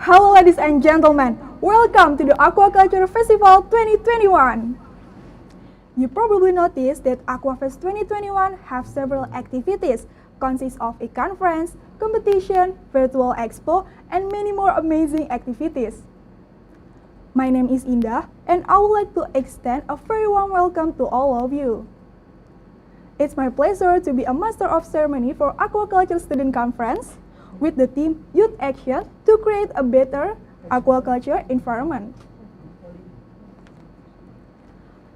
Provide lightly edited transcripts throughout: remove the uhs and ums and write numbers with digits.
Hello ladies and gentlemen, welcome to the Aquaculture Festival 2021. You probably noticed that Aquafest 2021 have several activities, consist of a conference, competition, virtual expo, and many more amazing activities. My name is Indah, and I would like to extend a very warm welcome to all of you. It's my pleasure to be a Master of Ceremony for Aquaculture Student Conference with the theme Youth Action to create a better aquaculture environment.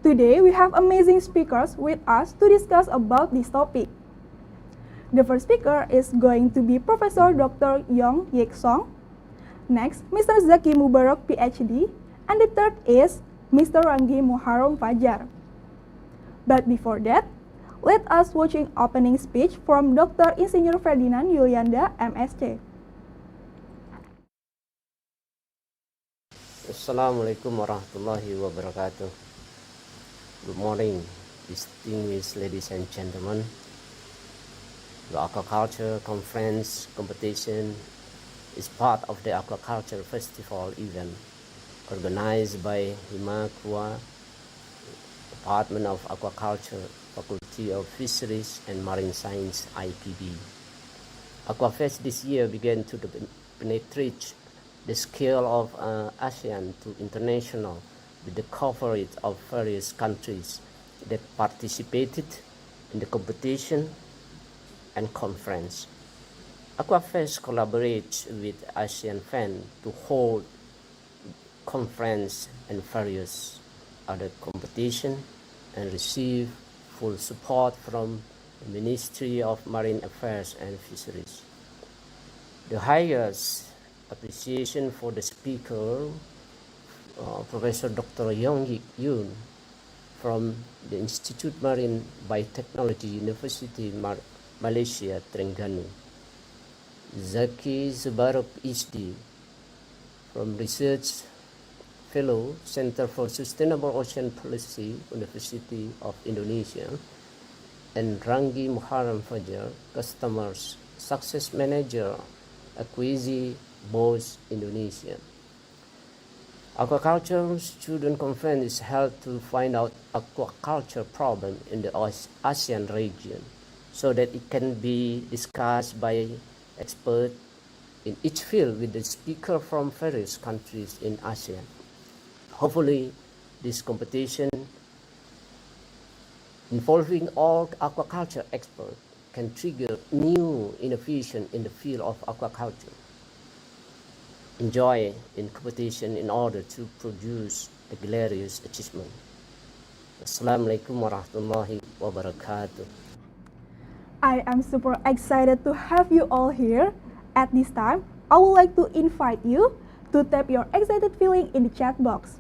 Today, we have amazing speakers with us to discuss about this topic. The first speaker is going to be Professor Dr. Yeong. Next, Mr. Zaki Mubarok, PhD, and the third is Mr. Ranggi Muharam Fajar. But before that, let us watch an opening speech from Dr. Insinyur Ferdinand Yulianda, MSc. Assalamualaikum warahmatullahi wabarakatuh. Good morning, distinguished ladies and gentlemen. The Aquaculture Conference competition is part of the Aquaculture Festival event organized by Himakua, Department of Aquaculture, Faculty of Fisheries and Marine Science, IPB. Aquafest this year began to penetrate the scale of ASEAN to international with the coverage of various countries that participated in the competition and conference. Aquafest collaborates with ASEAN Fan to hold conference and various other competition and receive full support from the Ministry of Marine Affairs and Fisheries. The highest appreciation for the speaker, Professor Dr. Yeong from the Institute Marine Biotechnology, Universiti, Malaysia, Terengganu. Zaki Mubarok, PhD, from Research Fellow, Center for Sustainable Ocean Policy, Universiti of Indonesia, and Ranggi Muharam Fajar, Customers Success Manager, Aquaeasy-Bosch, Indonesia. Aquaculture Student Conference is held to find out aquaculture problem in the ASEAN region so that it can be discussed by experts in each field with the speaker from various countries in ASEAN. Hopefully, this competition involving all aquaculture experts can trigger new innovation in the field of aquaculture. Enjoy in competition in order to produce a glorious achievement. Assalamualaikum warahmatullahi wabarakatuh. I am super excited to have you all here. At this time, I would like to invite you to tap your excited feeling in the chat box.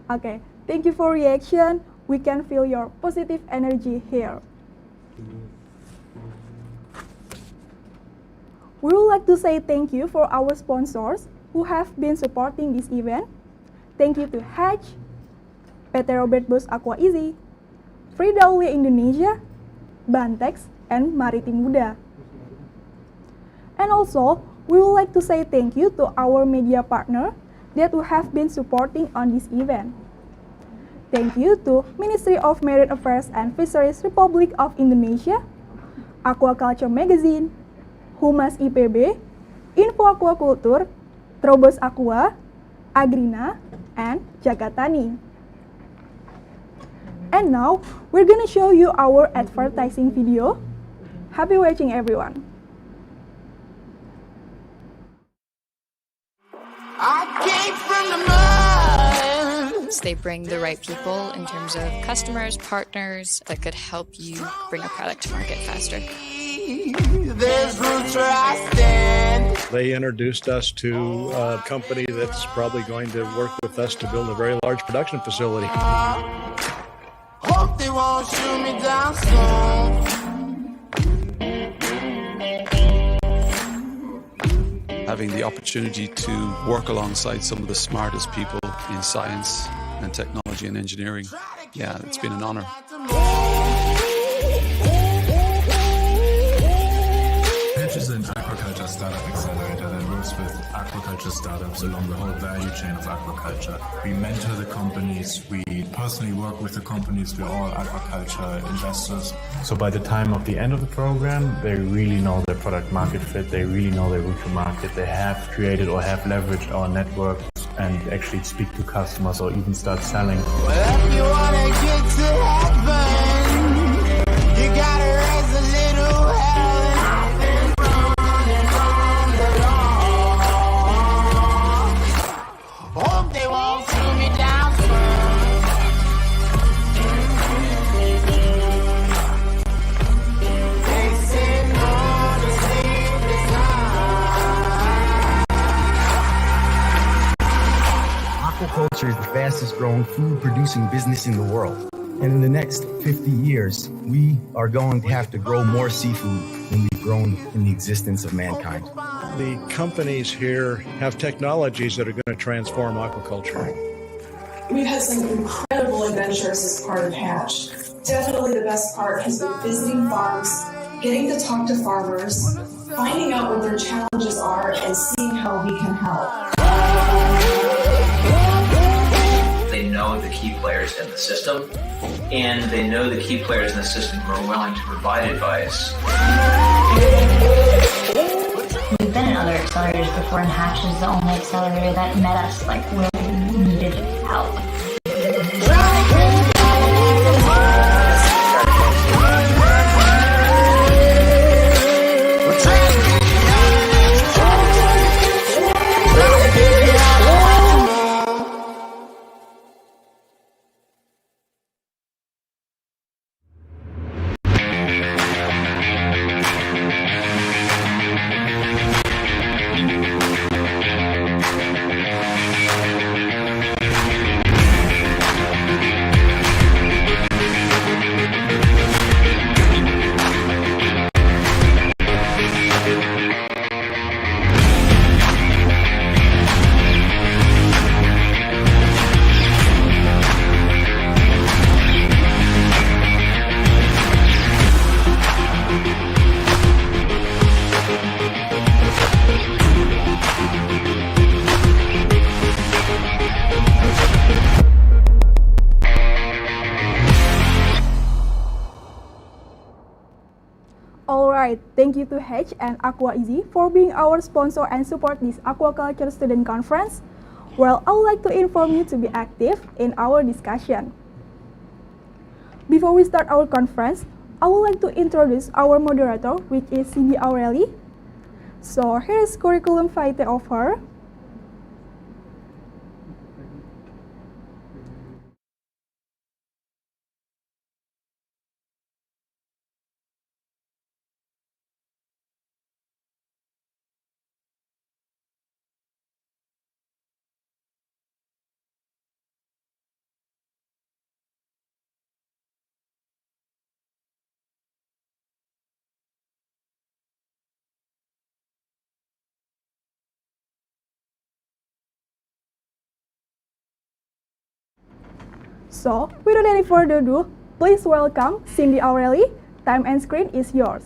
Okay, thank you for reaction. We can feel your positive energy here. We would like to say thank you for our sponsors who have been supporting this event. Thank you to Hatch, PT Robert Bosch Aquaeasy, Frida Aulia Indonesia, Bantex, and Maritim Muda. And also, we would like to say thank you to our media partner that who have been supporting on this event. Thank you to Ministry of Marine Affairs and Fisheries Republic of Indonesia, Aquaculture Magazine, Humas IPB, Info Aquaculture, Trobos Aqua, Agrina, and Jagatani. And now, we're gonna show you our advertising video. Happy watching, everyone. They bring the right people in terms of customers, partners that could help you bring a product to market faster. They introduced us to a company that's probably going to work with us to build a very large production facility. Hope they won't shoot me down soon. Having the opportunity to work alongside some of the smartest people in science and technology and engineering, yeah, it's been an honor. aquaculture startups along the whole value chain of aquaculture. We mentor the companies, we personally work with the companies, we're all aquaculture investors. So by the time of the end of the program, they really know their product market fit, they really know their route to market, they have created or have leveraged our network and actually speak to customers or even start selling. Well, if you wanna get to heaven, you gotta raise a little hell. I've been running from the law. Hope they won't shoot me down soon. They say no to sleepless nights. Aquaculture is the fastest growing food producing business in the world. And in the next 50 years, we are going to have to grow more seafood than we've grown in the existence of mankind. The companies here have technologies that are going to transform aquaculture. We've had some incredible adventures as part of Hatch. Definitely the best part has been visiting farms, getting to talk to farmers, finding out what their challenges are, and seeing how we can help. They know the key players in the system, and they know the key players in the system who are willing to provide advice. We've been in other accelerators before, and Hatch is the only accelerator that met us like where we needed help. Alright, thank you to Hatch and Aquaeasy for being our sponsor and support this Aquaculture Student Conference. Well, I would like to inform you to be active in our discussion. Before we start our conference, I would like to introduce our moderator, which is Cindy Aureli. So here is curriculum vitae of her. So, without any further ado, please welcome Cindy Aureli. Time and screen is yours.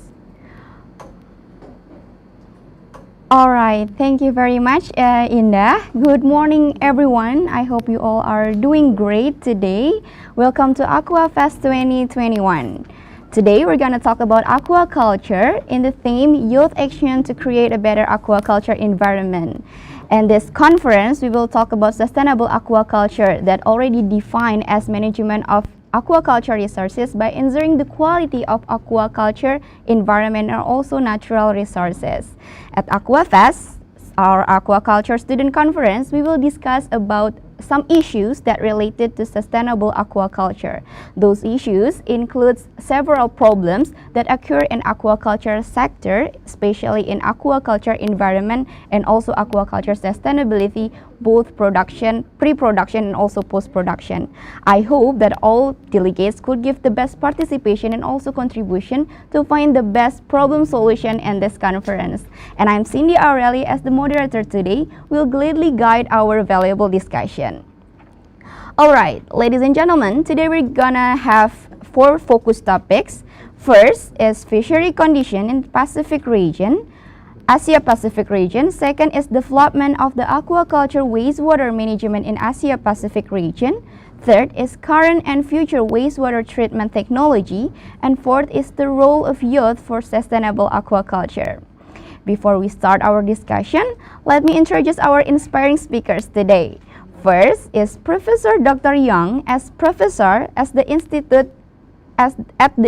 Alright, thank you very much, Indah. Good morning, everyone. I hope you all are doing great today. Welcome to Aquafest 2021. Today, we're going to talk about aquaculture in the theme Youth Action to Create a Better Aquaculture Environment. And this conference, we will talk about sustainable aquaculture that already defined as management of aquaculture resources by ensuring the quality of aquaculture environment and also natural resources. At Aquafest, our Aquaculture Student Conference, we will discuss about some issues that related to sustainable aquaculture. Those issues include several problems that occur in aquaculture sector, especially in aquaculture environment and also aquaculture sustainability, both production, pre-production and also post-production. I hope that all delegates could give the best participation and also contribution to find the best problem solution in this conference. And I'm Cindy Aureli as the moderator today, will gladly guide our valuable discussion. Alright, ladies and gentlemen, today we're gonna have 4 focus topics. First is fishery condition in the Pacific region, Asia Pacific region. Second is development of the aquaculture wastewater management in Asia Pacific region. Third is current and future wastewater treatment technology. And fourth is the role of youth for sustainable aquaculture. Before we start our discussion, let me introduce our inspiring speakers today. First is Professor Dr. Yeong as professor at the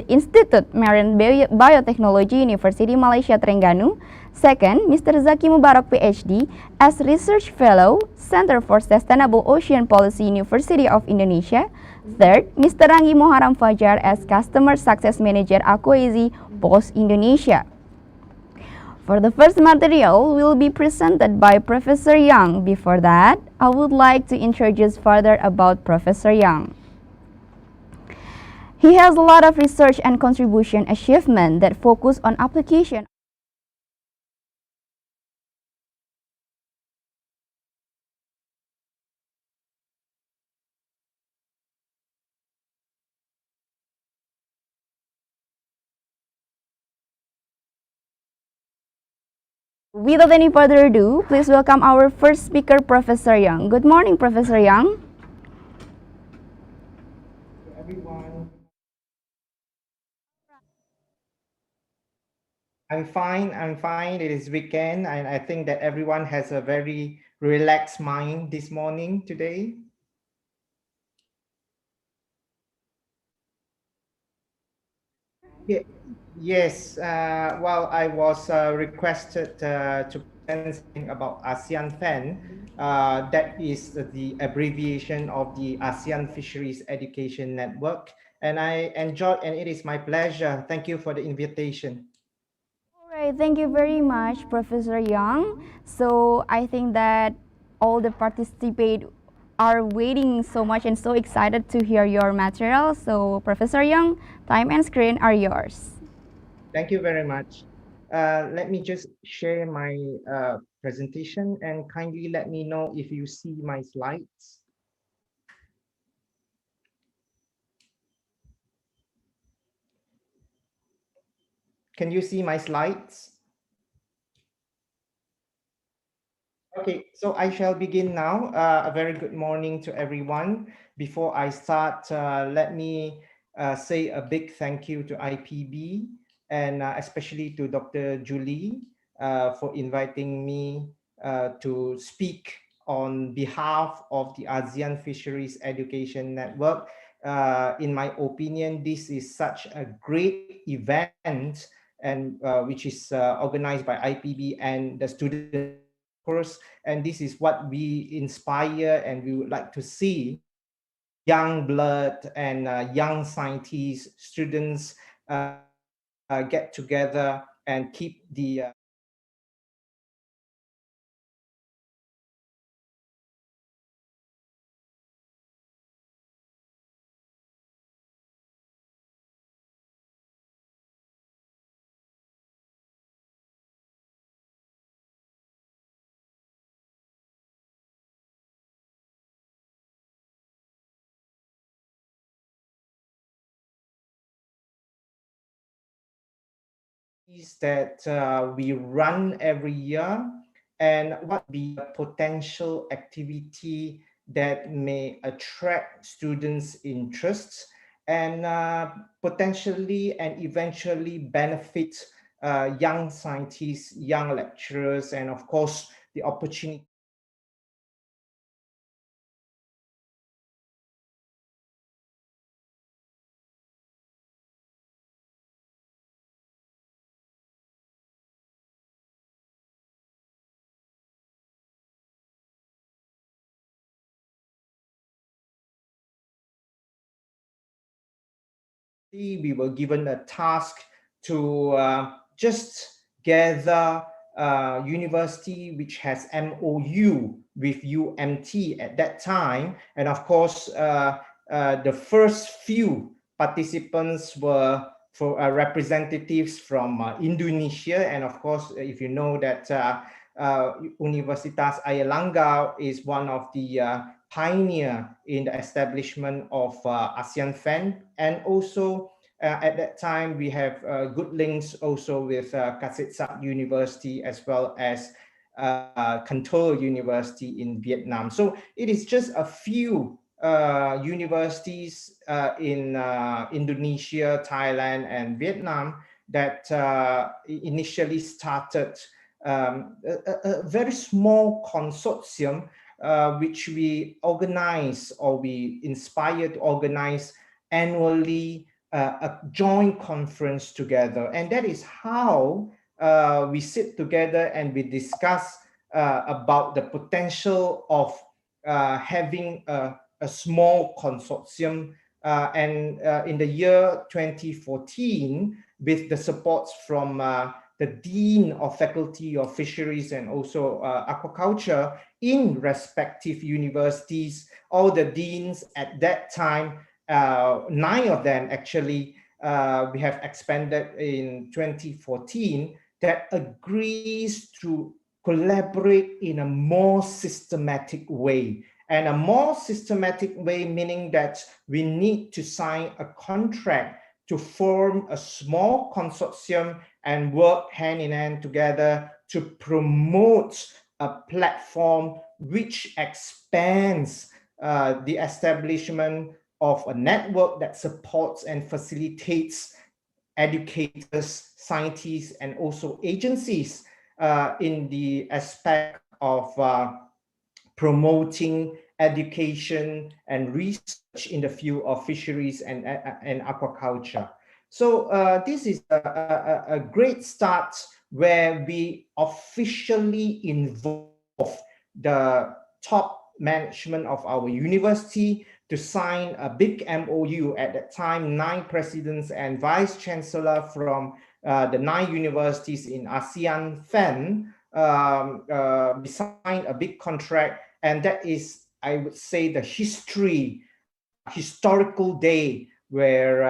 Institute Marine Biotechnology, Universiti Malaysia, Terengganu. Second, Mr. Zaki Mubarok, PhD, as Research Fellow, Center for Sustainable Ocean Policy, University of Indonesia. Third, Mr. Ranggi Muharam Fajar as Customer Success Manager, Aquaeasy-Bosch, Indonesia. For the first material will be presented by Professor Yeong. Before that, I would like to introduce further about Professor Yeong. He has a lot of research and contribution achievement that focus on application Without any further ado, please welcome our first speaker, Professor Yeong. Good morning, Professor Yeong. Everyone. I'm fine. It is weekend, and I think that everyone has a very relaxed mind this morning today. Yeah. Yes, well, I was requested to present something about ASEAN FEN. That is the abbreviation of the ASEAN Fisheries Education Network. And I enjoyed, and it is my pleasure. Thank you for the invitation. All right, thank you very much, Professor Yeong. So I think that all the participants are waiting so much and so excited to hear your material. So Professor Yeong, time and screen are yours. Thank you very much. Let me just share my presentation, and kindly let me know if you see my slides. Can you see my slides? Okay, so I shall begin now. A very good morning to everyone. Before I start, let me say a big thank you to IPB and especially to Dr. Julie for inviting me to speak on behalf of the ASEAN Fisheries Education Network. In my opinion, this is such a great event, and which is organized by IPB and the student course, and this is what we inspire and we would like to see young blood and young scientists, students get together and keep the that we run every year, and what be a potential activity that may attract students' interests and potentially and eventually benefit young scientists, young lecturers, and of course the opportunity we were given a task to just gather university which has MOU with UMT at that time, and of course the first few participants were for representatives from Indonesia, and of course if you know that Universitas Airlangga is one of the pioneer in the establishment of ASEAN FEN, and also At that time, we have good links also with Kasetsat University as well as Kanto University in Vietnam. So it is just a few universities in Indonesia, Thailand, and Vietnam that initially started a very small consortium which we organize, or we inspire to organize annually a joint conference together. And that is how we sit together and we discuss about the potential of having a small consortium. And in the year 2014, with the support from the Dean of Faculty of Fisheries and also Aquaculture in respective universities, all the deans at that time, 9 of them actually, we have expanded in 2014, that agrees to collaborate in a more systematic way. And a more systematic way meaning that we need to sign a contract to form a small consortium and work hand in hand together to promote a platform which expands the establishment of a network that supports and facilitates educators, scientists, and also agencies in the aspect of promoting education and research in the field of fisheries and aquaculture. So this is a great start where we officially involve the top management of our university to sign a big MOU. At that time, 9 presidents and vice chancellor from the 9 universities in ASEAN FEN, we signed a big contract, and that is, I would say, the historical day where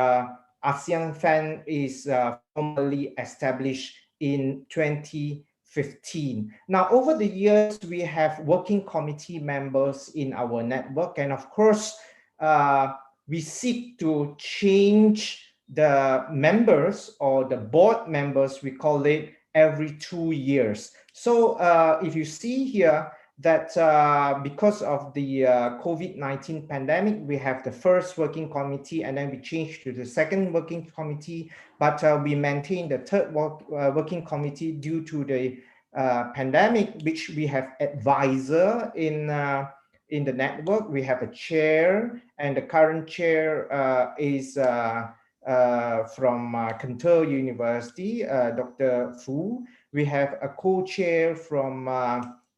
ASEAN FEN is formally established in 2015. Now, over the years, we have working committee members in our network, and of course, we seek to change the members or the board members, we call it, every 2 years. So if you see here that because of the COVID-19 pandemic, we have the first working committee, and then we changed to the second working committee, but we maintain the third working committee due to the pandemic, which we have advisor in the network. We have a chair, and the current chair is from Kanto University, Dr. Fu. We have a co-chair from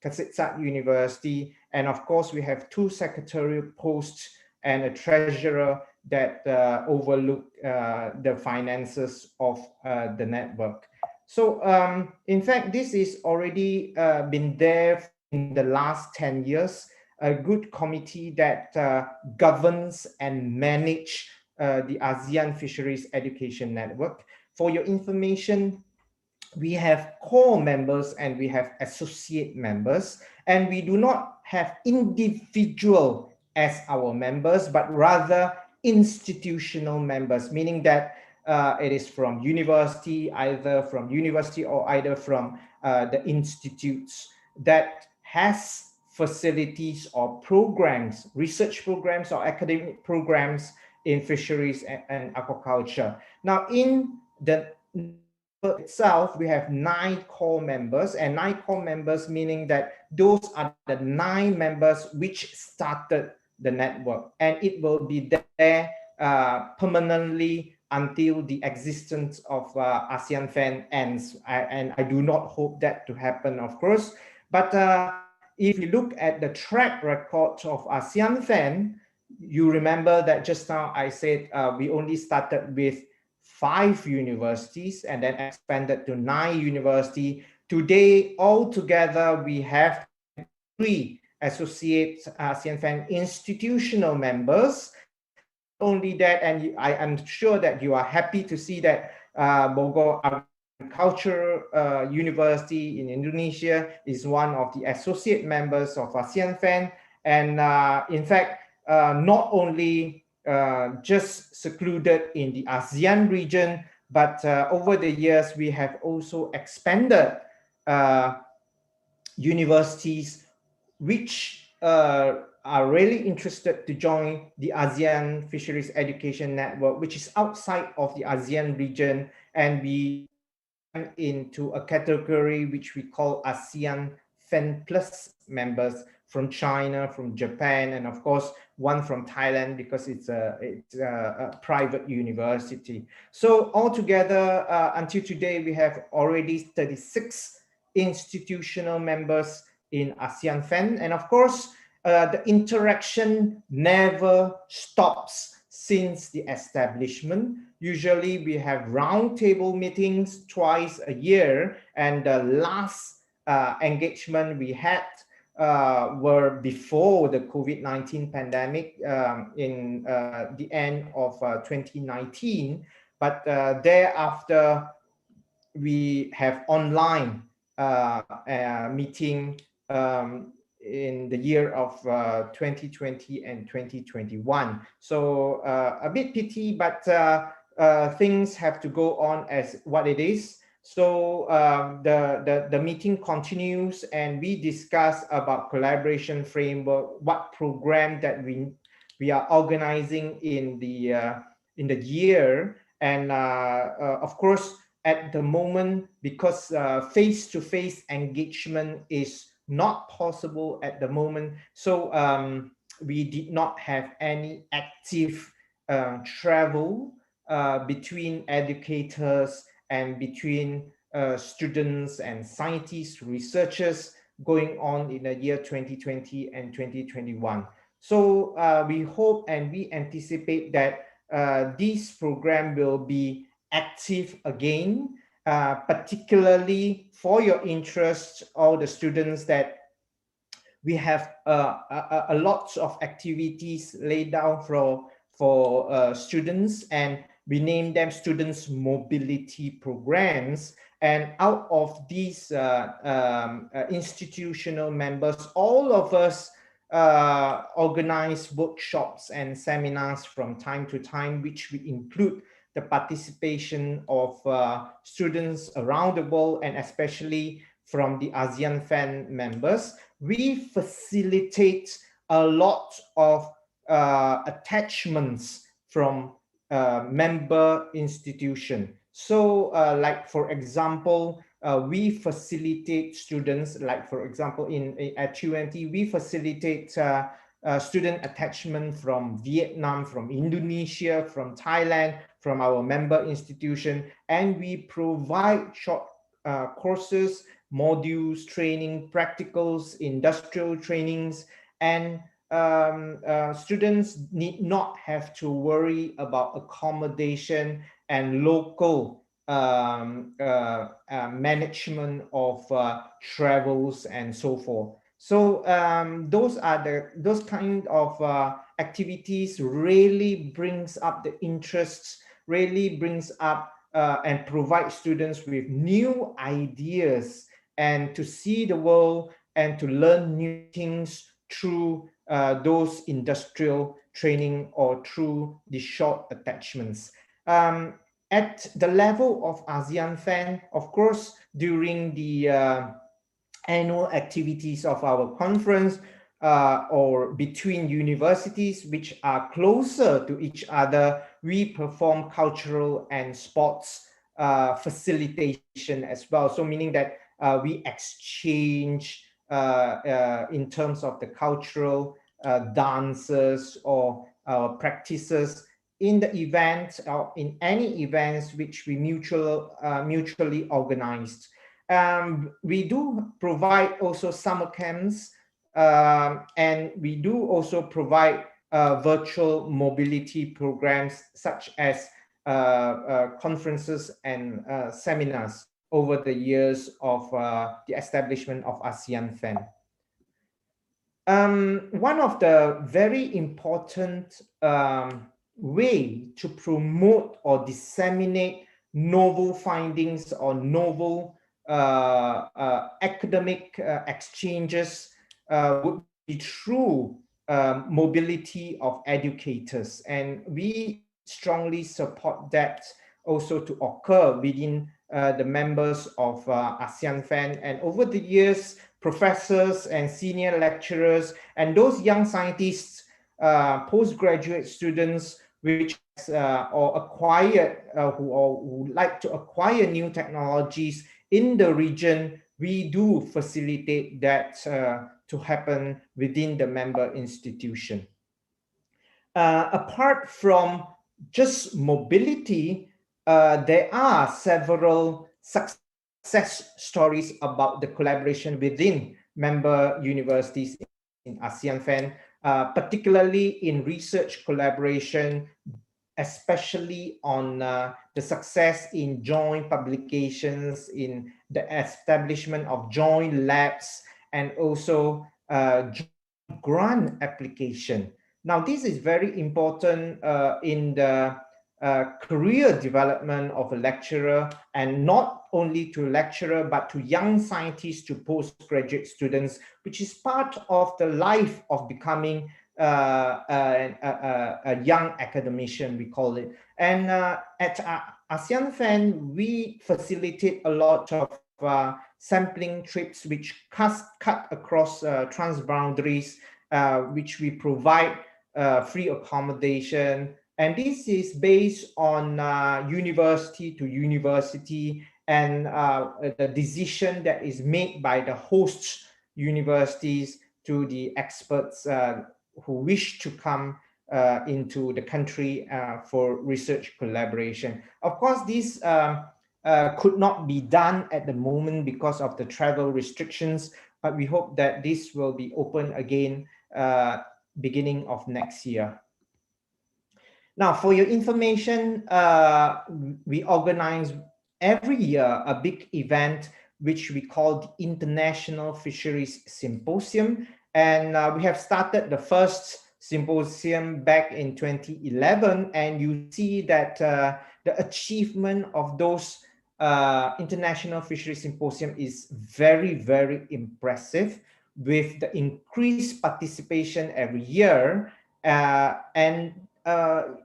Kasetsat University, and of course we have 2 secretarial posts and a treasurer that overlook the finances of the network. So in fact, this is already been there in the last 10 years, a good committee that governs and manage the ASEAN Fisheries Education Network. For your information, we have core members and we have associate members, and we do not have individual as our members, but rather institutional members, meaning that it is from university, either from university or either from the institutes that has facilities or programs, research programs or academic programs in fisheries and aquaculture. Now, in the itself, we have 9 core members, and 9 core members meaning that those are the 9 members which started the network, and it will be there permanently until the existence of ASEAN FEN ends. And I do not hope that to happen, of course. But if you look at the track record of ASEAN FEN, you remember that just now I said we only started with 5 universities and then expanded to 9 universities. Today, altogether, we have 3 associate ASEAN FEN institutional members. Only that, and I am sure that you are happy to see that Bogor Agriculture University in Indonesia is one of the associate members of ASEAN FEN. And in fact, not only just secluded in the ASEAN region, but over the years we have also expanded universities which are really interested to join the ASEAN Fisheries Education Network, which is outside of the ASEAN region, and we into a category which we call ASEAN FEN Plus members from China, from Japan, and of course one from Thailand because it's a private university. So altogether, until today, we have already 36 institutional members in ASEAN FEN, and of course, the interaction never stops since the establishment. Usually we have roundtable meetings twice a year, and the last engagement we had were before the COVID-19 pandemic in the end of 2019. But thereafter, we have online meeting in the year of 2020 and 2021. So a bit pity, but things have to go on as what it is. So the meeting continues, and we discuss about collaboration framework, what program that we are organizing in the year, and of course at the moment, because face-to-face engagement is not possible at the moment, so we did not have any active travel between educators and between students and scientists, researchers going on in the year 2020 and 2021. So we hope and we anticipate that this program will be active again, particularly for your interest, all the students, that we have a lot of activities laid down for students, and we name them students mobility programs. And out of these institutional members, all of us organize workshops and seminars from time to time, which we include the participation of students around the world, and especially from the ASEAN FEN members. We facilitate a lot of attachments from member institution. So like for example, we facilitate students, like for example at UNT, we facilitate student attachment from Vietnam, from Indonesia, from Thailand, from our member institution, and we provide short courses, modules, training, practicals, industrial trainings, and students need not have to worry about accommodation and local management of travels and so forth. So those kind of activities really brings up the interests, really brings up and provide students with new ideas, and to see the world and to learn new things through those industrial training or through the short attachments. At the level of ASEAN FEN, of course, during the annual activities of our conference or between universities which are closer to each other, we perform cultural and sports facilitation as well. So meaning that we exchange in terms of the cultural dances or practices in the event or in any events which we mutually organized. We do provide also summer camps, and we do also provide virtual mobility programs such as conferences and seminars over the years of the establishment of ASEAN FEN. One of the very important way to promote or disseminate novel findings or novel academic exchanges would be through mobility of educators, and we strongly support that also to occur within the members of ASEAN FAN. And over the years, professors and senior lecturers and those young scientists, postgraduate students which or acquired who like to acquire new technologies in the region, we do facilitate that to happen within the member institution. Apart from just mobility, there are several success stories about the collaboration within member universities in ASEAN FAN, particularly in research collaboration, especially on the success in joint publications, in the establishment of joint labs, and also grant application. Now, this is very important in the career development of a lecturer, and not only to lecturer, but to young scientists, to postgraduate students, which is part of the life of becoming a young academician, we call it. And at ASEAN FAN, we facilitate a lot of sampling trips which cut across transboundaries, which we provide free accommodation. And this is based on university to university, and the decision that is made by the host universities to the experts who wish to come into the country for research collaboration. Of course, this could not be done at the moment because of the travel restrictions, but we hope that this will be open again beginning of next year. Now, for your information, we organize every year a big event which we call the International Fisheries Symposium. And we have started the first symposium back in 2011. And you see that the achievement of those International Fisheries Symposium is very, very impressive, with the increased participation every year.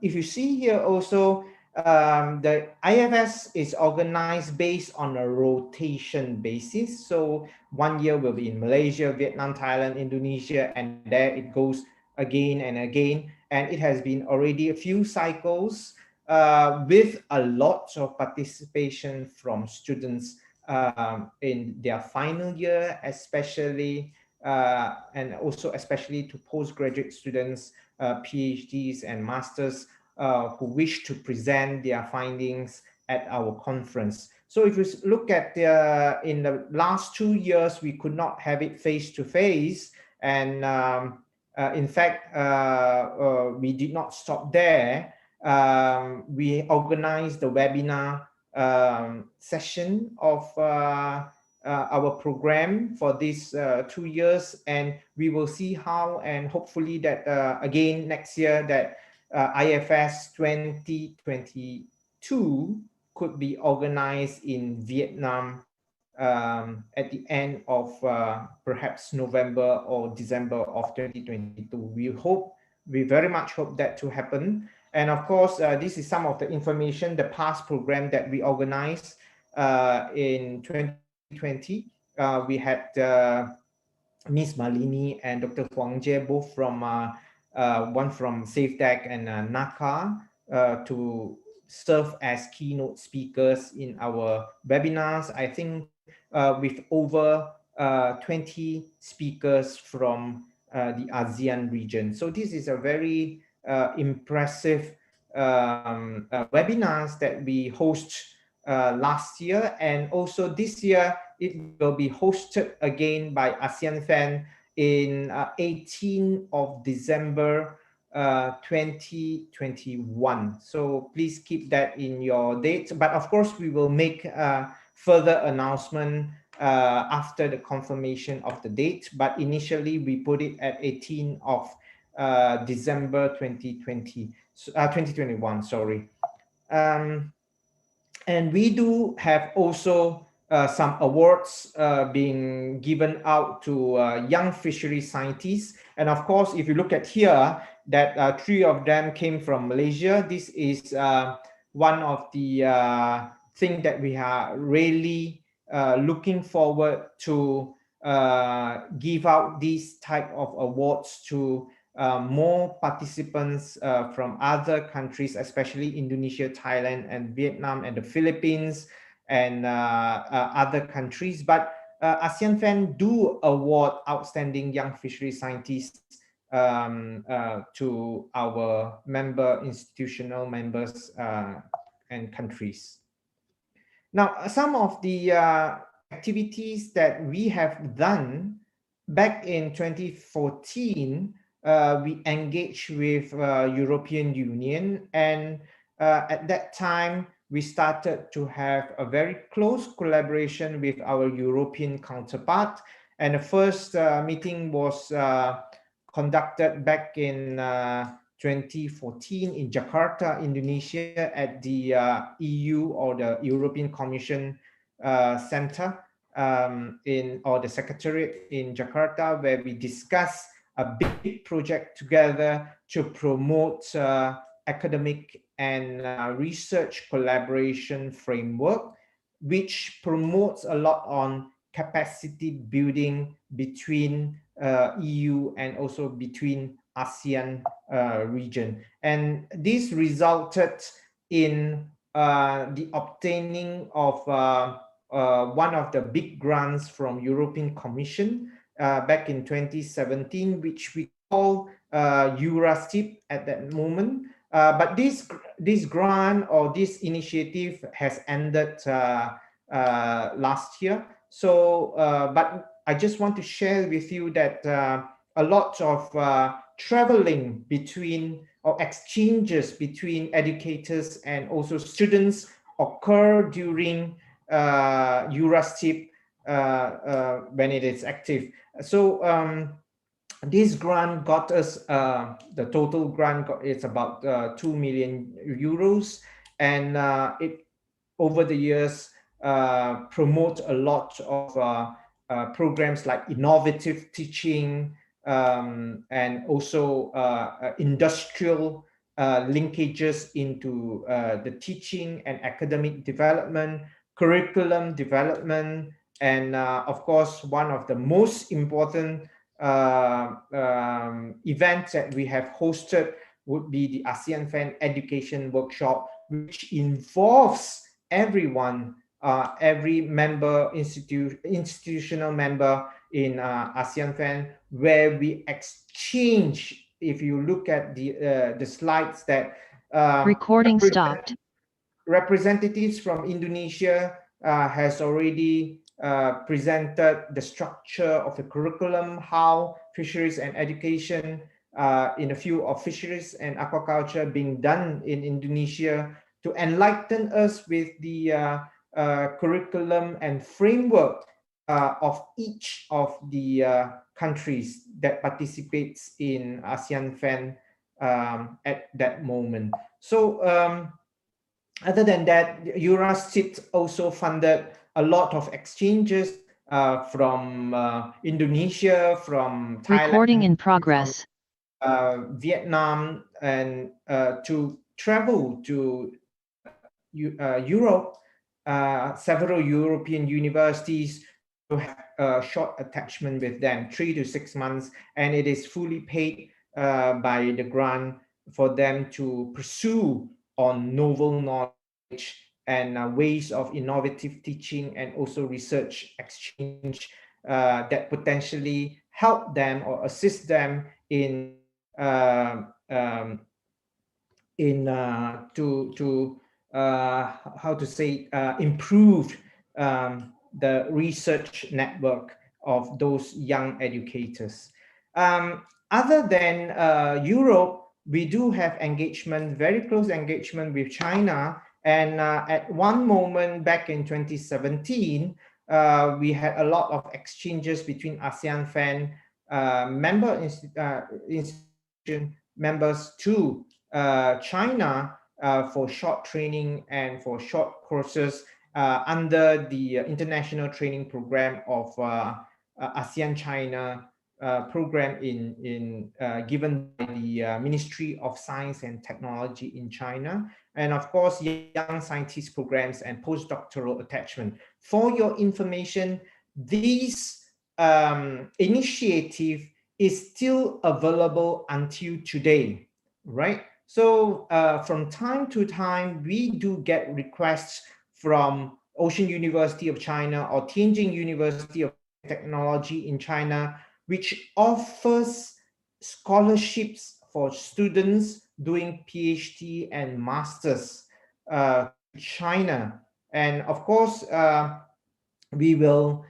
If you see here also, the IFS is organized based on a rotation basis. So 1 year will be in Malaysia, Vietnam, Thailand, Indonesia, and there it goes again and again. And it has been already a few cycles with a lot of participation from students in their final year, especially, and also especially to postgraduate students, PhDs and masters who wish to present their findings at our conference. So if you look at in the last 2 years, we could not have it face to face. And in fact, we did not stop there. We organized the webinar session of our program for these 2 years, and we will see how, and hopefully that again next year, that IFS 2022 could be organized in Vietnam at the end of perhaps November or December of 2022. We very much hope that to happen. And of course, this is some of the information, the past program that we organized in 2020. We had Ms. Malini and Dr. Huang Jie, both from one from SafeDeck and NACA, to serve as keynote speakers in our webinars. I think with over 20 speakers from the ASEAN region. So this is a very impressive webinars that we host last year, and also this year it will be hosted again by ASEAN FAN in 18th of December 2021. So please keep that in your date. But of course, we will make further announcement after the confirmation of the date. But initially, we put it at 18th of December 2021. Sorry. And we do have also some awards being given out to young fishery scientists. And of course, if you look at here, that 3 of them came from Malaysia. This is one of the things that we are really looking forward to give out these type of awards to more participants from other countries, especially Indonesia, Thailand, and Vietnam, and the Philippines, and other countries. But ASEAN Fan do award outstanding young fishery scientists to our institutional members and countries. Now, some of the activities that we have done back in 2014, we engaged with European Union, and at that time we started to have a very close collaboration with our European counterpart. And the first meeting was conducted back in 2014 in Jakarta, Indonesia, at the EU or the European Commission Center or the Secretariat in Jakarta, where we discussed a big project together to promote academic and research collaboration framework, which promotes a lot on capacity building between EU and also between ASEAN region. And this resulted in the obtaining of one of the big grants from European Commission back in 2017, which we call Eurostip at that moment. But this grant or this initiative has ended last year. So, but I just want to share with you that a lot of traveling between or exchanges between educators and also students occur during Eurostip when it is active. So this grant got us, the total grant is about 2 million euros, and it over the years promotes a lot of programs like innovative teaching and also industrial linkages into the teaching and academic development, curriculum development, and of course, one of the most important events that we have hosted would be the ASEAN Fan Education Workshop, which involves everyone, every member, institutional member in ASEAN Fan, where we exchange. If you look at the slides that recording stopped. Representatives from Indonesia has already presented the structure of the curriculum, how fisheries and education in a field of fisheries and aquaculture being done in Indonesia, to enlighten us with the curriculum and framework of each of the countries that participates in ASEAN Fan at that moment. So other than that, Eurostip also funded a lot of exchanges from Indonesia, from Thailand, recording in progress, Vietnam, and to travel to Europe, several European universities, to have a short attachment with them, 3 to 6 months, and it is fully paid by the grant for them to pursue on novel knowledge and ways of innovative teaching, and also research exchange that potentially help them or assist them in improve the research network of those young educators. Other than Europe, we do have engagement, very close engagement with China. And at one moment back in 2017, we had a lot of exchanges between ASEAN Fan member institution members to China for short training and for short courses. under the international training program of ASEAN China program given by the Ministry of Science and Technology in China, and of course young scientist programs and postdoctoral attachment. For your information, this initiative is still available until today, right? So from time to time, we do get requests from Ocean University of China or Tianjin University of Technology in China, which offers scholarships for students doing PhD and masters China. And of course, we will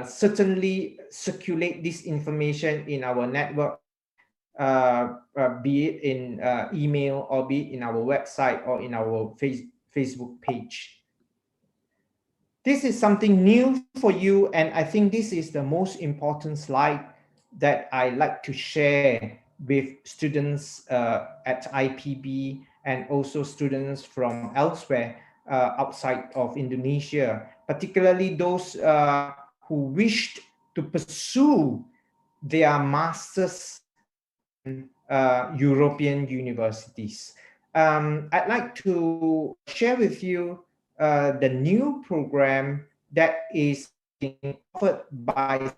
certainly circulate this information in our network, be it in email or be it in our website or in our Facebook page. This is something new for you, and I think this is the most important slide that I like to share with students at IPB and also students from elsewhere outside of Indonesia, particularly those who wished to pursue their masters in European universities. I'd like to share with you the new program that is being offered by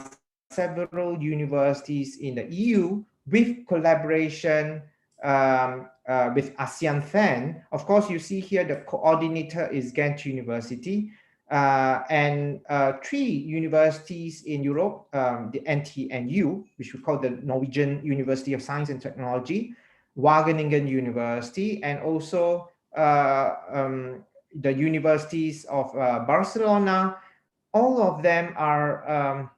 several universities in the EU with collaboration with ASEAN FAN. Of course, you see here the coordinator is Ghent University, and 3 universities in Europe, the NTNU, which we call the Norwegian University of Science and Technology, Wageningen University, and also the universities of Barcelona. All of them are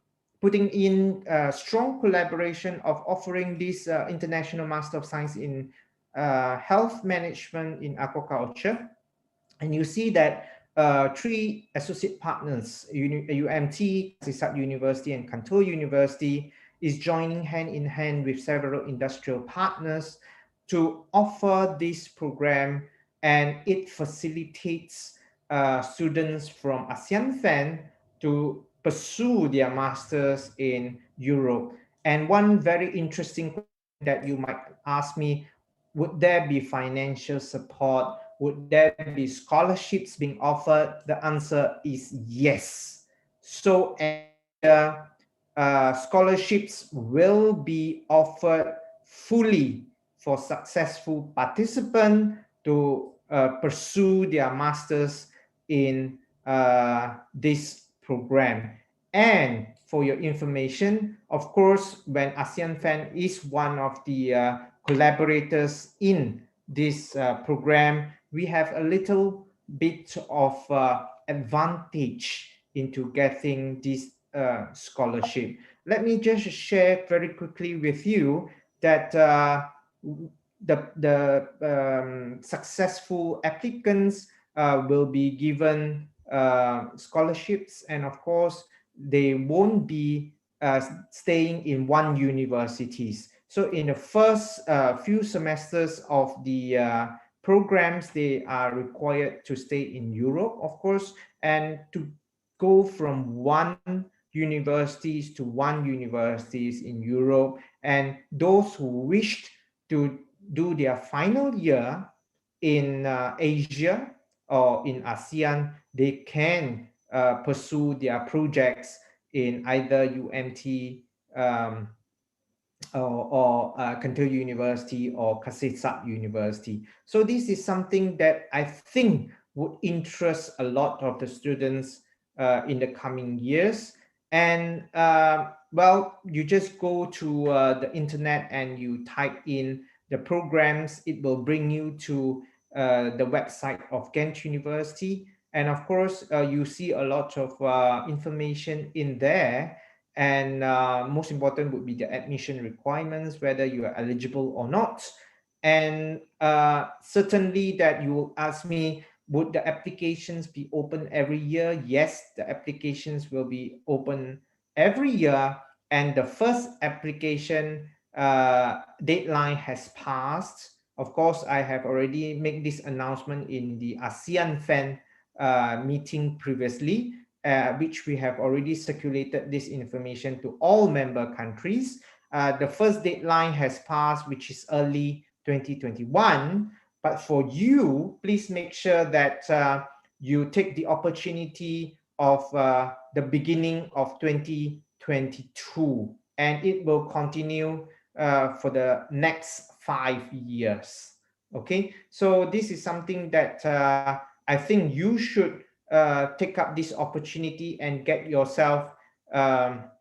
putting in strong collaboration of offering this International Master of Science in Health Management in Aquaculture. And you see that 3 associate partners, UMT, Kasisat University, and Kanto University, is joining hand in hand with several industrial partners to offer this program, and it facilitates students from ASEAN FAN to pursue their masters in Europe. And one very interesting question that you might ask me, would there be financial support? Would there be scholarships being offered? The answer is yes. So scholarships will be offered fully for successful participants to pursue their masters in this program. And for your information, of course, when ASEAN FAN is one of the collaborators in this program, we have a little bit of advantage into getting this scholarship. Let me just share very quickly with you that the successful applicants will be given scholarships, and of course they won't be staying in one universities. So in the first few semesters of the programs, they are required to stay in Europe, of course, and to go from one universities to one universities in Europe. And those who wished to do their final year in Asia or in ASEAN, they can pursue their projects in either UMT or Kanto University or Kasetsat University. So this is something that I think would interest a lot of the students in the coming years. And well, you just go to the internet and you type in the programs. It will bring you to the website of Ghent University. And of course, you see a lot of information in there. And most important would be the admission requirements, whether you are eligible or not. And certainly that you will ask me, would the applications be open every year? Yes, the applications will be open every year. And the first application deadline has passed. Of course, I have already made this announcement in the ASEAN FAN meeting previously, which we have already circulated this information to all member countries. The first deadline has passed, which is early 2021. But for you, please make sure that you take the opportunity of the beginning of 2022, and it will continue for the next 5 years. Okay, so this is something that I think you should take up this opportunity and get yourself a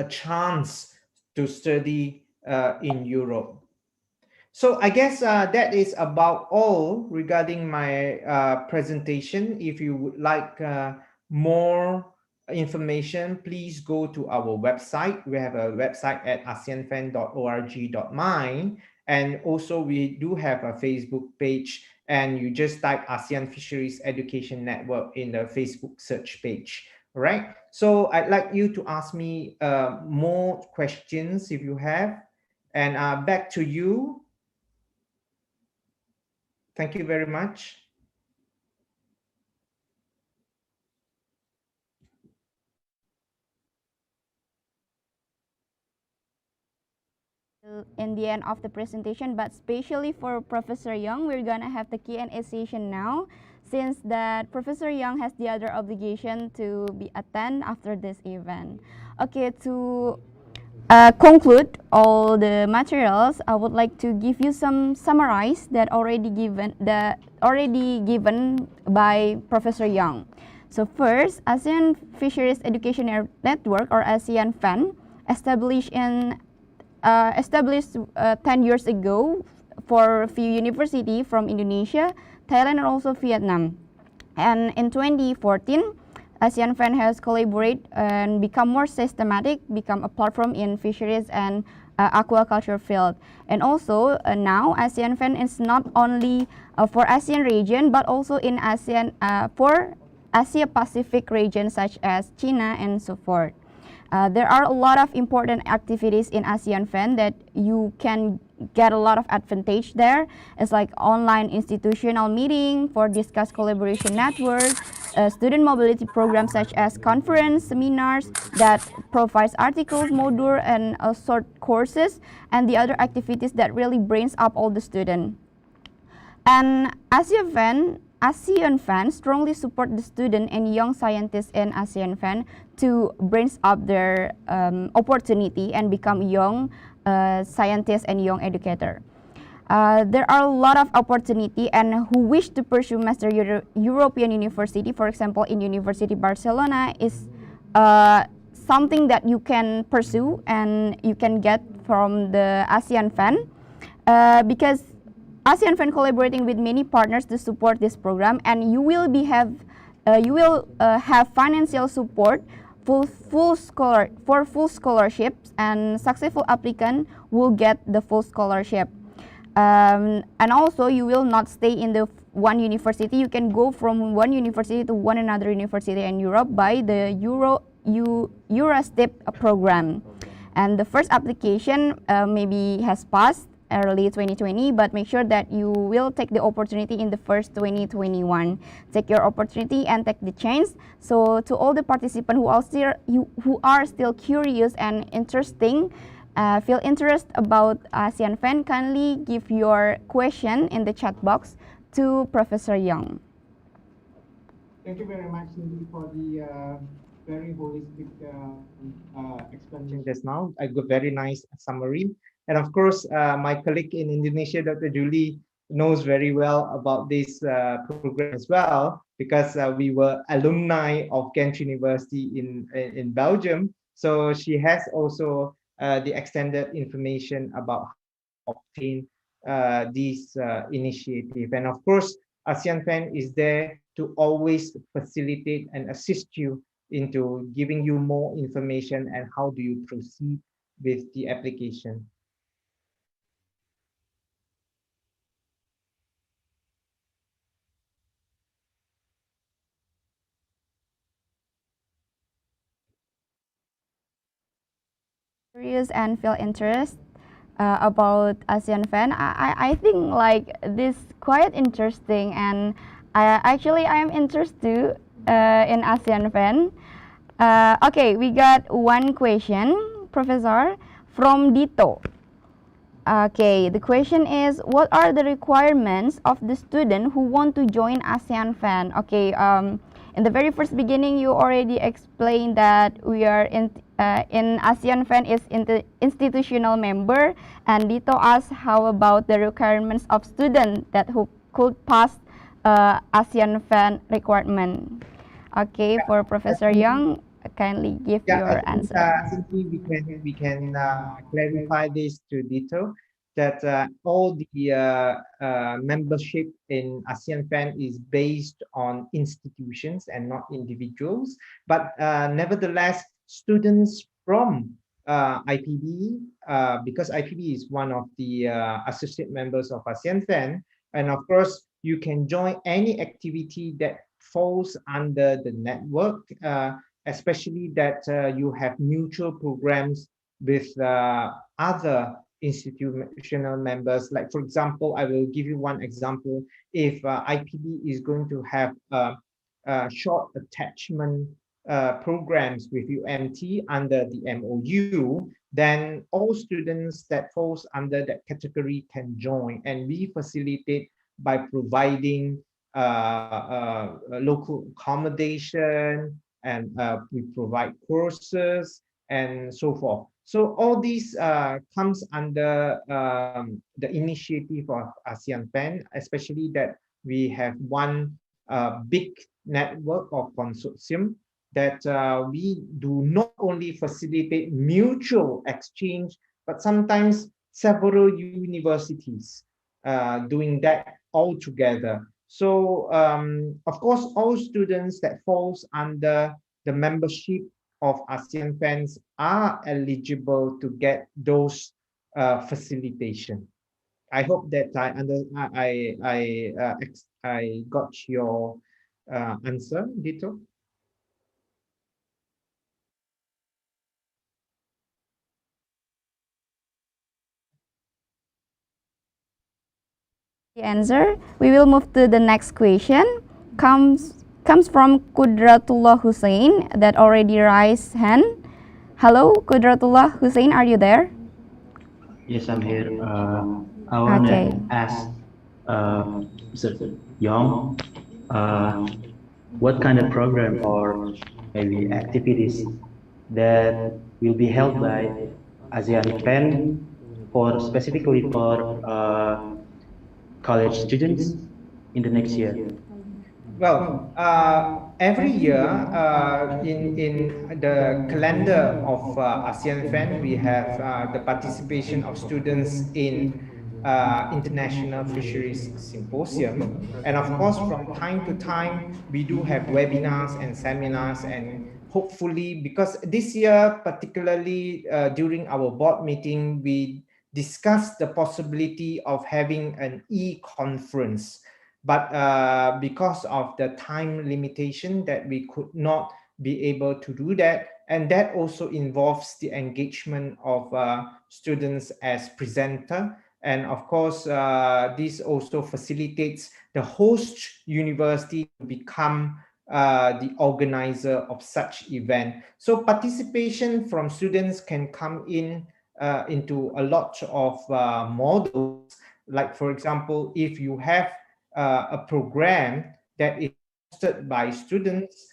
chance to study in Europe. So I guess that is about all regarding my presentation. If you would like more information, please go to our website. We have a website at aseanfan.org.my, and also we do have a Facebook page, and you just type ASEAN Fisheries Education Network in the Facebook search page. All right, so I'd like you to ask me more questions if you have, and back to you. Thank you very much. In the end of the presentation, but especially for Professor Yeong, we're gonna have the Q&A session now, since that Professor Yeong has the other obligation to be attend after this event. Okay, to conclude all the materials, I would like to give you some summarize that already given by Professor Yeong. So first, ASEAN Fisheries Education Network, or ASEAN FAN, established 10 years ago for a few universities from Indonesia, Thailand, and also Vietnam. And in 2014, ASEAN FAN has collaborated and become more systematic, become a platform in fisheries and aquaculture field. And also now ASEAN FAN is not only for ASEAN region, but also in ASEAN for Asia Pacific region such as China and so forth. There are a lot of important activities in ASEAN FAN that you can get a lot of advantage there. It's like online institutional meeting for discuss collaboration network, student mobility programs such as conference, seminars that provides articles, module, and short courses, and the other activities that really brings up all the students. And ASEAN FAN strongly support the student and young scientists in ASEAN FAN to bring up their opportunity and become young scientists and young educator. There are a lot of opportunity and who wish to pursue Master European University, for example, in University Barcelona, is something that you can pursue and you can get from the ASEAN FAN because ASEAN FAN collaborating with many partners to support this program, and you will have financial support for full scholarships, and successful applicant will get the full scholarship. And also you will not stay in the one university. You can go from one university to one another university in Europe by the Eurostep program. And the first application maybe has passed early 2020, but make sure that you will take the opportunity in the first 2021. Take your opportunity and take the chance. So to all the participants who are still curious and interesting, feel interest about ASEAN FAN, kindly give your question in the chat box to Professor Yeong. Thank you very much, Cindy, for the very holistic explanation just now. A very nice summary. And of course, my colleague in Indonesia, Dr. Julie, knows very well about this program as well, because we were alumni of Ghent University in Belgium. So she has also the extended information about how to obtain this initiative. And of course, ASEAN FAN is there to always facilitate and assist you into giving you more information and how do you proceed with the application. Curious and feel interest about ASEAN FAN, I think like this quite interesting, and Actually, I am interested in ASEAN Fan. Okay, we got one question, Professor, from Dito. Okay, the question is, what are the requirements of the student who want to join ASEAN Fan? Okay, in the very first beginning, you already explained that we are in ASEAN Fan is institutional member, and Dito asked how about the requirements of student that who could pass ASEAN Fan requirement. Okay, for Professor Yeong, kindly give your answer. Simply we can clarify this to Dito that all the membership in ASEAN Fan is based on institutions and not individuals. But nevertheless, students from IPB, because IPB is one of the associate members of ASEAN Fan, and of course, you can join any activity that falls under the network, especially that you have mutual programs with other institutional members. Like, for example, I will give you one example. If IPB is going to have short attachment programs with UMT under the MOU, then all students that falls under that category can join, and we facilitate by providing local accommodation, and we provide courses and so forth. So all these comes under the initiative of ASEAN Fan, especially that we have one big network or consortium that we do not only facilitate mutual exchange, but sometimes several universities doing that all together. So of course, all students that falls under the membership of ASEAN Fans are eligible to get those facilitation. I hope that I got your answer, Dito. The answer. We will move to the next question. Comes from Kudratullah Hussein that already raised hand. Hello, Kudratullah Hussein, are you there? Yes, I'm here. I want to ask Mr. Yeong, what kind of program or maybe activities that will be held by ASEAN Fan for specifically for college students in the next year? Well, every year in the calendar of ASEAN Fan, we have the participation of students in International Fisheries Symposium. And of course, from time to time, we do have webinars and seminars, and hopefully, because this year, particularly during our board meeting, we discussed the possibility of having an e-conference. But because of the time limitation that we could not be able to do that, and that also involves the engagement of students as presenter. And of course, this also facilitates the host university to become the organizer of such event. So participation from students can come in into a lot of models. Like, for example, if you have a program that is hosted by students,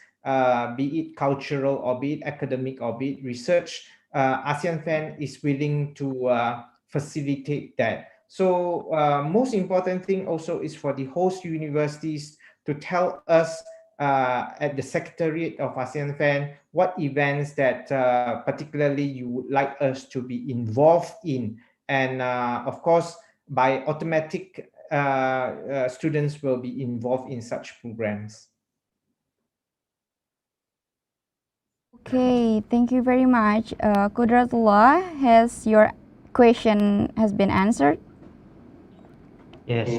be it cultural or be it academic or be it research, ASEAN Fan is willing to facilitate that. So most important thing also is for the host universities to tell us at the Secretariat of ASEAN Fan what events that particularly you would like us to be involved in. And of course, by automatic, students will be involved in such programs. Okay, thank you very much. Kudratullah, has your question has been answered? Yes,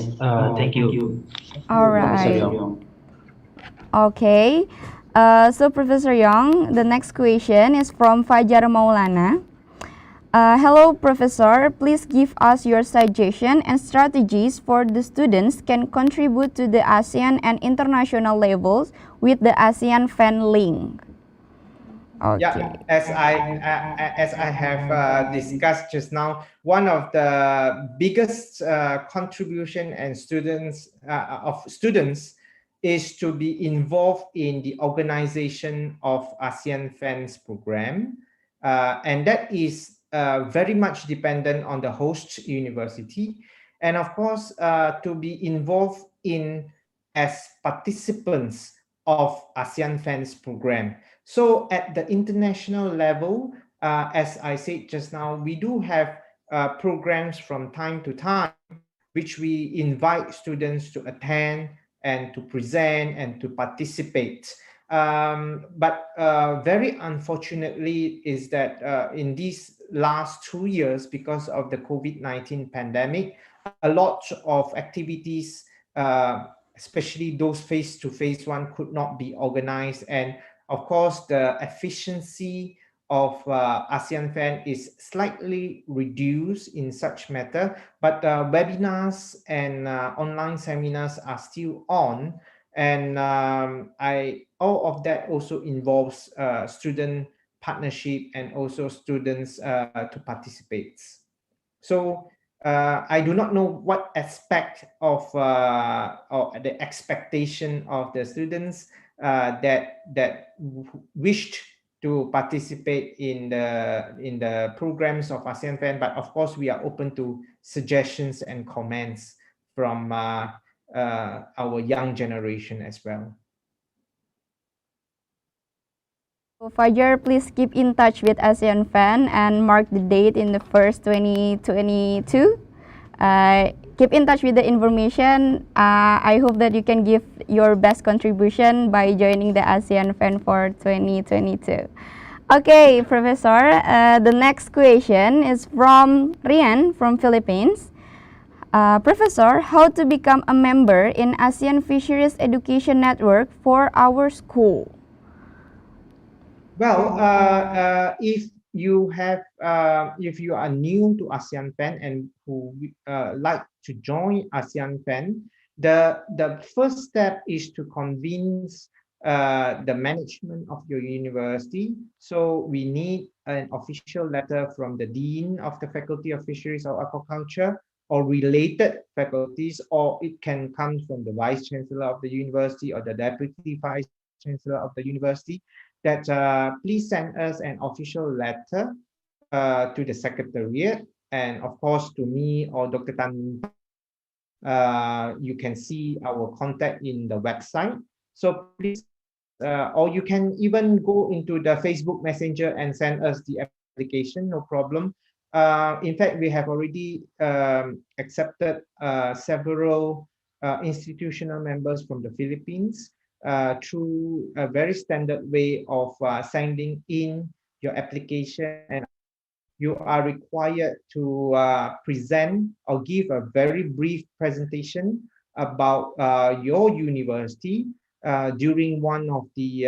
thank you. All right. Okay, so Professor Yeong, the next question is from Fajar Maulana. Hello, Professor. Please give us your suggestion and strategies for the students can contribute to the ASEAN and international levels with the ASEAN Fan link. Okay. Yeah, as I have discussed just now, one of the biggest contribution and students is to be involved in the organization of ASEAN Fans program, and that is very much dependent on the host university, and of course to be involved in as participants of ASEAN Fans program. So at the international level, as I said just now, we do have programs from time to time, which we invite students to attend and to present and to participate. But very unfortunately is that in these last 2 years, because of the COVID-19 pandemic, a lot of activities, especially those face-to-face one, could not be organized. And of course, the efficiency of ASEAN Fan is slightly reduced in such matter, but webinars and online seminars are still on. And all of that also involves student partnership and also students to participate. So I do not know what aspect of or the expectation of the students that wished to participate in the programs of ASEAN Fan, but of course we are open to suggestions and comments from our young generation as well. So Fajar, please keep in touch with ASEAN Fan and mark the date in the first 2022. Keep in touch with the information. I hope that you can give your best contribution by joining the ASEAN Fan for 2022. Okay, Professor, the next question is from Rian from Philippines. Professor, how to become a member in ASEAN Fisheries Education Network for our school? Well, if you are new to ASEAN Fan and who like to join ASEAN Fan, the first step is to convince the management of your university. So we need an official letter from the dean of the Faculty of Fisheries or Aquaculture or related faculties, or it can come from the vice chancellor of the university or the deputy vice chancellor of the university, that please send us an official letter to the secretariat, and of course to me or Dr. Tan. You can see our contact in the website. So please, or you can even go into the Facebook Messenger and send us the application, no problem. In fact, we have already accepted several institutional members from the Philippines through a very standard way of sending in your application, and you are required to present or give a very brief presentation about your university during one of the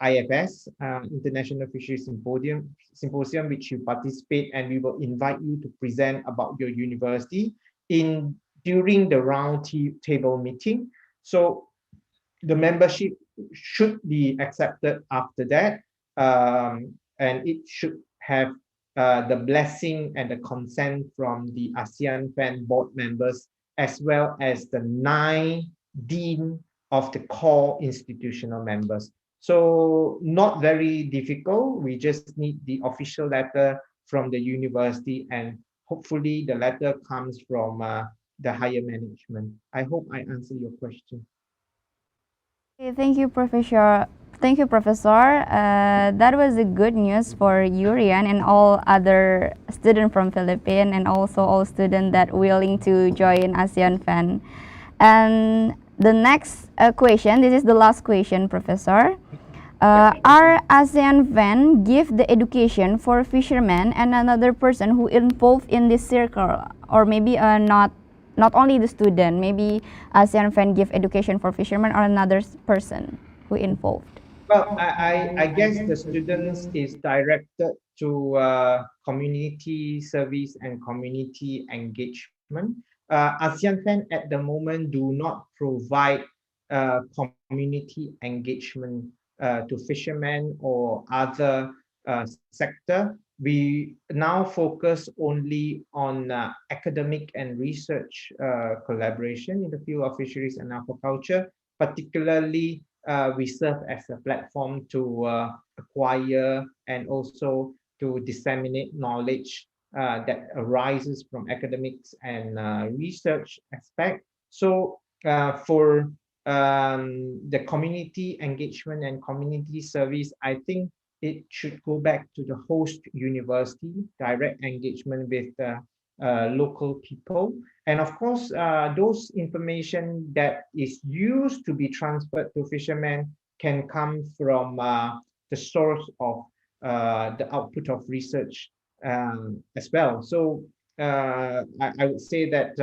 IFS, International Fisheries Symposium, which you participate, and we will invite you to present about your university during the round table meeting. So the membership should be accepted after that, and it should have the blessing and the consent from the ASEAN Fan board members, as well as the 9 dean of the core institutional members. So not very difficult. We just need the official letter from the university, and hopefully the letter comes from the higher management. I hope I answered your question. Okay, thank you, Professor. Thank you, Professor. That was a good news for you, Rian, and all other students from Philippines, and also all students that willing to join ASEAN Fan. And the next question, this is the last question, Professor. Are ASEAN Fan give the education for fishermen and another person who involved in this circle, or maybe not only the student, maybe ASEAN Fan give education for fishermen or another person who involved? Well, I guess the students is directed to community service and community engagement. ASEAN Fan at the moment do not provide community engagement to fishermen or other sector. We now focus only on academic and research collaboration in the field of fisheries and aquaculture. Particularly, we serve as a platform to acquire and also to disseminate knowledge that arises from academics and research aspect. So for the community engagement and community service, I think it should go back to the host university, direct engagement with local people. And of course, those information that is used to be transferred to fishermen can come from the source of the output of research as well. So I would say that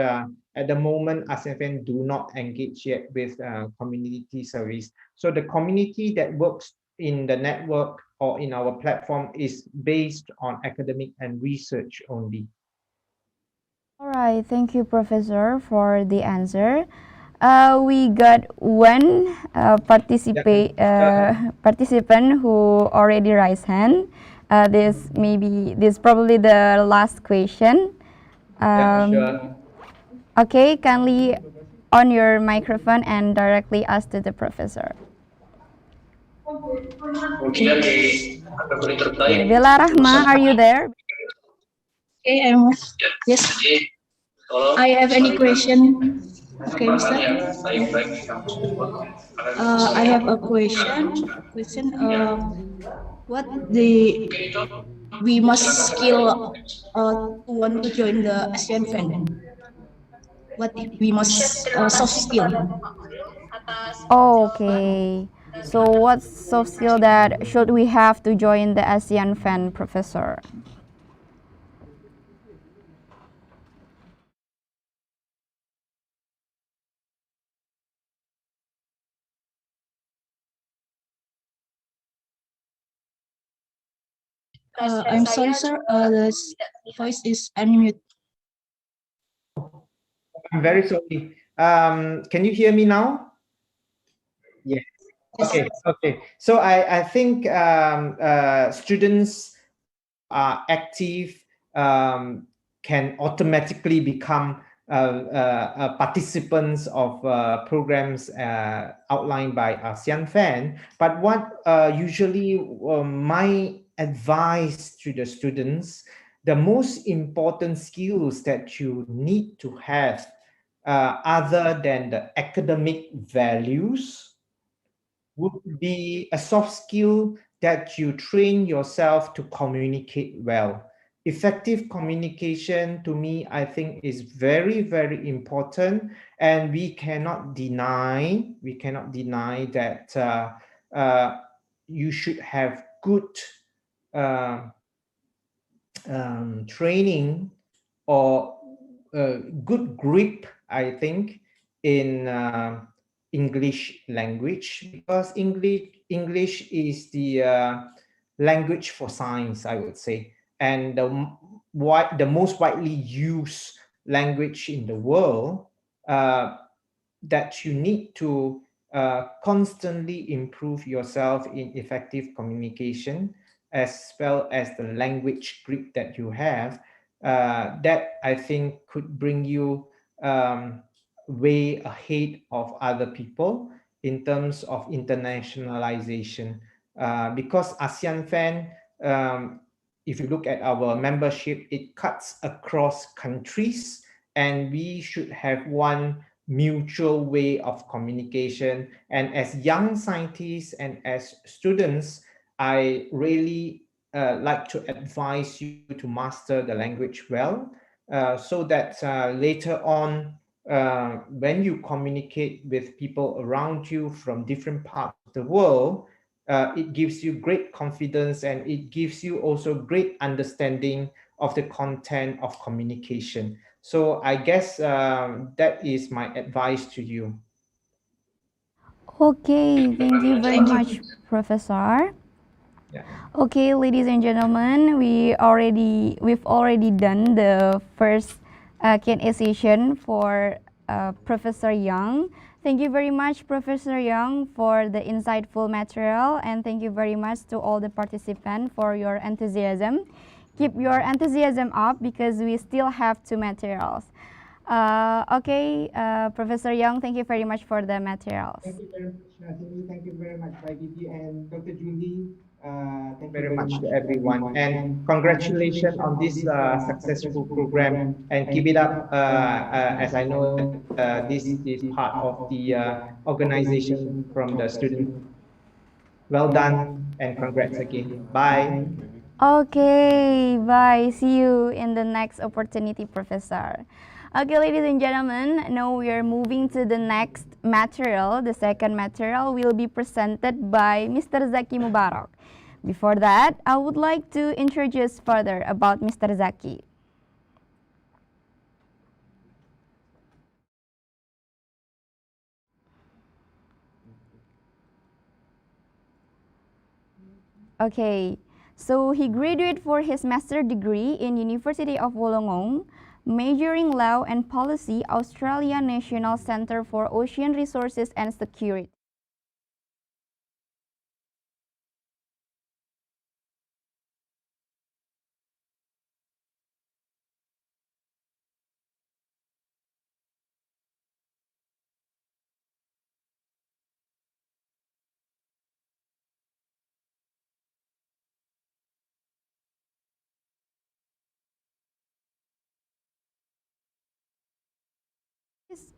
at the moment, ASEAN do not engage yet with community service. So the community that works in the network or in our platform is based on academic and research only. All right, thank you, Professor, for the answer. We got one participant who already raised hand. This probably the last question. Sure. Okay, kindly on your microphone and directly ask to the professor. Okay. Bella Rahma, are you there? Okay, yes. I have any question? Okay, Mister. I have a question. What we must skill to want to join the ASEAN Fan? What we must soft skill? Okay. So what soft skill that should we have to join the ASEAN Fan, Professor? I'm sorry, sir. The voice is unmute. I'm very sorry. Can you hear me now? Yes. Okay. Okay. So I think students are active can automatically become participants of programs outlined by ASEAN Fan. But what usually my advice to the students, the most important skills that you need to have other than the academic values would be a soft skill that you train yourself to communicate well. Effective communication, to me, I think is very, very important, and we cannot deny that you should have good training or good grip, I think, in English language, because English is the language for science, I would say, and the most widely used language in the world, that you need to constantly improve yourself in effective communication, as well as the language grip that you have. That I think could bring you way ahead of other people in terms of internationalization, because ASEAN Fan, if you look at our membership, it cuts across countries, and we should have one mutual way of communication. And as young scientists and as students, I really like to advise you to master the language well, so that later on, when you communicate with people around you from different parts of the world, it gives you great confidence, and it gives you also great understanding of the content of communication. So I guess that is my advice to you. Okay, thank you very much, Professor. Okay, ladies and gentlemen, we've already done the first Q&A session for Professor Yeong. Thank you very much, Professor Yeong, for the insightful material, and thank you very much to all the participants for your enthusiasm. Keep your enthusiasm up because we still have two materials. Okay, Professor Yeong, thank you very much for the materials. Thank you very much, Nazimi. Thank you very much, Bibi and Dr. Julie. Thank you very much to everyone, and congratulations on this successful program, and keep it up. As I know that this is part of the organization from the student. Well done, and congrats again. Bye. Okay, bye. See you in the next opportunity, Professor. Okay, ladies and gentlemen, now we are moving to the next material. The second material will be presented by Mr. Zaki Mubarok. Before that, I would like to introduce further about Mr. Zaki. Okay, so he graduated for his master's degree in University of Wollongong, majoring Law and Policy, Australia National Centre for Ocean Resources and Security.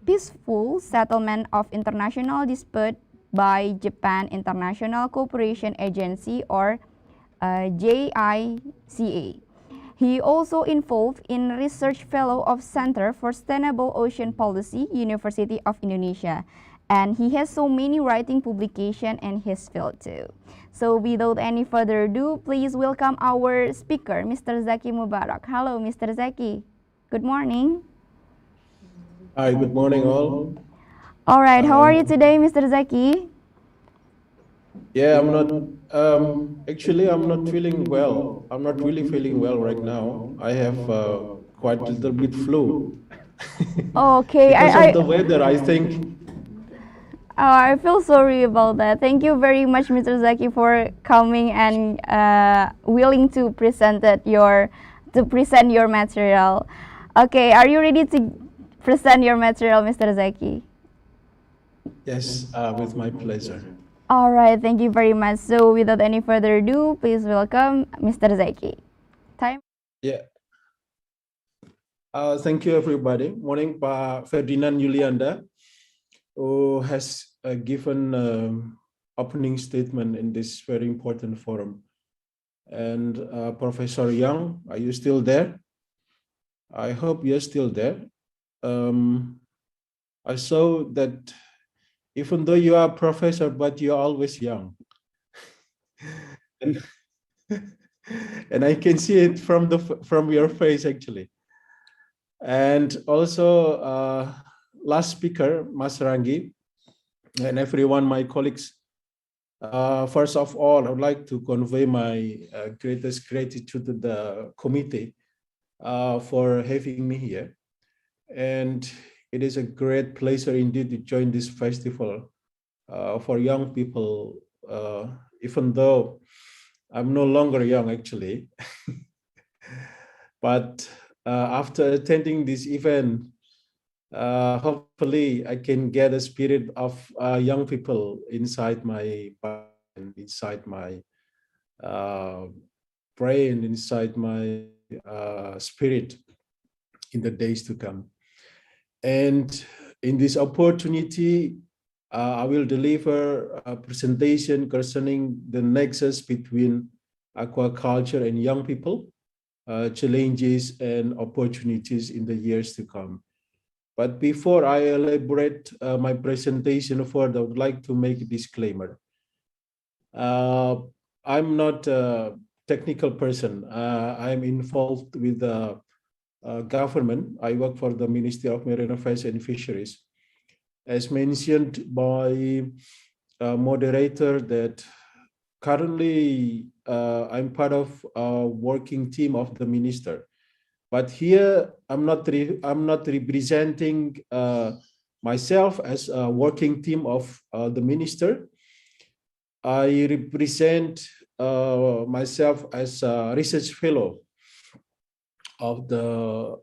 Peaceful settlement of international dispute by Japan International Cooperation Agency, or JICA. He also involved in research fellow of Center for Sustainable Ocean Policy, University of Indonesia, and he has so many writing publication in his field too. So without any further ado, please welcome our speaker, Mr. Zaki Mubarok. Hello, Mr. Zaki. Good morning. Hi, good morning all. All right, how are you today, Mr. Zaki? Yeah, I'm not, actually I'm not feeling well. I'm not really feeling well right now. I have quite a little bit flu. Okay, because of the weather, I think. Oh, I feel sorry about that. Thank you very much, Mr. Zaki, for coming and willing to present your material. Okay, are you ready to present your material, Mr. Zaki? Yes, with my pleasure. All right, thank you very much. So without any further ado, please welcome Mr. Zaki. Time. Yeah. Thank you, everybody. Morning, Pak Ferdinand Yulianda, who has given opening statement in this very important forum. And Professor Yeong, are you still there? I hope you're still there. I saw that even though you are a professor, but you're always young. and, and I can see it from your face, actually. And also, last speaker, Mas Ranggi, and everyone, my colleagues, first of all, I would like to convey my greatest gratitude to the committee for having me here. And it is a great pleasure indeed to join this festival for young people, even though I'm no longer young, actually. But after attending this event, hopefully I can get a spirit of young people inside my brain, inside my spirit in the days to come. And in this opportunity, I will deliver a presentation concerning the nexus between aquaculture and young people, challenges and opportunities in the years to come. But before I elaborate my presentation further, I would like to make a disclaimer. I'm not a technical person. I'm involved with the government. I work for the Ministry of Marine Affairs and Fisheries. As mentioned by a moderator, that currently I'm part of a working team of the minister. But here I'm not representing myself as a working team of the minister. I represent myself as a research fellow of the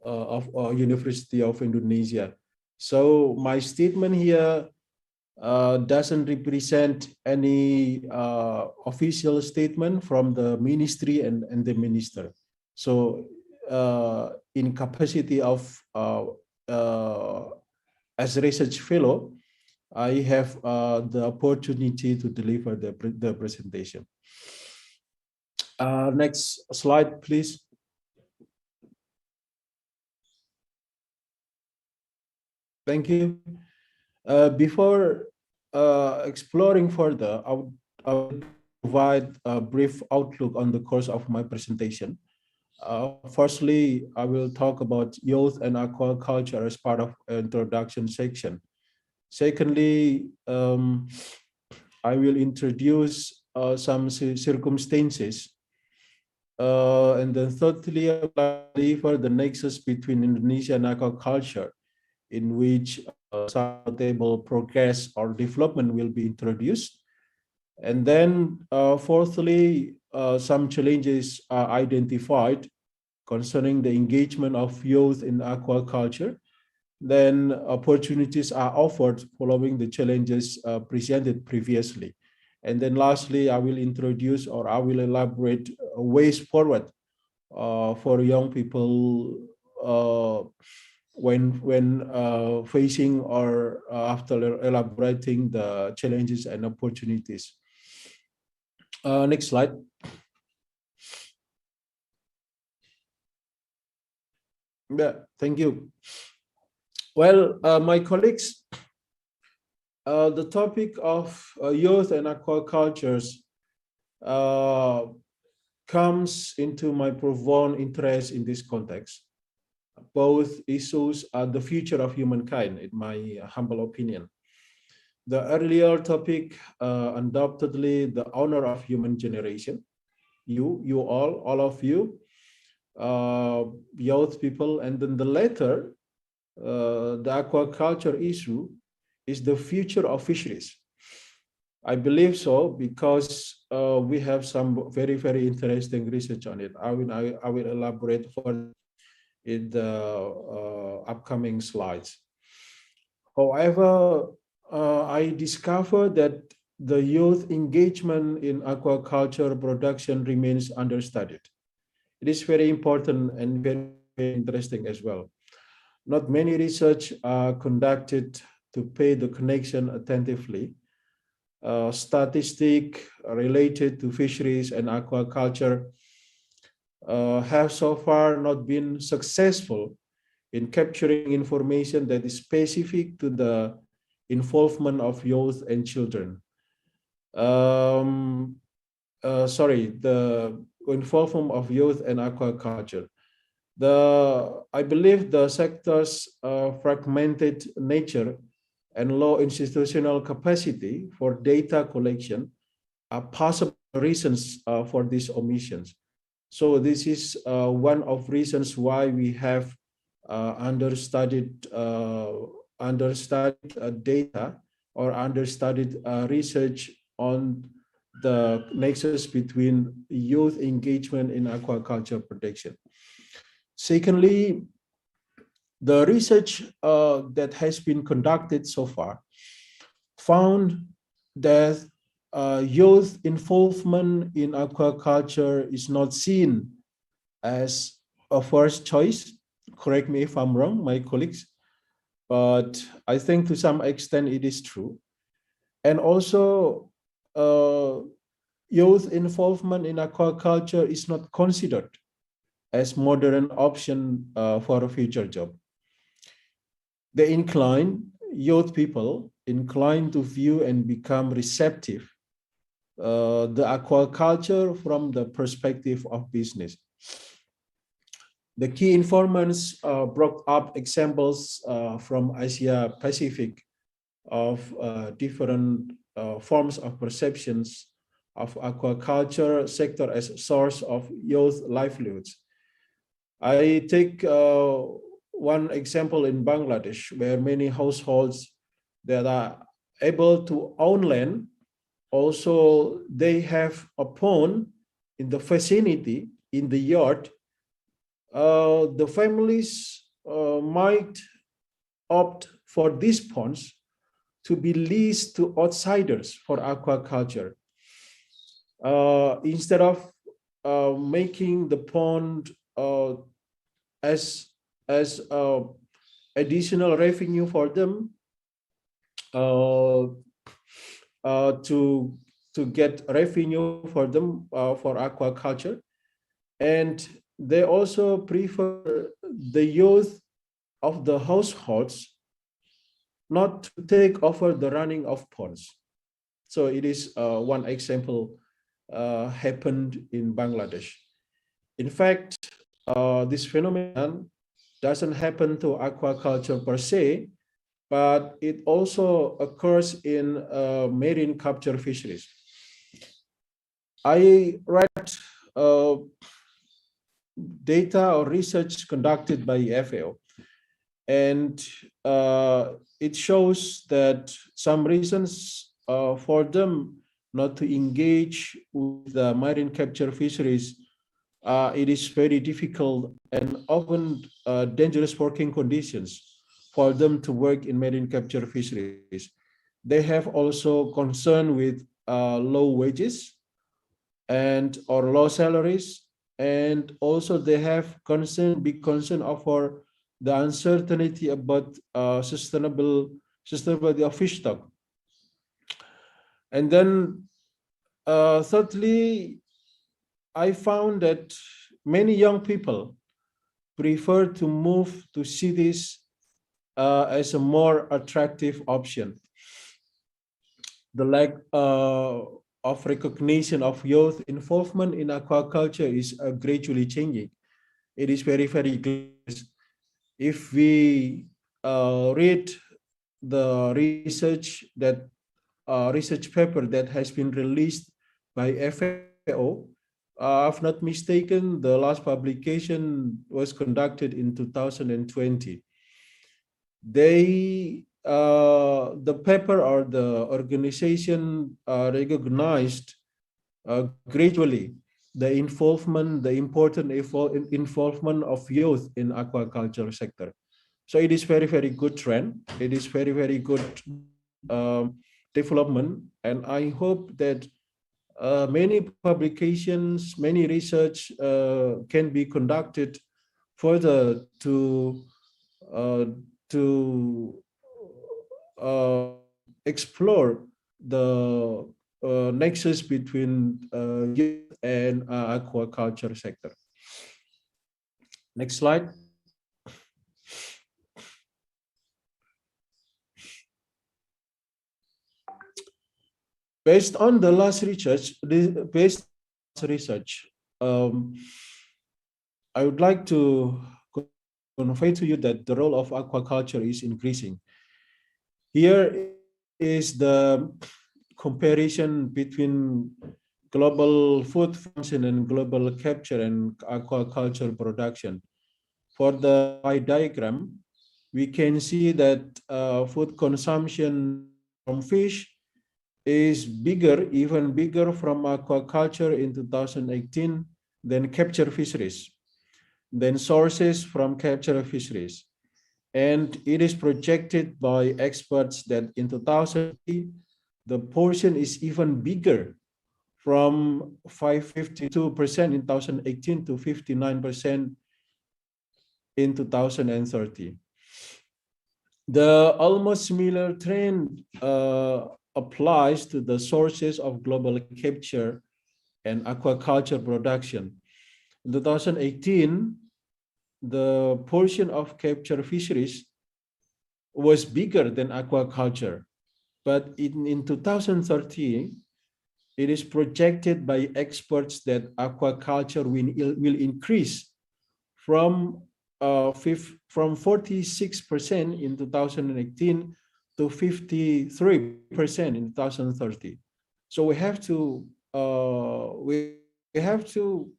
University of Indonesia. So my statement here doesn't represent any official statement from the ministry and the minister. So in capacity of as a research fellow, I have the opportunity to deliver the presentation. Next slide, please. Thank you. Before exploring further, I would provide a brief outlook on the course of my presentation. Firstly, I will talk about youth and aquaculture as part of introduction section. Secondly, I will introduce some circumstances. And then thirdly, I will deliver the nexus between Indonesia and aquaculture, in which some notable progress or development will be introduced. And then fourthly, some challenges are identified concerning the engagement of youth in aquaculture. Then opportunities are offered following the challenges presented previously. And then lastly, I will introduce or I will elaborate ways forward for young people when facing or after elaborating the challenges and opportunities. Next slide. Yeah, thank you. Well, my colleagues, the topic of youth and aquacultures comes into my profound interest in this context. Both issues are the future of humankind, in my humble opinion. The earlier topic, undoubtedly the honor of human generation. You all of you, youth people, and then the latter, the aquaculture issue, is the future of fisheries. I believe so because we have some very, very interesting research on it. I will elaborate further in the upcoming slides. However, I discovered that the youth engagement in aquaculture production remains understudied. It is very important and very, very interesting as well. Not many research are conducted to pay the connection attentively. Statistics related to fisheries and aquaculture have so far not been successful in capturing information that is specific to the involvement of youth and children. The involvement of youth and aquaculture. I believe the sector's fragmented nature and low institutional capacity for data collection are possible reasons for these omissions. So this is one of reasons why we have understudied data or understudied research on the nexus between youth engagement in aquaculture protection. Secondly, the research that has been conducted so far found that youth involvement in aquaculture is not seen as a first choice. Correct me if I'm wrong, my colleagues, but I think to some extent it is true. And also, youth involvement in aquaculture is not considered as modern option for a future job. Youth people inclined to view and become receptive the aquaculture from the perspective of business. The key informants brought up examples from Asia Pacific of different forms of perceptions of aquaculture sector as a source of youth livelihoods. I take one example in Bangladesh, where many households that are able to own land, also they have a pond in the vicinity, in the yard. The families might opt for these ponds to be leased to outsiders for aquaculture. Instead of making the pond as additional revenue for them to get revenue for them for aquaculture, and they also prefer the youth of the households not to take over the running of ponds. So it is one example happened in Bangladesh. In fact, this phenomenon doesn't happen to aquaculture per se, but it also occurs in marine capture fisheries. I read data or research conducted by FAO, and it shows that some reasons for them not to engage with the marine capture fisheries, it is very difficult and often dangerous working conditions for them to work in marine capture fisheries. They have also concern with low wages and or low salaries, and also they have big concern over the uncertainty about sustainability of fish stock. And then thirdly, I found that many young people prefer to move to cities as a more attractive option. The lack of recognition of youth involvement in aquaculture is gradually changing. It is very, very clear. If we read the research paper that has been released by FAO, if not mistaken, the last publication was conducted in 2020. The paper or the organization recognized gradually the important involvement of youth in aquaculture sector. So it is very, very good trend. It is very, very good development, and I hope that many publications, many research can be conducted further to explore the nexus between youth and aquaculture sector. Next slide. Based on the last research, I would like to convey to you that the role of aquaculture is increasing. Here is the comparison between global food function and global capture and aquaculture production. For the pie diagram, we can see that food consumption from fish is bigger, even bigger from aquaculture in 2018 than capture fisheries, than sources from capture fisheries. And it is projected by experts that in 2030, the portion is even bigger, from 52% in 2018 to 59% in 2030. The almost similar trend applies to the sources of global capture and aquaculture production. In 2018, the portion of capture fisheries was bigger than aquaculture, but in 2030, it is projected by experts that aquaculture will increase from 46% in 2018 to 53% in 2030. So we have to we have to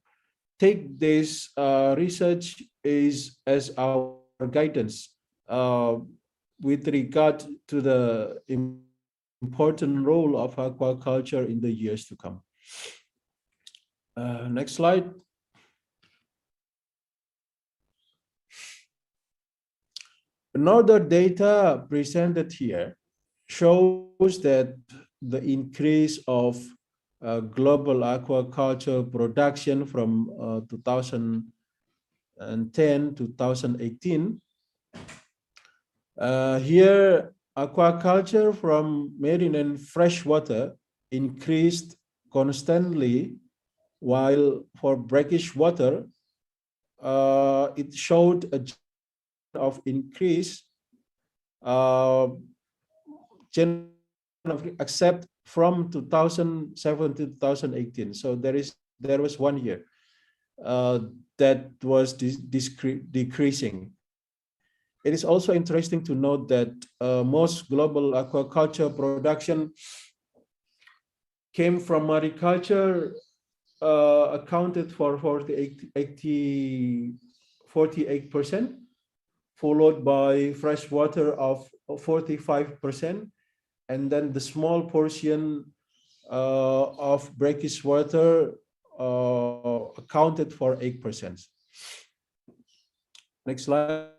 take this research as our guidance with regard to the important role of aquaculture in the years to come. Next slide. Another data presented here shows that the increase of global aquaculture production from 2010 to 2018. Here, aquaculture from marine and freshwater increased constantly, while for brackish water, it showed a of increase except from 2007 to 2018. So there was 1 year that was decreasing. It is also interesting to note that most global aquaculture production came from mariculture, accounted for 48%, followed by freshwater of 45%, and then the small portion of brackish water accounted for 8%. Next slide.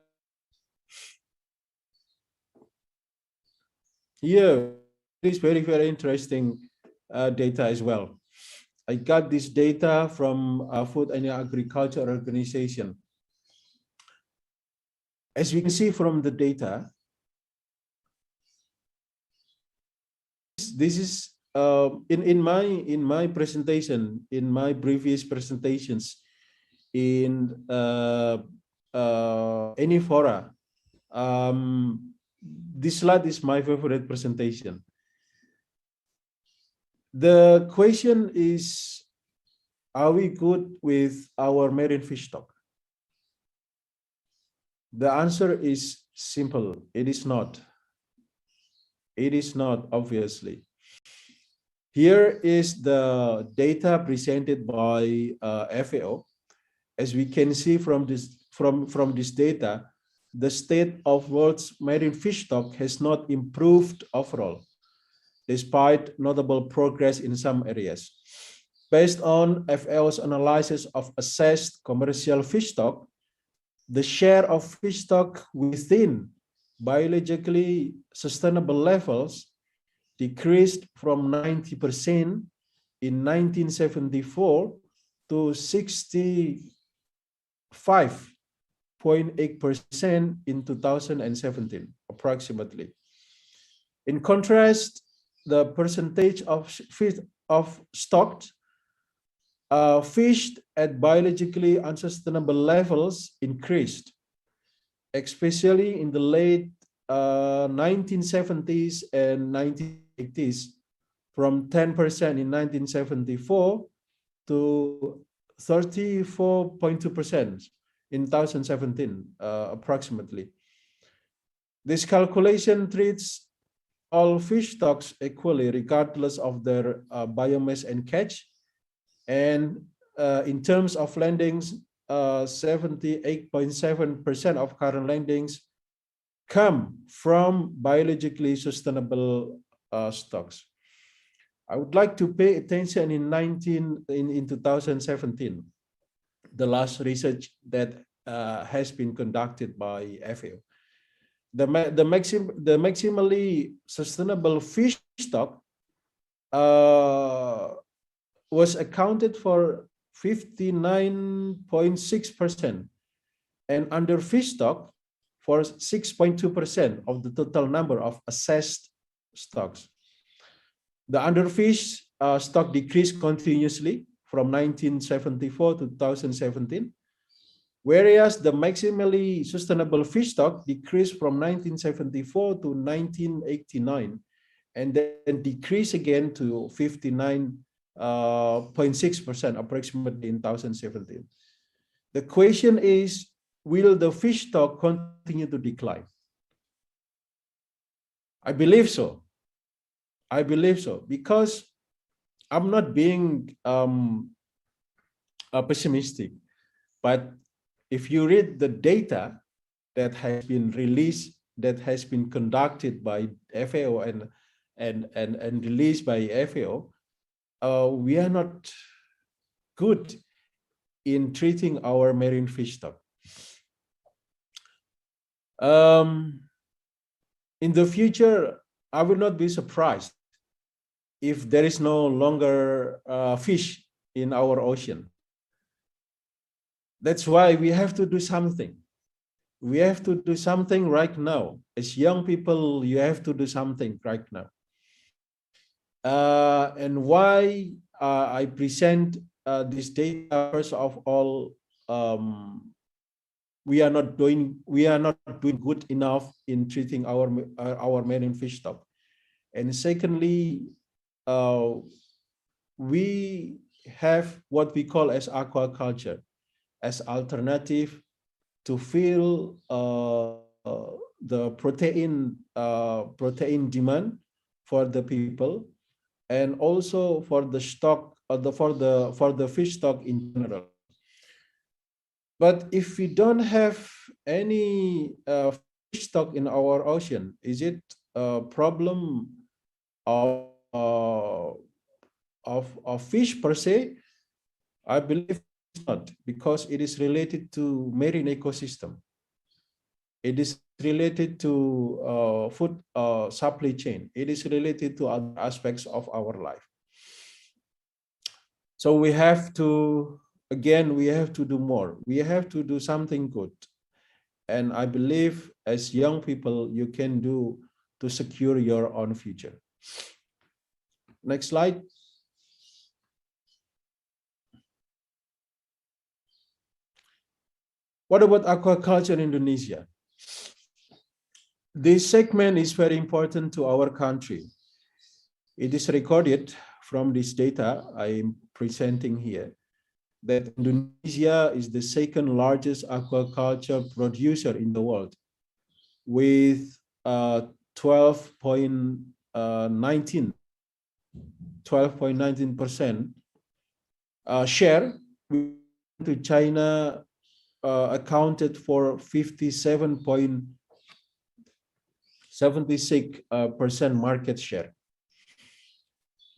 Here is very, very interesting data as well. I got this data from Food and Agriculture Organization. As we can see from the data, this is in my presentation, in my previous presentations, in any fora. This slide is my favorite presentation. The question is, are we good with our marine fish stock? The answer is simple. It is not. It is not, obviously. Here is the data presented by FAO. As we can see from this data, the state of world's marine fish stock has not improved overall, despite notable progress in some areas. Based on FAO's analysis of assessed commercial fish stock, the share of fish stock within biologically sustainable levels decreased from 90% in 1974 to 65.8% in 2017, approximately. In contrast, the percentage of fish stocked fished at biologically unsustainable levels increased, especially in the late 1970s and 1980s, from 10% in 1974 to 34.2% in 2017, approximately. This calculation treats all fish stocks equally, regardless of their biomass and catch. And in terms of landings, 78.7% of current landings come from biologically sustainable stocks. I would like to pay attention in 2017, the last research that has been conducted by FAO. The maximally sustainable fish stock was accounted for 59.6%, and under fish stock for 6.2% of the total number of assessed stocks. The underfish stock decreased continuously from 1974 to 2017, whereas the maximally sustainable fish stock decreased from 1974 to 1989, and then decreased again to 59.6% approximately in 2017. The question is, will the fish stock continue to decline? I believe so. I believe so, because I'm not being pessimistic, but if you read the data that has been released, that has been conducted by FAO and released by FAO, we are not good in treating our marine fish stock. In the future, I will not be surprised if there is no longer fish in our ocean. That's why we have to do something. We have to do something right now. As young people, you have to do something right now. And why I present this data, first of all, we are not doing good enough in treating our marine fish stock. And secondly, we have what we call as aquaculture as alternative to fill the protein demand for the people, and also for the stock for the fish stock in general. But if we don't have any fish stock in our ocean, is it a problem of fish per se? I believe it's not, because it is related to marine ecosystem. It is related to food supply chain. It is related to other aspects of our life. So we have to, again, we have to do more. We have to do something good. And I believe as young people, you can do to secure your own future. Next slide. What about aquaculture in Indonesia? This segment is very important to our country. It is recorded from this data I'm presenting here that Indonesia is the second largest aquaculture producer in the world, with 12.19% share. To China accounted for 57.76% market share.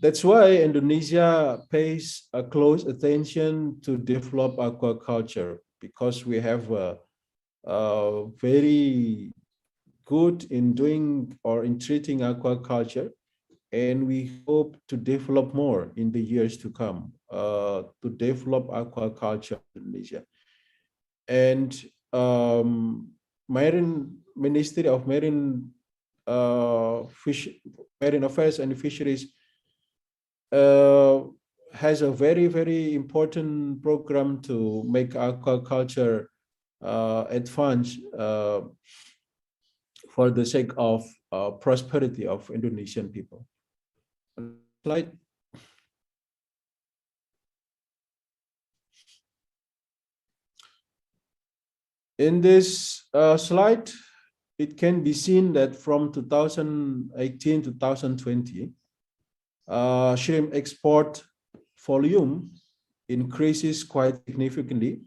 That's why Indonesia pays a close attention to develop aquaculture, because we have a very good in doing or in treating aquaculture, and we hope to develop more in the years to come to develop aquaculture in Indonesia. And Ministry of Marine Affairs and Fisheries has a very, very important program to make aquaculture advance for the sake of prosperity of Indonesian people. Slide. In this slide, it can be seen that from 2018 to 2020, shrimp export volume increases quite significantly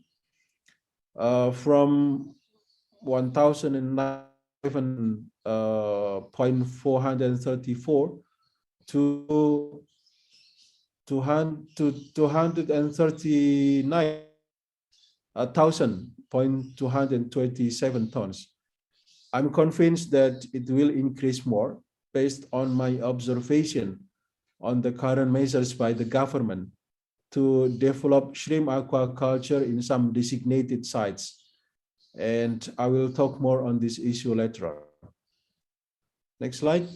from 1,009.434 to 239,227 tons. I'm convinced that it will increase more based on my observation on the current measures by the government to develop shrimp aquaculture in some designated sites. And I will talk more on this issue later on. Next slide.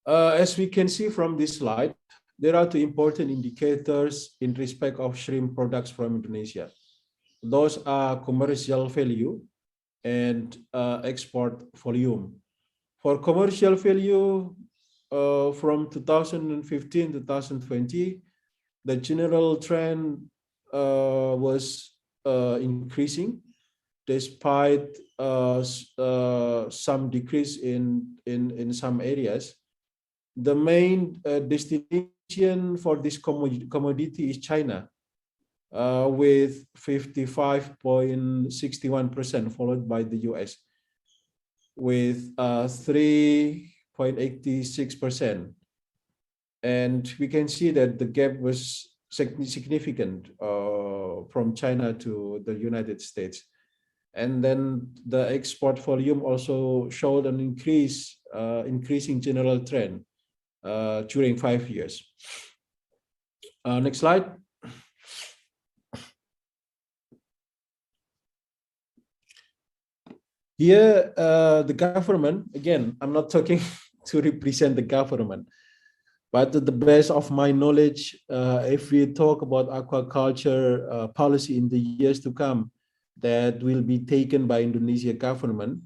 As we can see from this slide, there are two important indicators in respect of shrimp products from Indonesia. Those are commercial value and export volume. For commercial value, from 2015 to 2020, the general trend was increasing. despite some decrease in some areas, the main destination for this commodity is China, with 55.61%, followed by the US with 3.86%. And we can see that the gap was significant from China to the United States. And then the export volume also showed an increasing general trend during 5 years. Next slide. Here, the government, again, I'm not talking to represent the government, but to the best of my knowledge, if we talk about aquaculture policy in the years to come that will be taken by Indonesia government,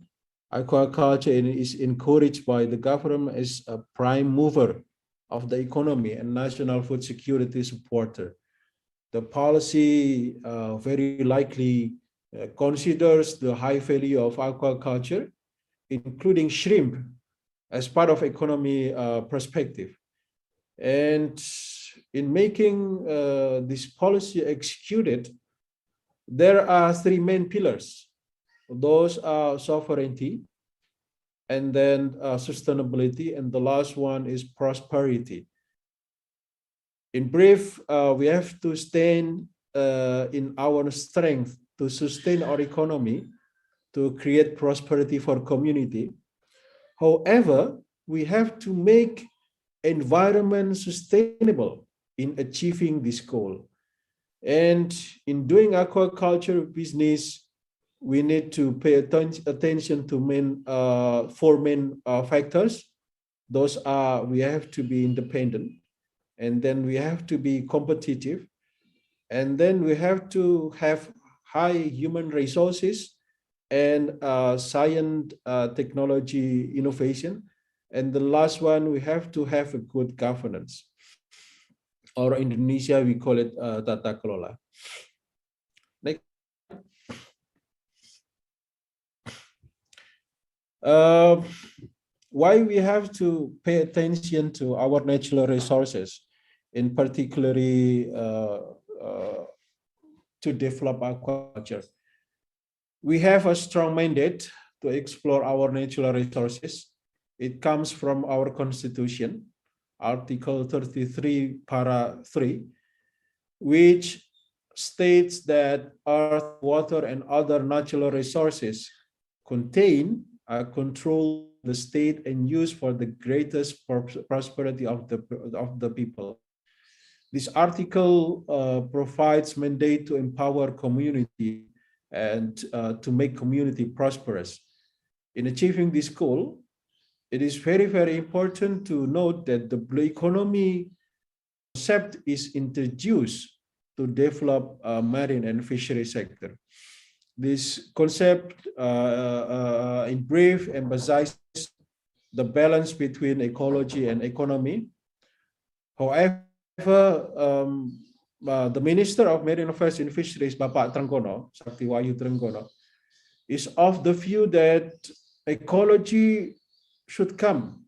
aquaculture is encouraged by the government as a prime mover of the economy and national food security supporter. The policy very likely considers the high value of aquaculture, including shrimp, as part of economy perspective. And in making this policy executed, there are three main pillars. Those are sovereignty, and then sustainability, and the last one is prosperity. In brief, we have to stand in our strength to sustain our economy, to create prosperity for community. However, we have to make environment sustainable in achieving this goal. And in doing aquaculture business, we need to pay attention to four main factors. Those are, we have to be independent, and then we have to be competitive, and then we have to have high human resources and science, technology, innovation. And the last one, we have to have a good governance. Or in Indonesia, we call it tata kelola. Next. Why we have to pay attention to our natural resources, in particularly to develop aquaculture. We have a strong mandate to explore our natural resources. It comes from our Constitution, Article 33, Para 3, which states that earth, water, and other natural resources contain are controlled the state and used for the greatest prosperity of the people. This article provides mandate to empower community and to make community prosperous. In achieving this goal, it is very, very important to note that the blue economy concept is introduced to develop marine and fishery sector. This concept, in brief, emphasizes the balance between ecology and economy. However, the Minister of Marine Affairs and Fisheries, Bapak Trenggono, Sakti Wahyu Trenggono, is of the view that ecology should come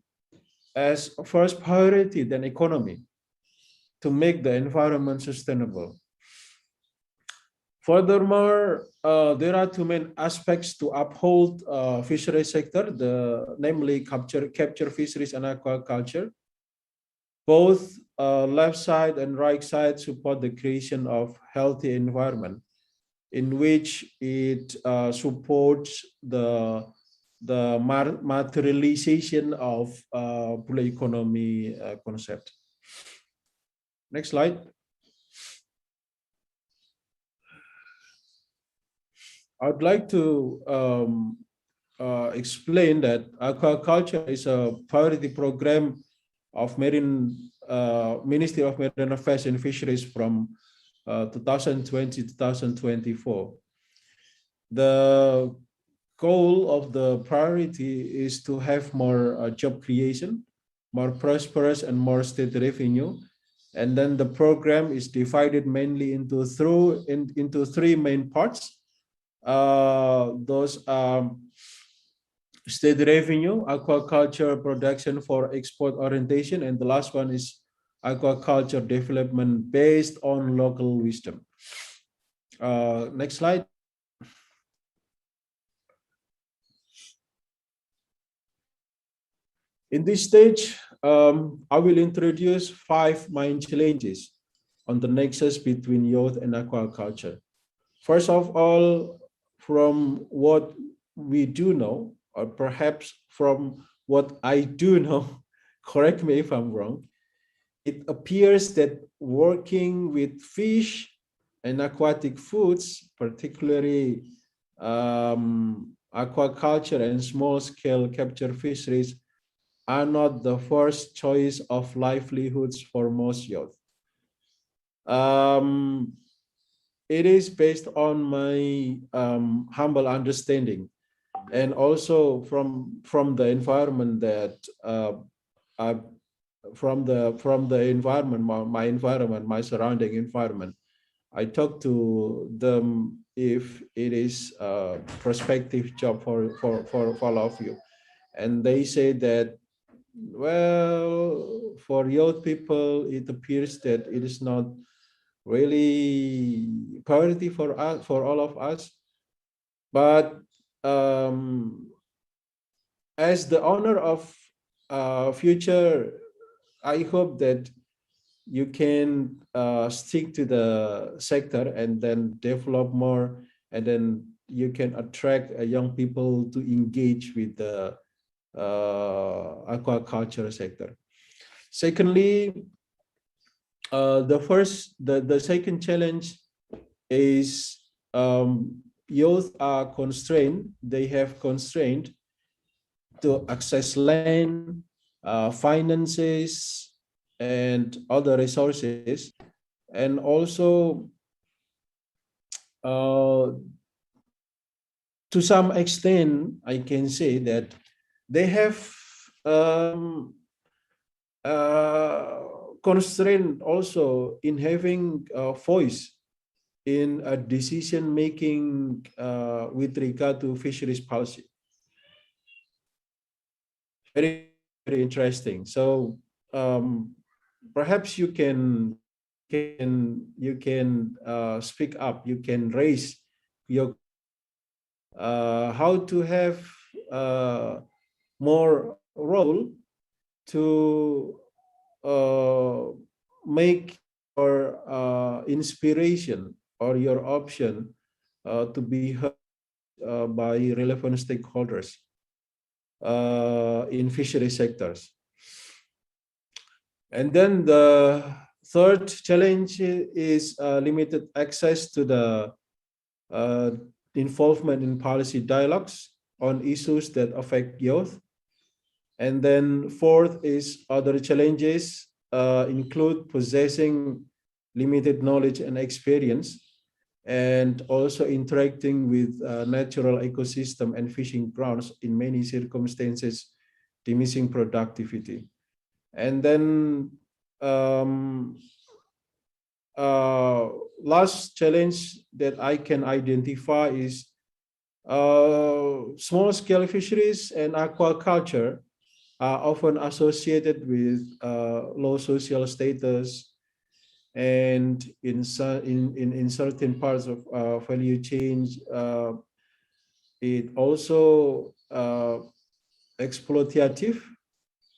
as first priority than economy to make the environment sustainable. Furthermore, there are two main aspects to uphold fishery sector, namely capture fisheries and aquaculture. Both left side and right side support the creation of healthy environment in which it supports the materialization of blue economy concept. Next slide. I would like to explain that aquaculture is a priority program of Ministry of Marine Affairs and Fisheries from 2020 to 2024. The goal of the priority is to have more job creation, more prosperous and more state revenue. And then the program is divided mainly into three main parts. those state revenue, aquaculture production for export orientation, and the last one is aquaculture development based on local wisdom. Next slide. In this stage, I will introduce 5 main challenges on the nexus between youth and aquaculture. First of all, from what we do know, or perhaps from what I do know, correct me if I'm wrong, it appears that working with fish and aquatic foods, particularly aquaculture and small-scale capture fisheries, are not the first choice of livelihoods for most youth. It is based on my humble understanding, and also from the environment that from the environment, my environment, my surrounding environment. I talk to them if it is a prospective job for all of you, and they say that, well, for young people, it appears that it is not really priority for us, for all of us. But as the owner of future, I hope that you can stick to the sector and then develop more, and then you can attract young people to engage with the aquaculture sector. Secondly, the second challenge is youth are constrained. They have constrained to access land, finances, and other resources, and also to some extent, I can say that they have constraint also in having a voice in a decision making with regard to fisheries policy. Very, very interesting. So perhaps you can speak up. You can raise your how to have more role to make your inspiration or your option to be heard by relevant stakeholders in fishery sectors. And then the third challenge is limited access to the involvement in policy dialogues on issues that affect youth. And then fourth is other challenges include possessing limited knowledge and experience, and also interacting with natural ecosystem and fishing grounds in many circumstances, diminishing productivity. And then last challenge that I can identify is small-scale fisheries and aquaculture are often associated with low social status, and in certain parts of value chain, it also exploitative,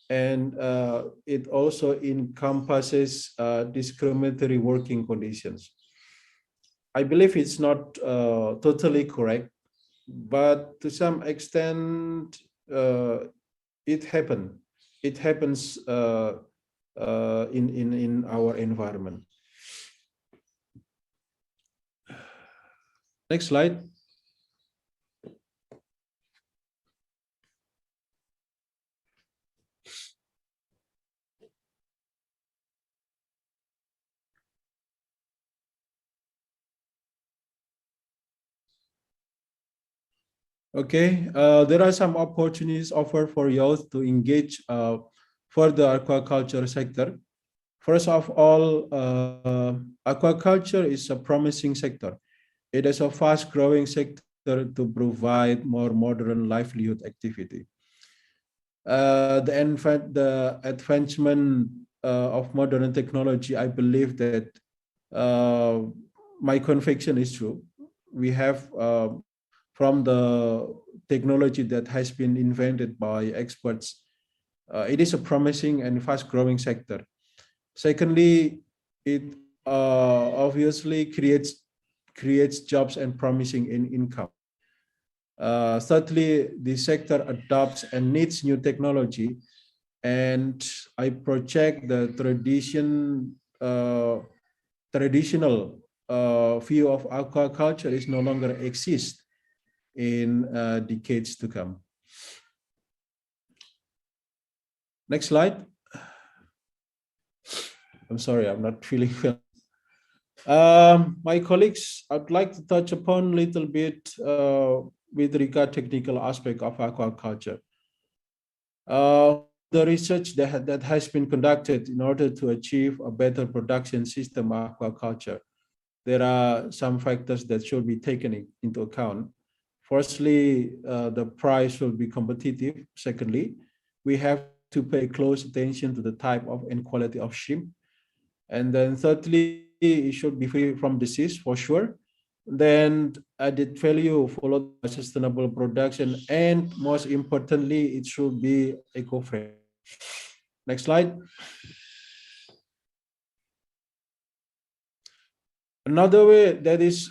and it also encompasses discriminatory working conditions. I believe it's not totally correct, but to some extent it happens. It happens in our environment. Next slide. Okay, there are some opportunities offered for youth to engage for the aquaculture sector. First of all, aquaculture is a promising sector. It is a fast-growing sector to provide more modern livelihood activity. The advancement of modern technology, I believe that my conviction is true. We have from the technology that has been invented by experts, it is a promising and fast-growing sector. Secondly, it obviously creates jobs and promising income. Thirdly, the sector adopts and needs new technology, and I project the traditional view of aquaculture is no longer exist in decades to come. Next slide. I'm sorry, I'm not feeling well. My colleagues, I'd like to touch upon a little bit with regard technical aspect of aquaculture. The research that has been conducted in order to achieve a better production system of aquaculture, there are some factors that should be taken into account. Firstly, the price will be competitive. Secondly, we have to pay close attention to the type of and quality of shrimp. And then thirdly, it should be free from disease for sure. Then added value followed by sustainable production, and most importantly, it should be eco-friendly. Next slide. Another way that is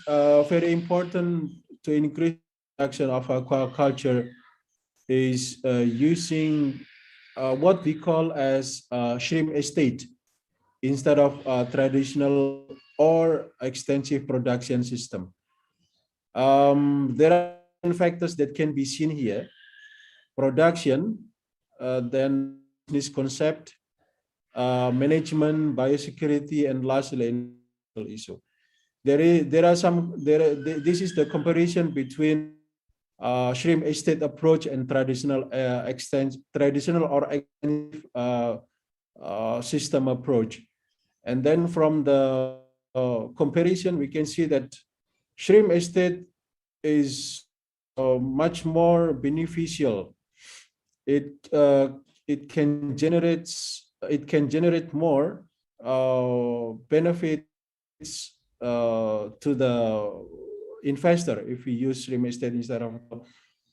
very important to increase production of aquaculture is using what we call as shrimp estate instead of traditional or extensive production system. There are factors that can be seen here: production, then business concept, management, biosecurity, and lastly, environmental issue. This is the comparison between shrimp estate approach and traditional or extensive system approach. And then from the comparison, we can see that shrimp estate is much more beneficial. It can generate more benefits to the investor if we use shrimp estate instead of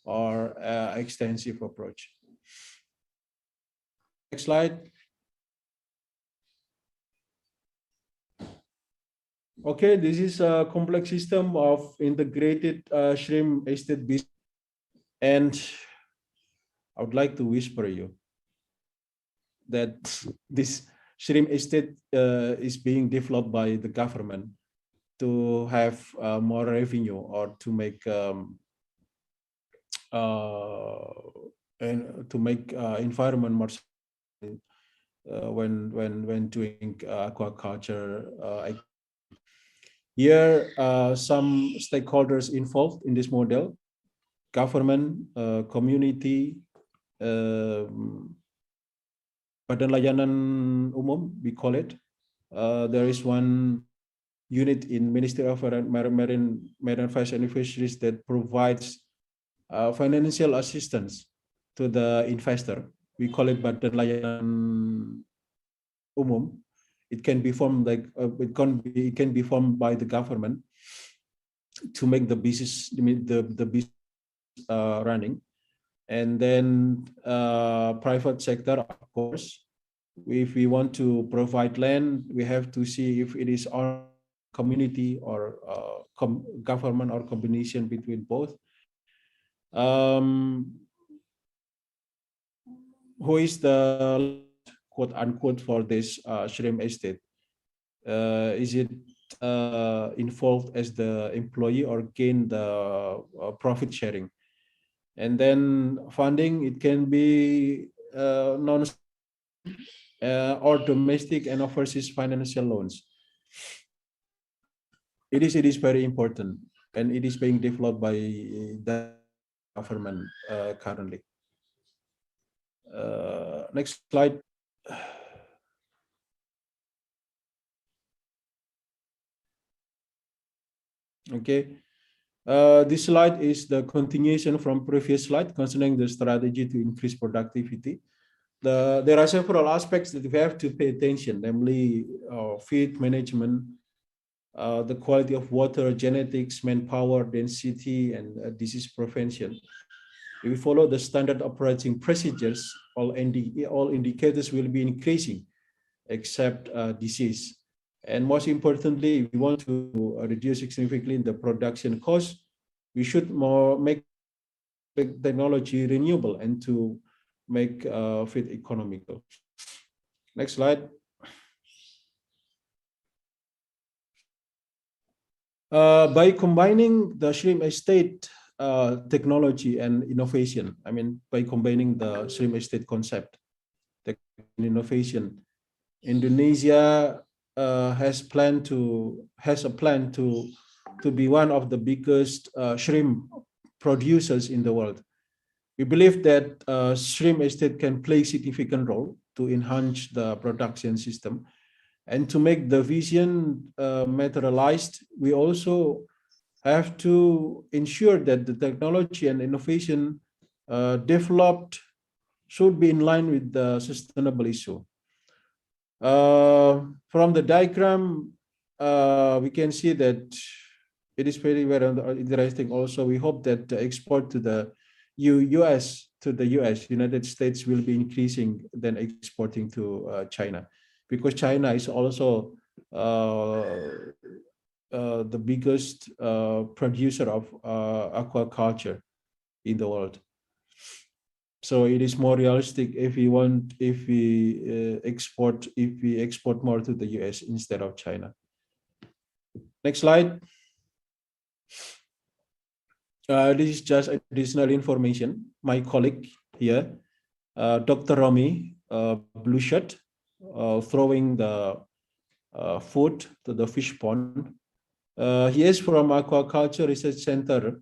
or extensive approach. Next slide. Okay, this is a complex system of integrated shrimp estate business, and I would like to whisper you that this shrimp estate is being developed by the government to have more revenue or to make environment more when doing aquaculture. Here, some stakeholders involved in this model: government, community, Badan Layanan Umum, we call it. There is one unit in Ministry of Marine Affairs and Fisheries that provides financial assistance to the investor. We call it Badan Layanan Umum. It can be formed it can be formed by the government to make the business running, and then private sector, of course. If we want to provide land, we have to see if it is our community or government or combination between both. Who is the quote unquote for this shrimp estate? Is it involved as the employee or gain the profit sharing? And then funding, it can be non or domestic and overseas financial loans. It is very important, and it is being developed by the government currently. Next slide. Okay, This slide is the continuation from previous slide concerning the strategy to increase productivity. There are several aspects that we have to pay attention, namely feed management, the quality of water, genetics, manpower, density, and disease prevention. If we follow the standard operating procedures, all indicators will be increasing, except disease. And most importantly, if we want to reduce significantly the production cost, we should make technology renewable and to make feed economical. Next slide. By combining the shrimp estate technology and innovation, I mean, by combining the shrimp estate concept, and innovation, Indonesia has a plan to be one of the biggest shrimp producers in the world. We believe that shrimp estate can play a significant role to enhance the production system. And to make the vision materialized, we also have to ensure that the technology and innovation developed should be in line with the sustainable issue. From the diagram, we can see that it is very, very interesting. Also, we hope that the export to the United States will be increasing than exporting to China, because China is also the biggest producer of aquaculture in the world. So it is more realistic if we export more to the US instead of China. Next slide. This is just additional information. My colleague here, Dr. Romy, blue shirt, throwing the food to the fish pond. He is from Aquaculture Research Center,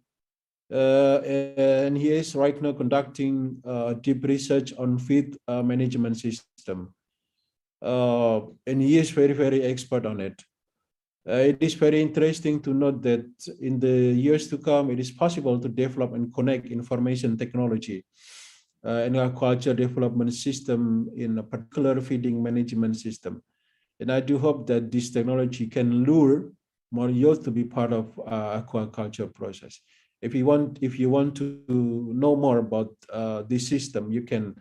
and he is right now conducting deep research on feed management system. And he is very, very expert on it. It is very interesting to note that in the years to come, it is possible to develop and connect information technology and aquaculture development system in a particular feeding management system. And I do hope that this technology can lure more youth to be part of aquaculture process. If you want to know more about this system, you can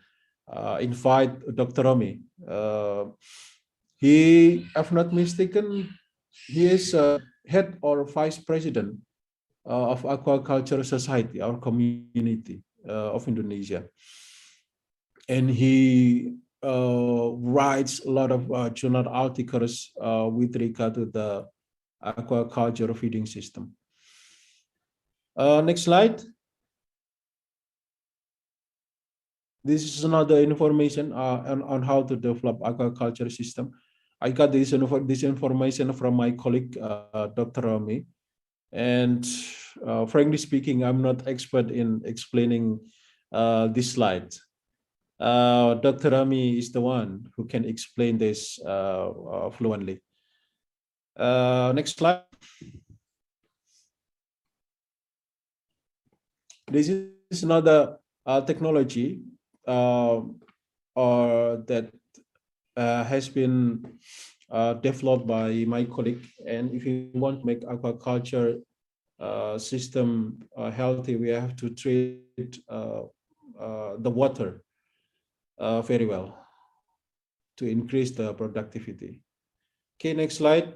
invite Dr. Romy. He, if not mistaken, he is head or vice president of Aquaculture Society, our community of Indonesia. And he writes a lot of journal articles with regard to the aquaculture feeding system. Next slide. This is another information on how to develop aquaculture system. I got this information from my colleague, Dr. Rami. And frankly speaking, I'm not expert in explaining this slide. Dr. Rami is the one who can explain this fluently. Next slide. This is another technology that has been developed by my colleague. And if you want to make aquaculture system healthy, we have to treat the water very well to increase the productivity. Okay, next slide.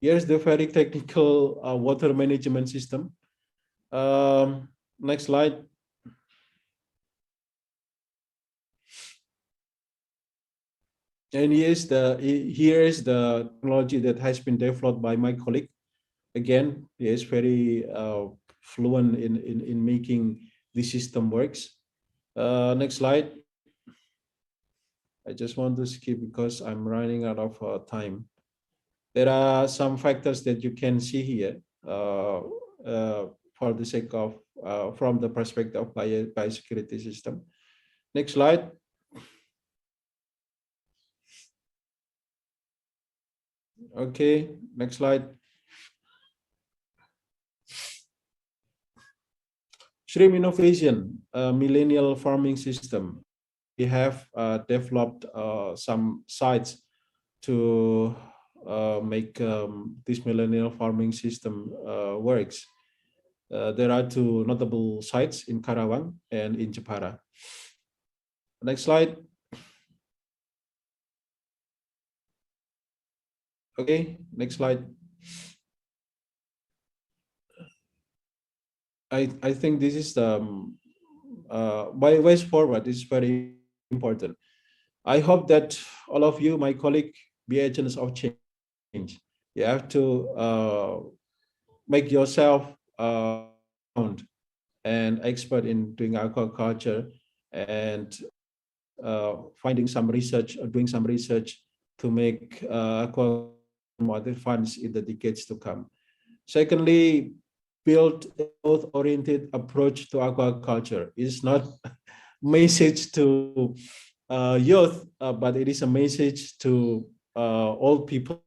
Here's the very technical water management system. Next slide. And here is the technology that has been developed by my colleague. Again, he is very fluent in making the system works. Next slide. I just want to skip because I'm running out of time. There are some factors that you can see here for the sake of from the perspective of biosecurity system. Next slide. Okay, next slide. Shrimp innovation, millennial farming system. We have developed some sites to make this millennial farming system works. There are two notable sites in Karawang and in Jepara. Next slide. Okay, next slide. I think this is the ways forward. This is very important. I hope that all of you, my colleague, be agents of change. You have to make yourself and expert in doing aquaculture and finding some research or doing some research to make aquaculture more advanced in the decades to come. Secondly, build a youth-oriented approach to aquaculture. It's not a message to youth, but it is a message to all people,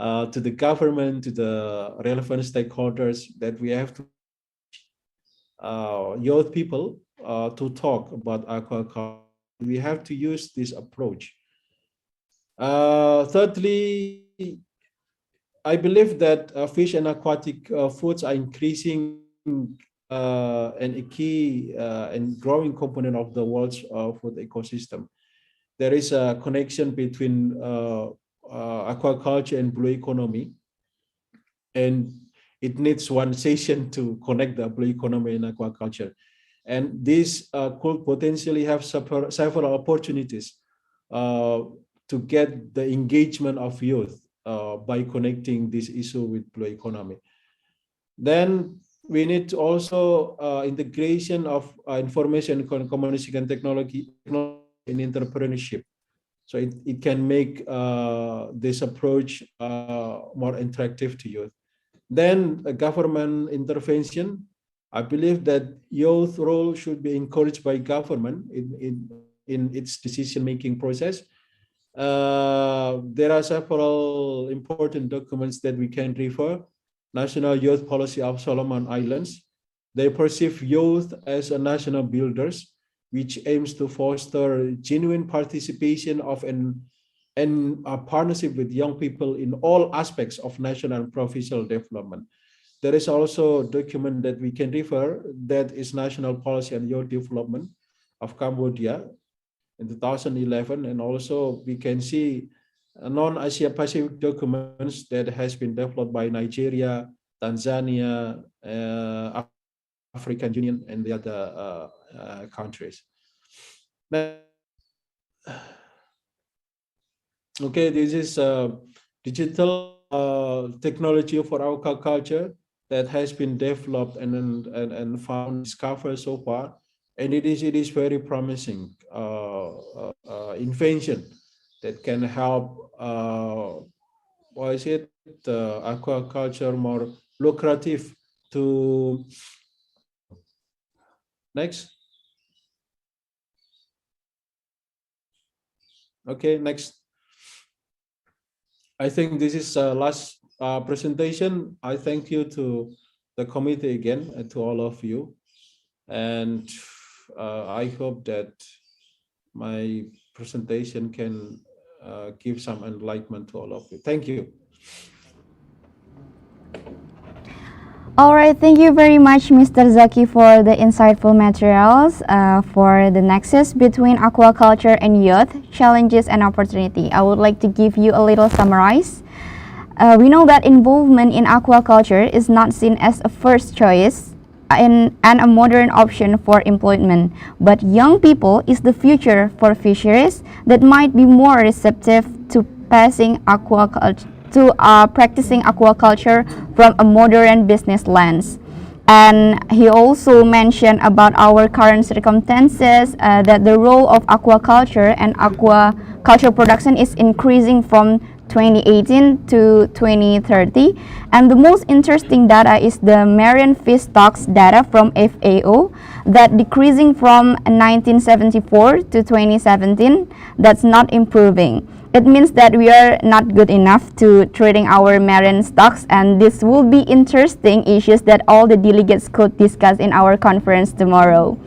to the government, to the relevant stakeholders, that we have to youth people to talk about aquaculture. We have to use this approach. Thirdly, I believe that fish and aquatic foods are increasing and a key and growing component of the world's food ecosystem. There is a connection between aquaculture and blue economy, and it needs one session to connect the blue economy and aquaculture. And this could potentially have several opportunities to get the engagement of youth by connecting this issue with blue economy. Then we need to also integration of information and communication technology in entrepreneurship. So it can make this approach more attractive to youth. Then government intervention. I believe that youth role should be encouraged by government in its decision-making process. There are several important documents that we can refer. National Youth Policy of Solomon Islands. They perceive youth as a national builders, which aims to foster genuine participation of and a partnership with young people in all aspects of national and professional development. There is also a document that we can refer, that is National Policy on Youth Development of Cambodia in 2011, and also we can see non-Asia Pacific documents that has been developed by Nigeria, Tanzania, African Union, and the other countries. Okay, this is digital technology for aquaculture that has been developed and found discovered so far, and it is very promising invention that can help aquaculture more lucrative to. Next. Okay, next. I think this is last presentation. I thank you to the committee again and to all of you, and I hope that my presentation can give some enlightenment to all of you. Thank you. All right, thank you very much, Mr. Zaki, for the insightful materials for the nexus between aquaculture and youth, challenges and opportunity. I would like to give you a little summarize. We know that involvement in aquaculture is not seen as a first choice and a modern option for employment, but young people is the future for fisheries that might be more receptive to practicing aquaculture from a modern business lens. And he also mentioned about our current circumstances, that the role of aquaculture and aquaculture production is increasing from 2018 to 2030. And the most interesting data is the marine fish stocks data from FAO, that decreasing from 1974 to 2017, that's not improving. it means that we are not good enough to treating our marine stocks, and this will be interesting issues that all the delegates could discuss in our conference tomorrow.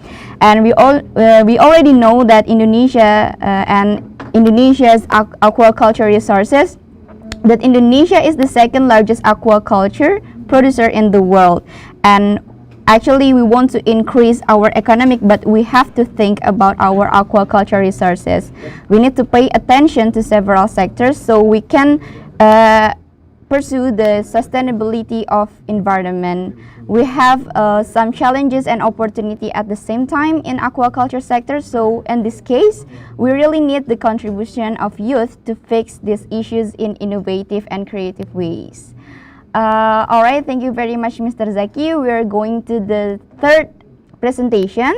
And we already know that Indonesia and Indonesia's aquaculture resources, that Indonesia is the second largest aquaculture producer in the world. And actually, we want to increase our economic, but we have to think about our aquaculture resources. We need to pay attention to several sectors so we can pursue the sustainability of environment. We have some challenges and opportunity at the same time in aquaculture sector. So in this case, we really need the contribution of youth to fix these issues in innovative and creative ways. All right, thank you very much, Mr. Zaki. We are going to the third presentation.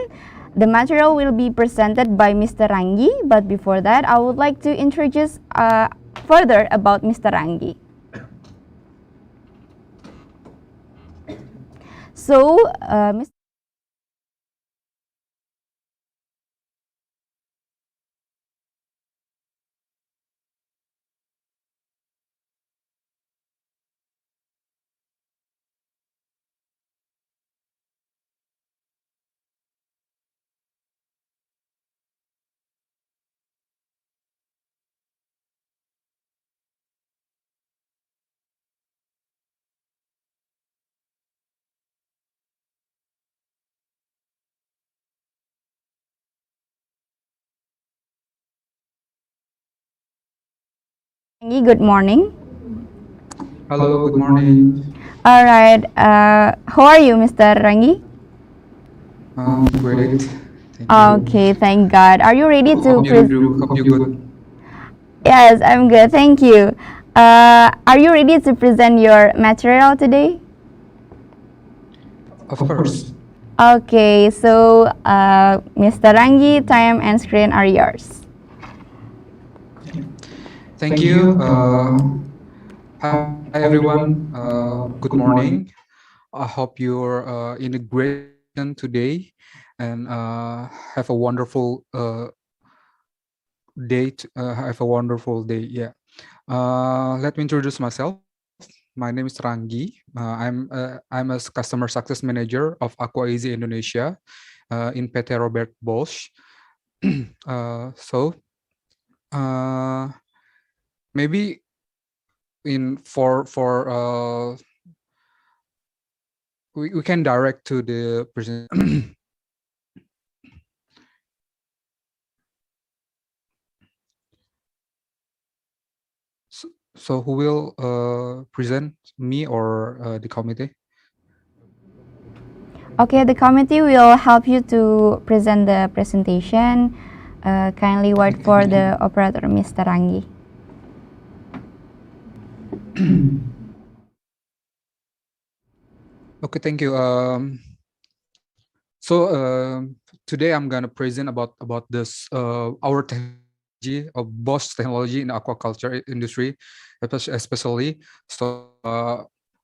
The material will be presented by Mr. Ranggi, but before that, I would like to introduce further about Mr. Ranggi. So, Mr. Ranggi, good morning. Hello, good morning. All right, how are you, Mr. Ranggi? Great. Okay, thank God. Are you ready to Hope you good. Yes, I'm good, thank you. Are you ready to present your material today? Of course. Okay, so Mr. Ranggi, time and screen are yours. Thank you. Hi everyone. Good morning. I hope you're in a great condition today and have a wonderful day. Have a wonderful day. Yeah. Let me introduce myself. My name is Ranggi. I'm a customer success manager of Aquaeasy Indonesia in PT Robert Bosch. Maybe we can direct to the presentation. So who will present, me or the committee? Okay, the committee will help you to present the presentation. Kindly wait for the operator, Mr. Ranggi. Okay, thank you. Today I'm gonna present about this our technology of Bosch technology in the aquaculture industry, especially. So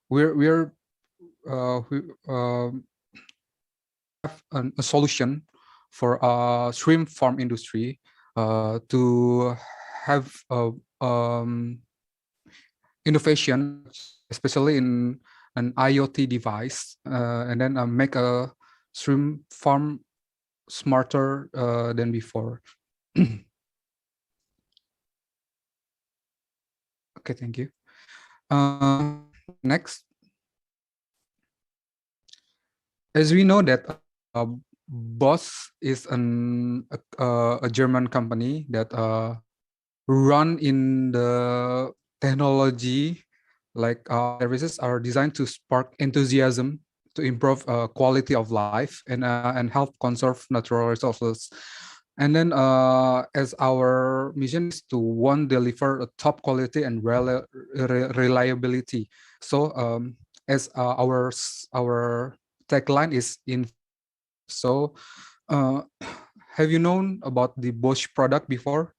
we have a solution for shrimp farm industry to have innovation, especially in an IoT device, and then make a shrimp farm smarter than before. Okay, thank you. Next, as we know that Bosch is a German company that run in the technology, like services are designed to spark enthusiasm, to improve quality of life, and help conserve natural resources. And then as our mission is to deliver a top quality and reliability. So as our tagline is in. So have you known about the Bosch product before?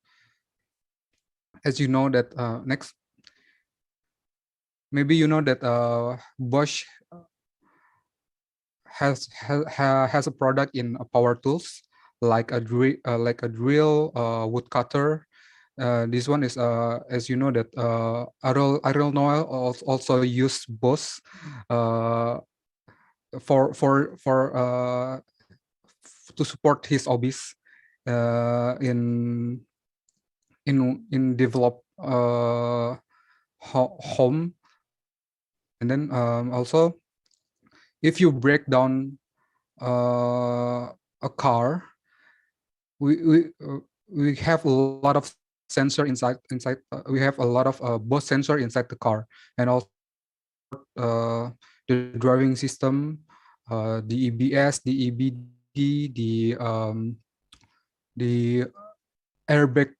As you know that next, maybe you know that Bosch has a product in power tools like a drill, wood cutter, This one is, as you know, that Ariel Noel also used Bosch for to support his hobbies in develop home. And then also, if you break down a car, we have a lot of sensor inside. We have a lot of Bosch sensor inside the car, and also the driving system, the EBS, the EBD, the airbag,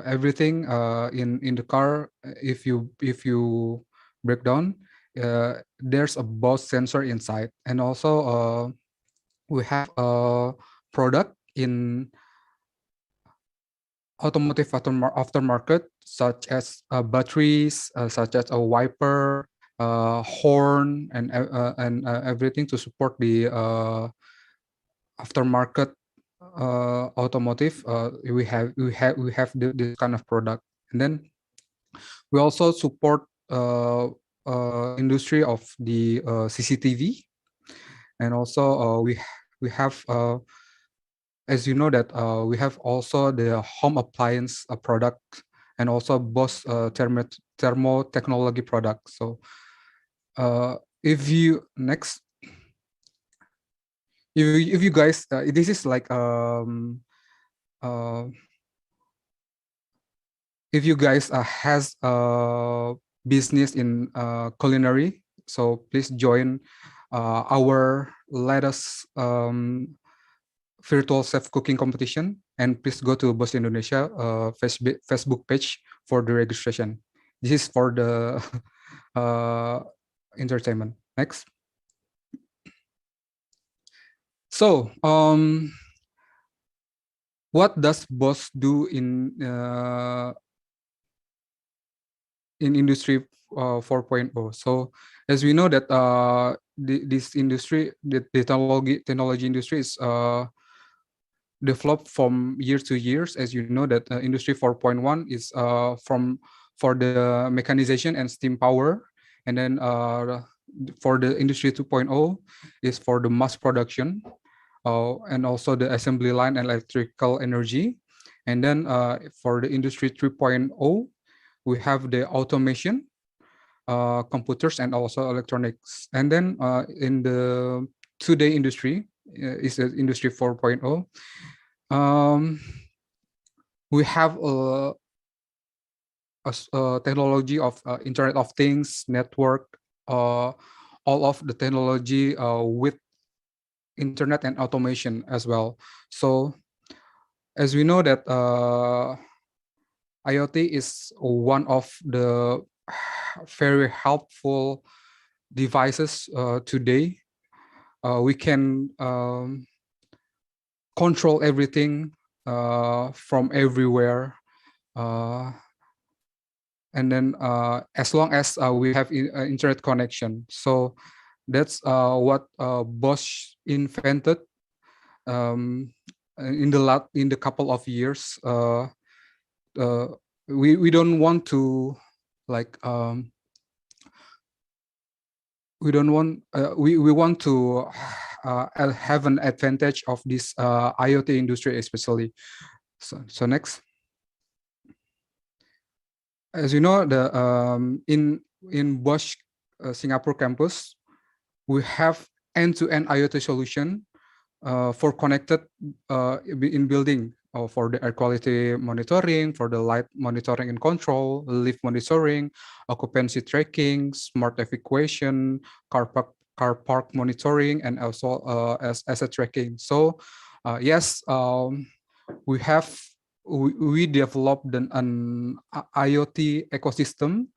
everything in the car. If you break down, there's a Bosch sensor inside, and also we have a product in automotive aftermarket, such as batteries, such as a wiper, horn, and everything to support the aftermarket automotive. We have this kind of product, and then we also support industry of the CCTV, and also we have. As you know that we have also the home appliance product, and also Bosch thermo technology product. So if you guys, this is like if you guys has a business in culinary, so please join our latest virtual chef cooking competition, and please go to Bosch Indonesia Facebook page for the registration. This is for the entertainment. Next. So what does Bosch do in industry 4.0? So as we know that this industry, the technology industry is developed from year to years. As you know that industry 4.1 is for the mechanization and steam power, and then for the industry 2.0 is for the mass production, and also the assembly line and electrical energy. And then for the industry 3.0, we have the automation, computers, and also electronics. And then in the today industry is the industry 4.0. We have a technology of Internet of Things, network, all of the technology with internet and automation as well. So as we know that IoT is one of the very helpful devices today. We can control everything from everywhere, and then as long as we have internet connection. So that's what Bosch invented in the couple of years. We don't want to like we want to have an advantage of this IoT industry especially. So next. As you know, the in Bosch Singapore campus, we have end-to-end IoT solution for connected in building, for the air quality monitoring, for the light monitoring and control, lift monitoring, occupancy tracking, smart evacuation, car park monitoring, and also as asset tracking. So yes, we developed an IoT ecosystem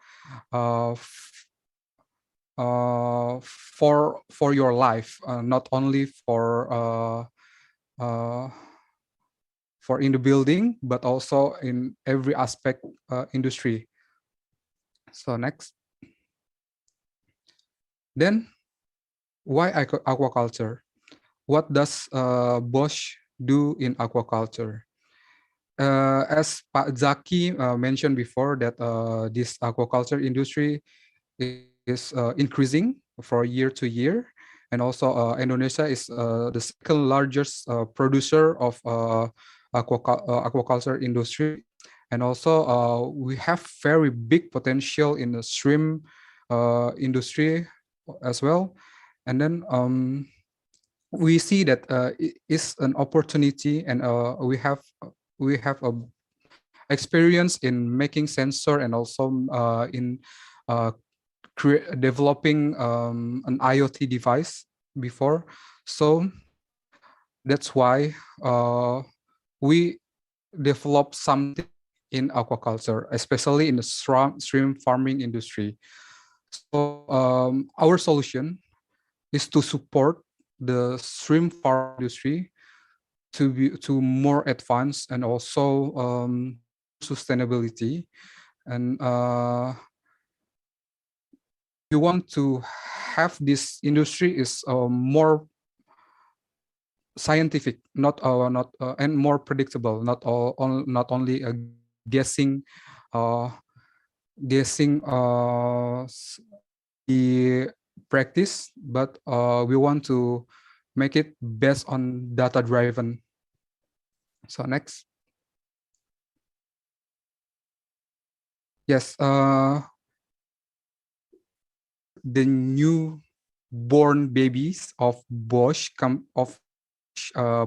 for your life, not only for in the building, but also in every aspect industry. So next. Then why aquaculture? What does Bosch do in aquaculture? as Pak Zaki mentioned before, that this aquaculture industry is increasing for year to year, and also Indonesia is the second largest producer of aquaculture industry, and also we have very big potential in the shrimp industry as well, and then we see that it is an opportunity, and we have a experience in making sensor and also in developing an IoT device before. So that's why we develop something in aquaculture, especially in the shrimp farming industry. So our solution is to support the shrimp farm industry to more advanced and also sustainability, and we want to have this industry is more scientific, and more predictable, not only guessing the practice, but we want to make it based on data driven. So next. Yes, the newborn babies of Bosch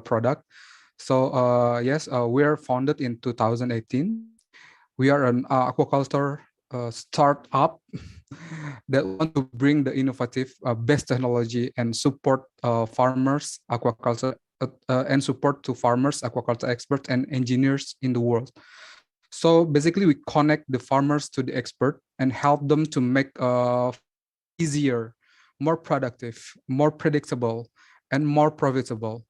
product. So yes, we are founded in 2018. We are an aquaculture startup that want to bring the innovative best technology and support farmers aquaculture and support to farmers, aquaculture experts and engineers in the world. So basically we connect the farmers to the expert and help them to make easier, more productive, more predictable, and more profitable.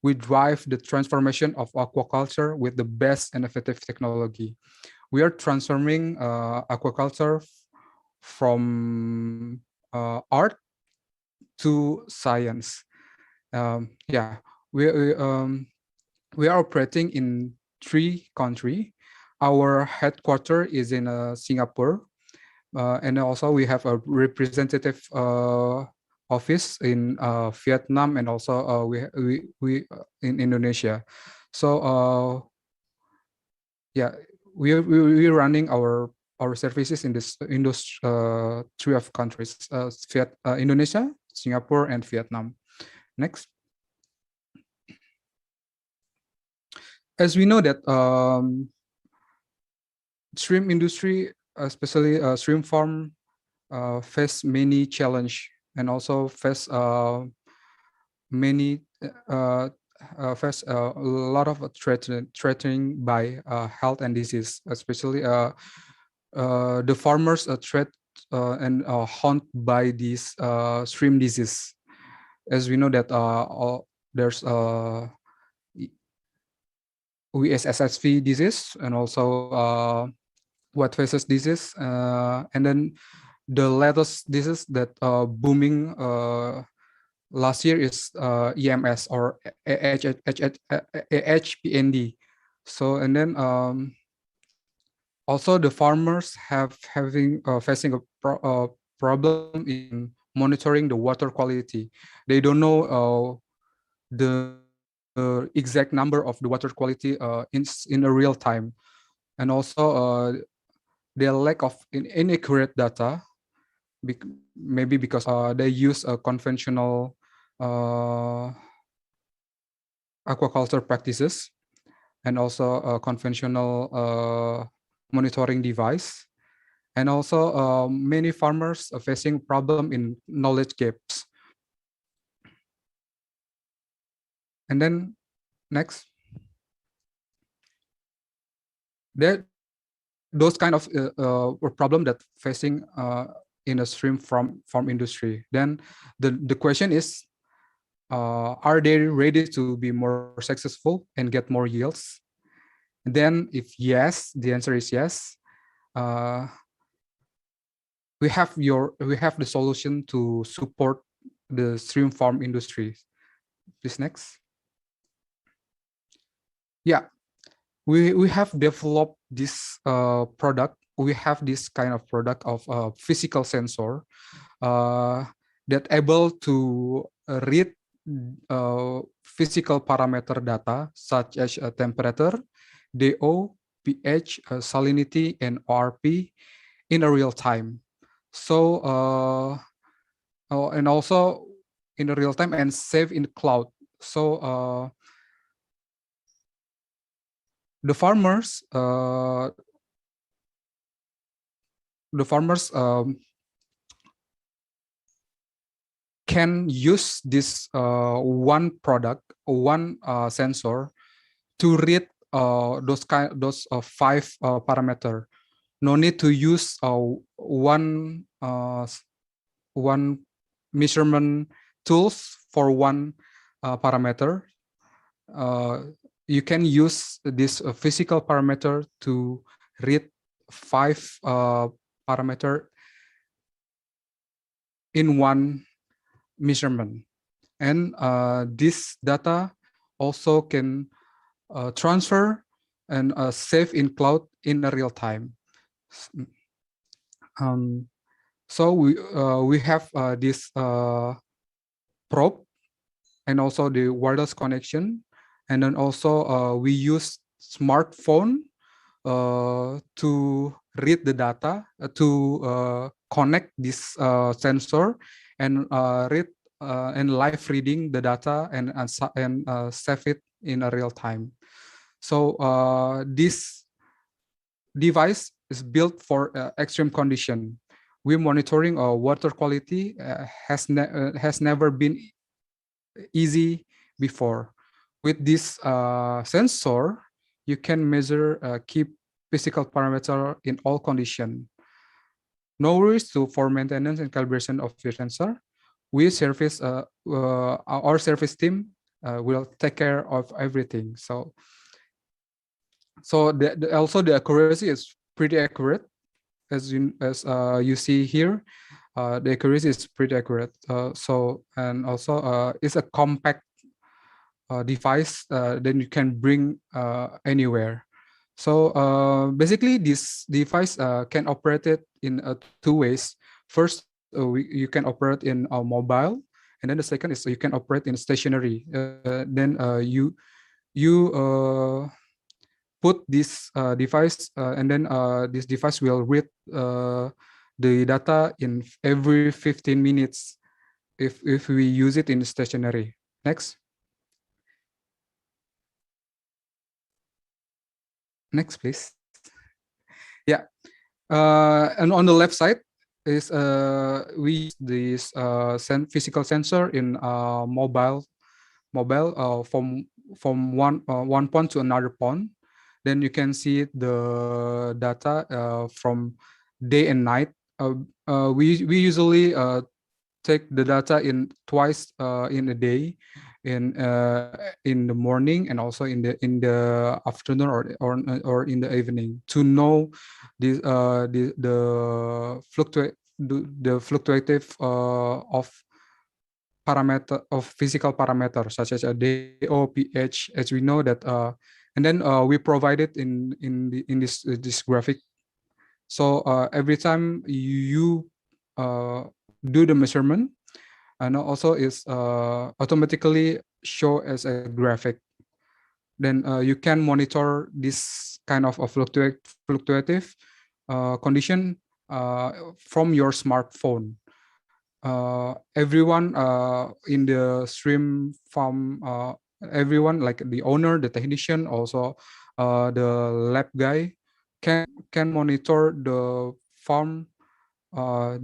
We drive the transformation of aquaculture with the best innovative technology. We are transforming aquaculture from art to science. Yeah, we are operating in 3 countries. Our headquarters is in Singapore, and also we have a representative office in Vietnam, and also we in Indonesia. So yeah, we're running our services in those 3 of countries: Indonesia, Singapore, and Vietnam. Next. As we know that shrimp industry, especially shrimp farm, face many challenge and also face face a lot of threatening by health and disease, especially the farmers are and haunted by this shrimp disease. As we know that there's WSSSV disease and also white faces disease, and then the latest disease that booming last year is EMS or HPND. So and then also the farmers facing a problem in monitoring the water quality. They don't know the exact number of the water quality in a real time, and also their lack of inaccurate data, maybe because they use a conventional aquaculture practices and also a conventional monitoring device, and also many farmers are facing problem in knowledge gaps. And then next, those kind of problem that facing in a shrimp farm industry. Then the question is, are they ready to be more successful and get more yields? And then if yes, the answer is yes. We have the solution to support the shrimp farm industry. Please next. Yeah, we have developed this product. We have this kind of product of physical sensor that able to read physical parameter data such as temperature, DO, pH, salinity, and ORP in a real time. So and also in a real time and save in cloud. So the farmers can use this one product, one sensor to read those five parameter. No need to use one measurement tools for one parameter. You can use this physical parameter to read five parameter in one measurement, and this data also can transfer and save in cloud in a real time. So we have this probe and also the wireless connection, and then also we use smartphone to read the data, to connect this sensor and read and live reading the data and save it in a real time. So this device is built for extreme condition. We monitoring water quality has never been easy before. With this sensor, you can measure key physical parameter in all condition. No worries for maintenance and calibration of your sensor. We service our service team will take care of everything. So also the accuracy is pretty accurate, as you see here. The accuracy is pretty accurate. And also it's a compact device that you can bring anywhere. So basically, this device can operate it in two ways. First, you can operate in a mobile, and then the second is you can operate in stationary. Then you put this device, and then this device will read the data in every 15 minutes if we use it in stationary. Next. Next, please. Yeah. And on the left side is we use this physical sensor in mobile from one pond to another pond. Then you can see the data from day and night. We usually take the data in twice in a day, in the morning and also in the afternoon or in the evening, to know the fluctuative of parameter of physical parameters such as a DO, pH, as we know that, and then we provide it in this graphic. So every time you do the measurement, and also is automatically show as a graphic. Then you can monitor this kind of a fluctuative condition from your smartphone. Everyone in the stream farm, everyone like the owner, the technician, also the lab guy can monitor the farm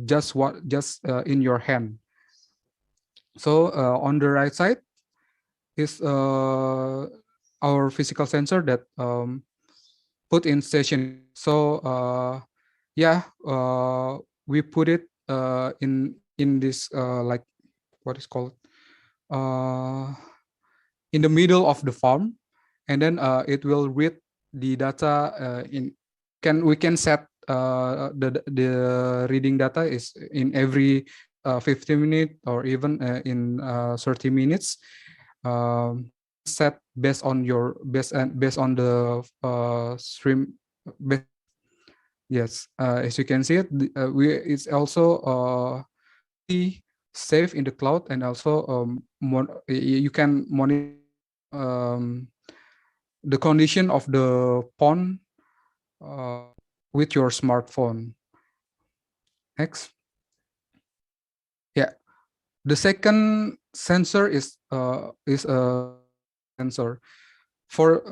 just in your hand. So on the right side is our physical sensor that put in station. So yeah, we put it in this like what is called in the middle of the farm, and then it will read the data we can set the reading data is in every 15 minutes or even in 30 minutes. set based on your based on the stream. Yes, as you can see it, it's also safe in the cloud, and also you can monitor the condition of the pond with your smartphone. Next. Yeah, the second sensor is a sensor for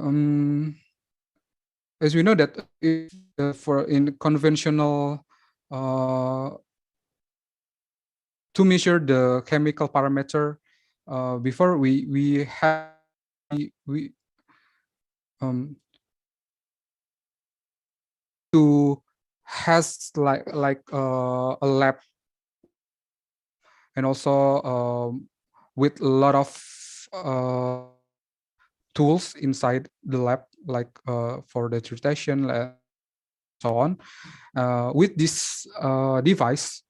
as we know that if, for in conventional to measure the chemical parameter, before we have we to has like a lab, and also with a lot of tools inside the lab, like for the treatation, so on. With this device,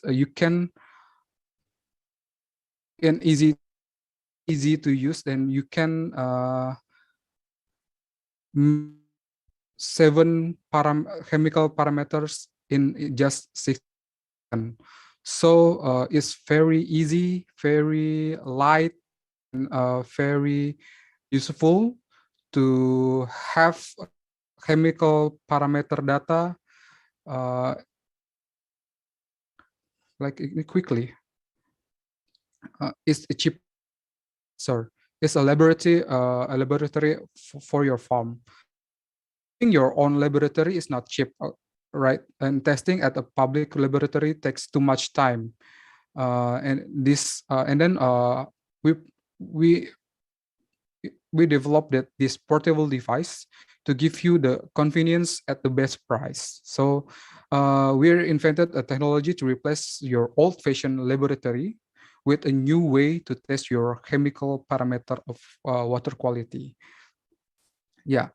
you can easy to use, then you can 7 chemical parameters in just 6 seconds. So it's very easy, very light, and very useful to have chemical parameter data like quickly. It's a cheap, sir. It's a laboratory for your farm. Your own laboratory is not cheap, right? And testing at a public laboratory takes too much time. And then we developed this portable device to give you the convenience at the best price. So we invented a technology to replace your old-fashioned laboratory with a new way to test your chemical parameter of water quality. Yeah.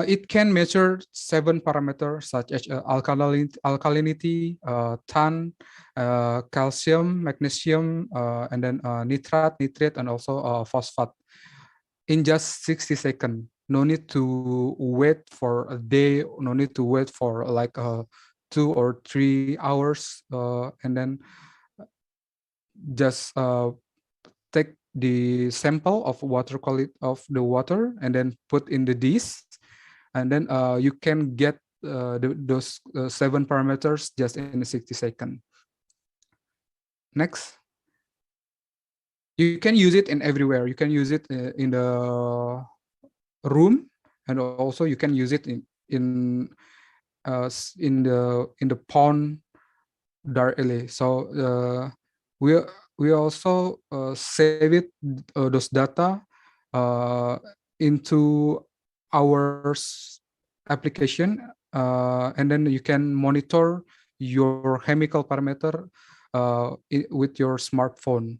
It can measure 7 parameters such as alkalinity, tan, calcium, magnesium, and then nitrate, and also phosphate in just 60 seconds. No need to wait for a day. No need to wait for like 2 or 3 hours, and then just take the sample of water quality of the water and then put in the dish, and then you can get those 7 parameters just in 60 seconds. Next. You can use it in everywhere. You can use it in the room, and also you can use it in the pond directly. So we also save it those data into our application, and then you can monitor your chemical parameter with your smartphone.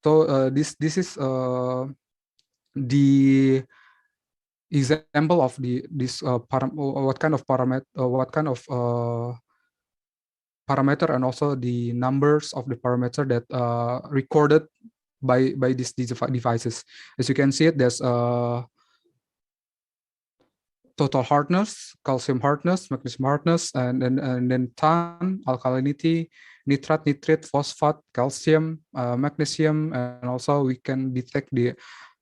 So this is the example of what kind of parameter and also the numbers of the parameter that recorded by these devices. As you can see it, there's total hardness, calcium hardness, magnesium hardness, and then tan, alkalinity, nitrate, phosphate, calcium, magnesium, and also we can detect the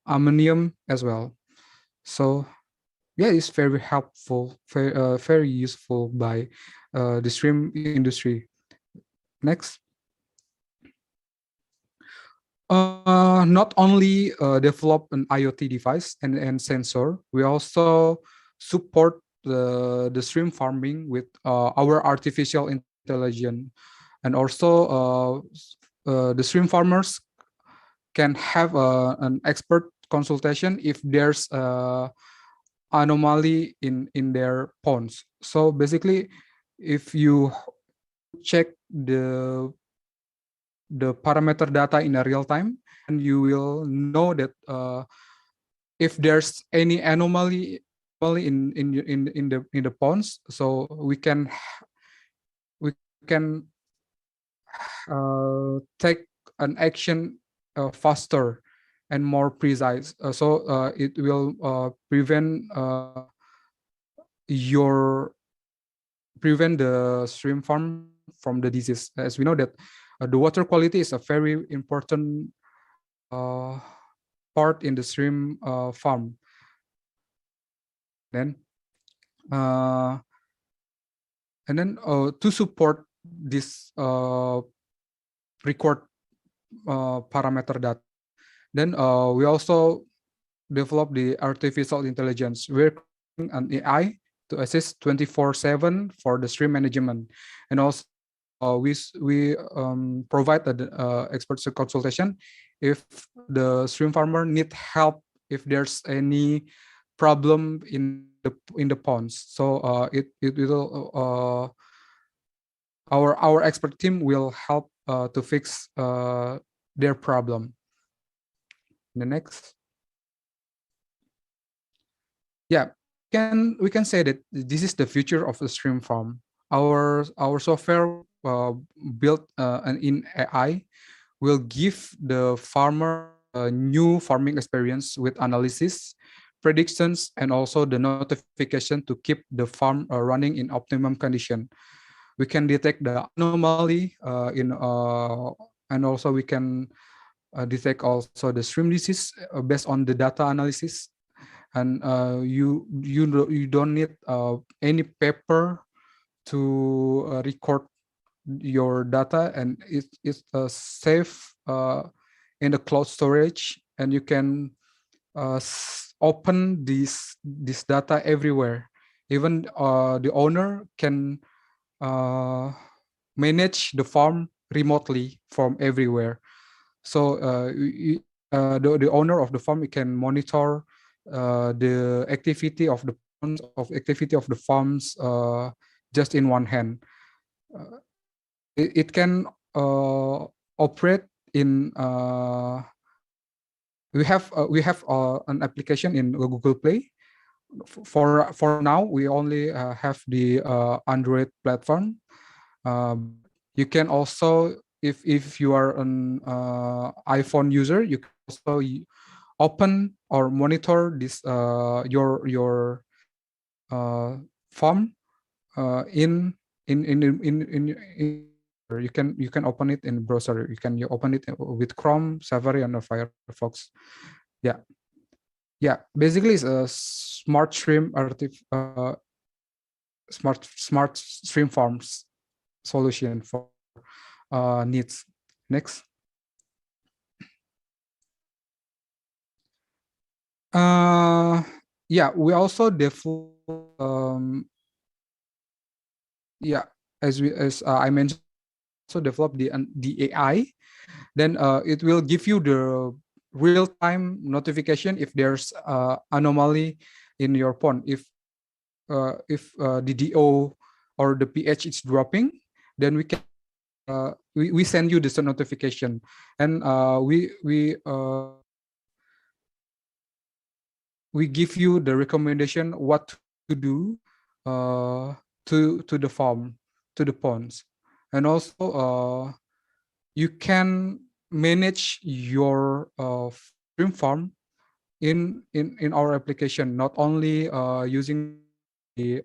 ammonium as well. So yeah, it's very helpful, very useful by the stream industry. Next. Not only develop an IoT device and sensor, we also support the stream farming with our artificial intelligence, and also the stream farmers can have an expert consultation if there's anomaly in their ponds. So basically, if you check the parameter data in a real time, and you will know that if there's any anomaly in the ponds, so we can take an action faster and more precise. So it will prevent the shrimp farm from the disease. As we know that the water quality is a very important part in the shrimp farm. Then to support this record parameter data, then we also develop the artificial intelligence. We're creating an AI to assist 24/7 for the stream management, and also we provide the expert consultation if the stream farmer need help if there's any problem in the ponds. So it will our expert team will help to fix their problem. The next. Yeah, we can say that this is the future of the stream farm. Our software built in AI will give the farmer a new farming experience with analysis, predictions, and also the notification to keep the farm running in optimum condition. We can detect the anomaly and also we can detect also the stream disease based on the data analysis. And you don't need any paper to record your data, and it's safe in the cloud storage, and you can open this data everywhere. Even the owner can manage the farm remotely from everywhere. So the owner of the farm can monitor the activity of the farms just in one hand. It can operate in. We have an application in Google Play. For now, we only have the Android platform. You can also, if you are an iPhone user, you can also open or monitor this your farm in you can open it in browser. You can open it with Chrome, Safari, and Firefox. Yeah. Basically, it's a smart stream smart stream farms solution for needs. Next. Yeah, we also develop. As I mentioned, also develop the AI. Then it will give you the real-time notification if there's anomaly in your pond. If the DO or the pH is dropping, then we can we send you this notification, and we give you the recommendation what to do to the farm, to the ponds, and also you can manage your stream farm in our application, not only using the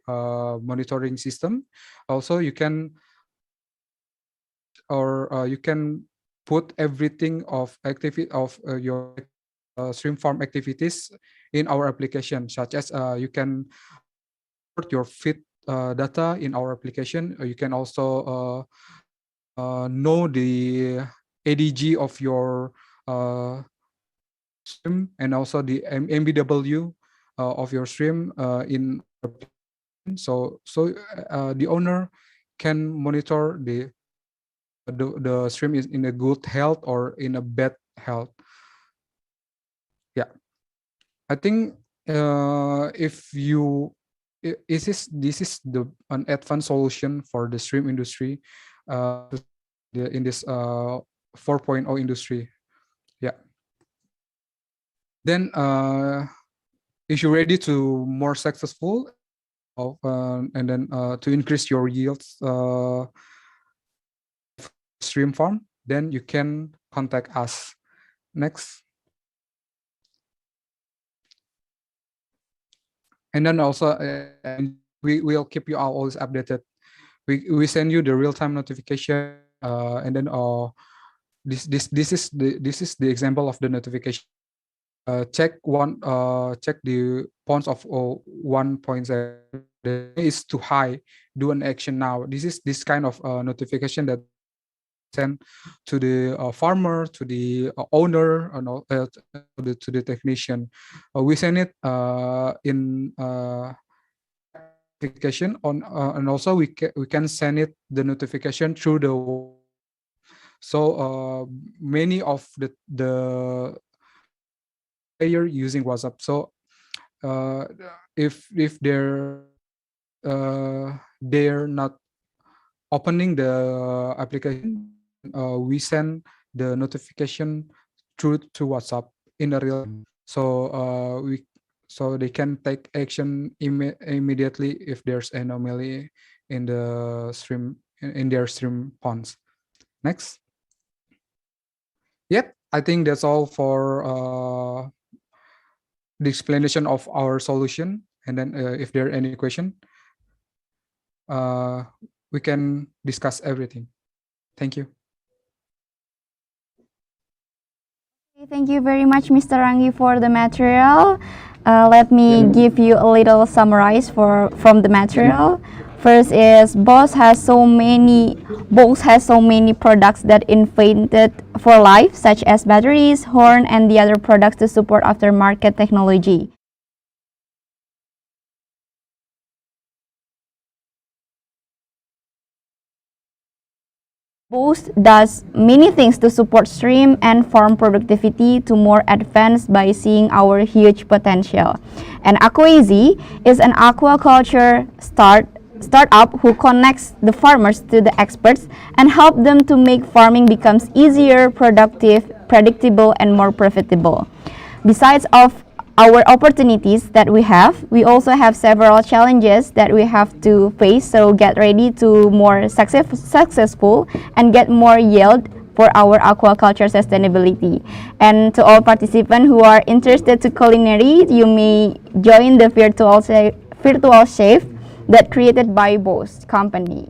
monitoring system. Also, you can you can put everything of activity of your stream farm activities in our application, such as you can put your feed data in our application. You can also know the ADG of your stream, and also the MBW of your stream in so the owner can monitor the stream is in a good health or in a bad health. Yeah, I think if you this is an advanced solution for the stream industry in this 4.0 industry. Yeah. Then if you're ready to more successful and then to increase your yields stream farm, then you can contact us. Next. And then also we will keep you all always updated. We send you the real-time notification, and then this is the example of the notification. Check the ponds of 1.0 is too high. Do an action now. This kind of notification that sent to the farmer, to the owner, and to the technician. We send it in notification on, and also we can send it the notification through the. So many of the player using WhatsApp. So if they're not opening the application, we send the notification through to WhatsApp in a real time. So they can take action immediately if there's anomaly in the stream, in their stream ponds. Next. Yep, I think that's all for the explanation of our solution. And then if there are any question, we can discuss everything. Thank you. Thank you very much, Mr. Ranggi, for the material. Let me give you a little summarize from the material. First is Bosch has so many products that invented for life, such as batteries, horn, and the other products to support aftermarket technology. Bosch does many things to support stream and farm productivity to more advanced by seeing our huge potential. And Aquaeasy is an aquaculture startup who connects the farmers to the experts and help them to make farming becomes easier, productive, predictable, and more profitable. Besides of our opportunities that we also have several challenges that we have to face, so get ready to more successful and get more yield for our aquaculture sustainability. And to all participants who are interested to culinary, you may join the virtual chef that created by Bosch company.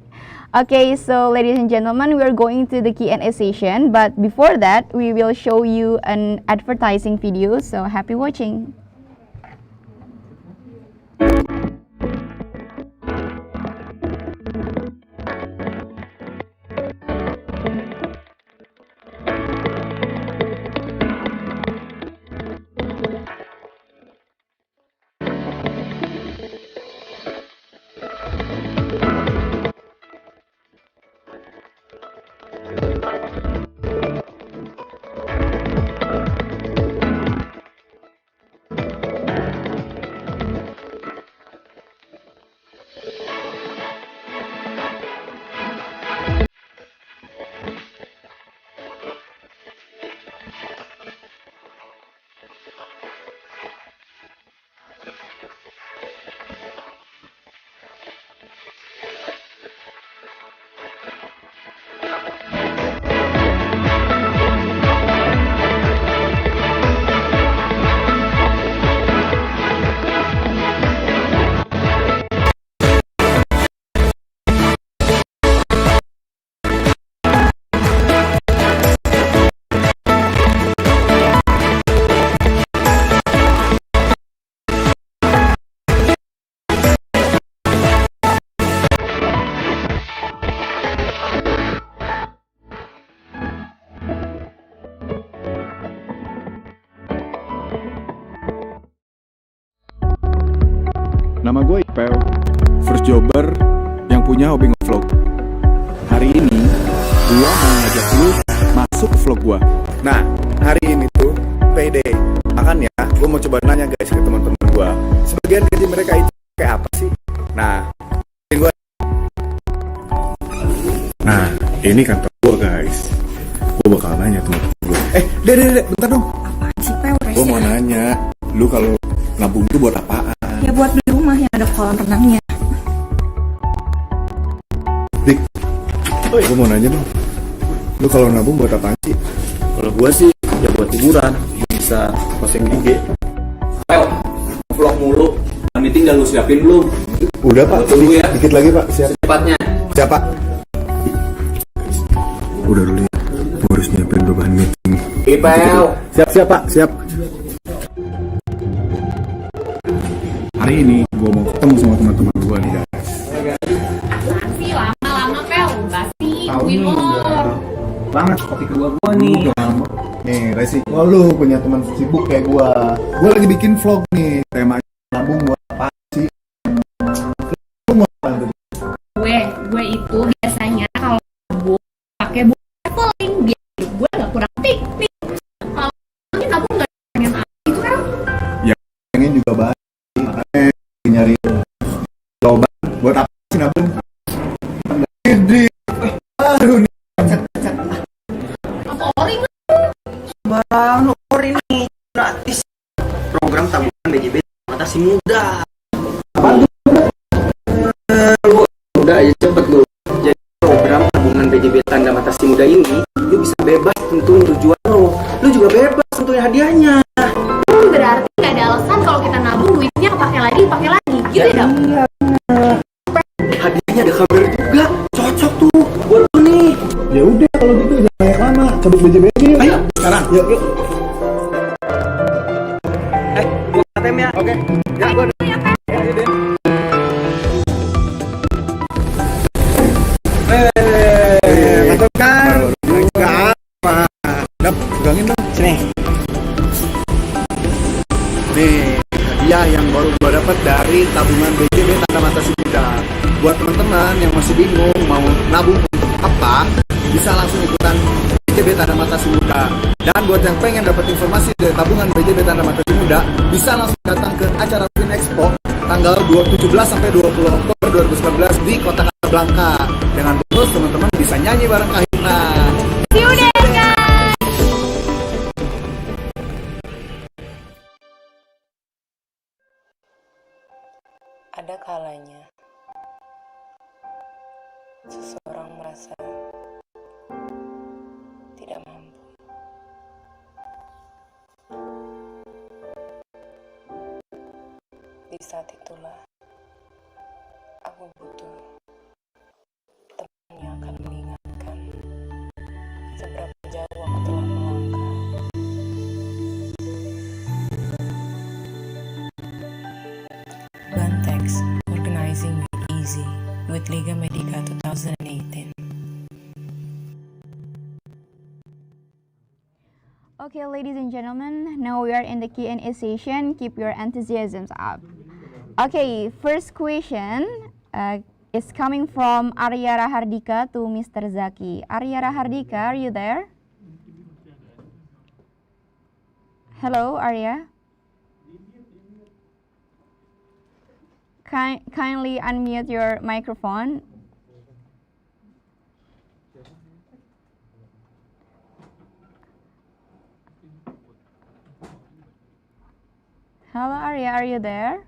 Okay, so ladies and gentlemen, we're going to the Q&A session, but before that, we will show you an advertising video, so happy watching. Nama gue Ipel, first jobber yang punya hobi nge-vlog. Hari ini, gue mau ngajak lu masuk ke vlog gue. Nah, hari ini tuh payday. Makanya gue mau coba nanya guys ke teman-teman gue, sebagian gaji mereka itu kayak apa sih? Nah, ini kantor gue guys. Gue bakal nanya teman-teman gue. Dek, bentar dong. Apaan sih, Pel? Gue mau nanya, lu kalau nabung itu buat apaan? Ya buat beli rumah yang ada kolam renangnya. Dik, gue mau nanya dong, lu kalau nabung buat apaan sih? Kalau gue sih ya buat hiburan. ngevlog mulu. Meeting udah lu siapin belum? Udah Pak, tunggu ya. Dikit lagi Pak, siap. Cepatnya. Siap Pak. Udah dulu ya, gue harus nyiapin beban meeting. Ipel. Siap Pak, siap. Hari ini gue mau ketemu sama teman-teman gue nih guys. Masih lama-lama Pel, basi, Banget seperti kedua gue nih. Nih resiko lu punya teman sibuk kayak gue. Gue lagi bikin vlog nih, tema nabung buat apa sih? Lu mau apa tuh? gue itu biasanya kalau nabung pakai buku traveling biar hidup gue nggak kurang piknik. Kalau ini nabung nggak pengen apa itu kan? Ya pengen juga baik, makanya nyari coba buat apa sih nabung? Gede, aduh nih. Apa ori Bang, ori nih gratis. Program tabungan BJB Matasi Muda. Udah aja cepet lu. Jadi program tabungan BJB Tanda Matasi Muda ini, lu bisa bebas tentuin tujuan lo. Lu juga bebas tentuin hadiahnya. berarti nggak ada alasan kalau kita nabung duitnya pakai lagi gitu ya dong? Iya bener. Hadiahnya ada kamera juga, cocok tuh buat lu nih. Ya udah kalau gitu jangan banyak lama, cabut BJB aja yuk. Ayo sekarang. Yuk. Buat ATM ya. Oke. Ya gua. Mantap kan? Enggak apa. Dap, pegangin dong. Sini. Nih, hadiah yang baru gua dapat dari tabungan BJB Tanda Matasi Muda. Buat teman-teman yang masih bingung mau nabung untuk apa, bisa langsung ikutan BJB Tanda Matasi Muda. Dan buat yang pengen dapat informasi dari tabungan BJB Tanda Matasi Muda, bisa langsung datang ke acara Fin Expo tanggal 17 sampai 20 Oktober 2019 di Kota Casablanca. Dengan bonus teman-teman bisa nyanyi bareng Kahitna. See you there, guys. Ada kalanya seseorang merasa tidak mampu. Di saat itulah aku butuh teman yang akan mengingatkan seberapa jauh aku telah melangkah. Bantex, organizing with easy with Liga Medica 2018. Okay, ladies and gentlemen, now we are in the Q&A session. Keep your enthusiasms up. Okay, first question is coming from Arya Rahardika to Mr. Zaki. Arya Rahardika, are you there? Hello, Arya. Kindly unmute your microphone. Hello, Arya, are you there?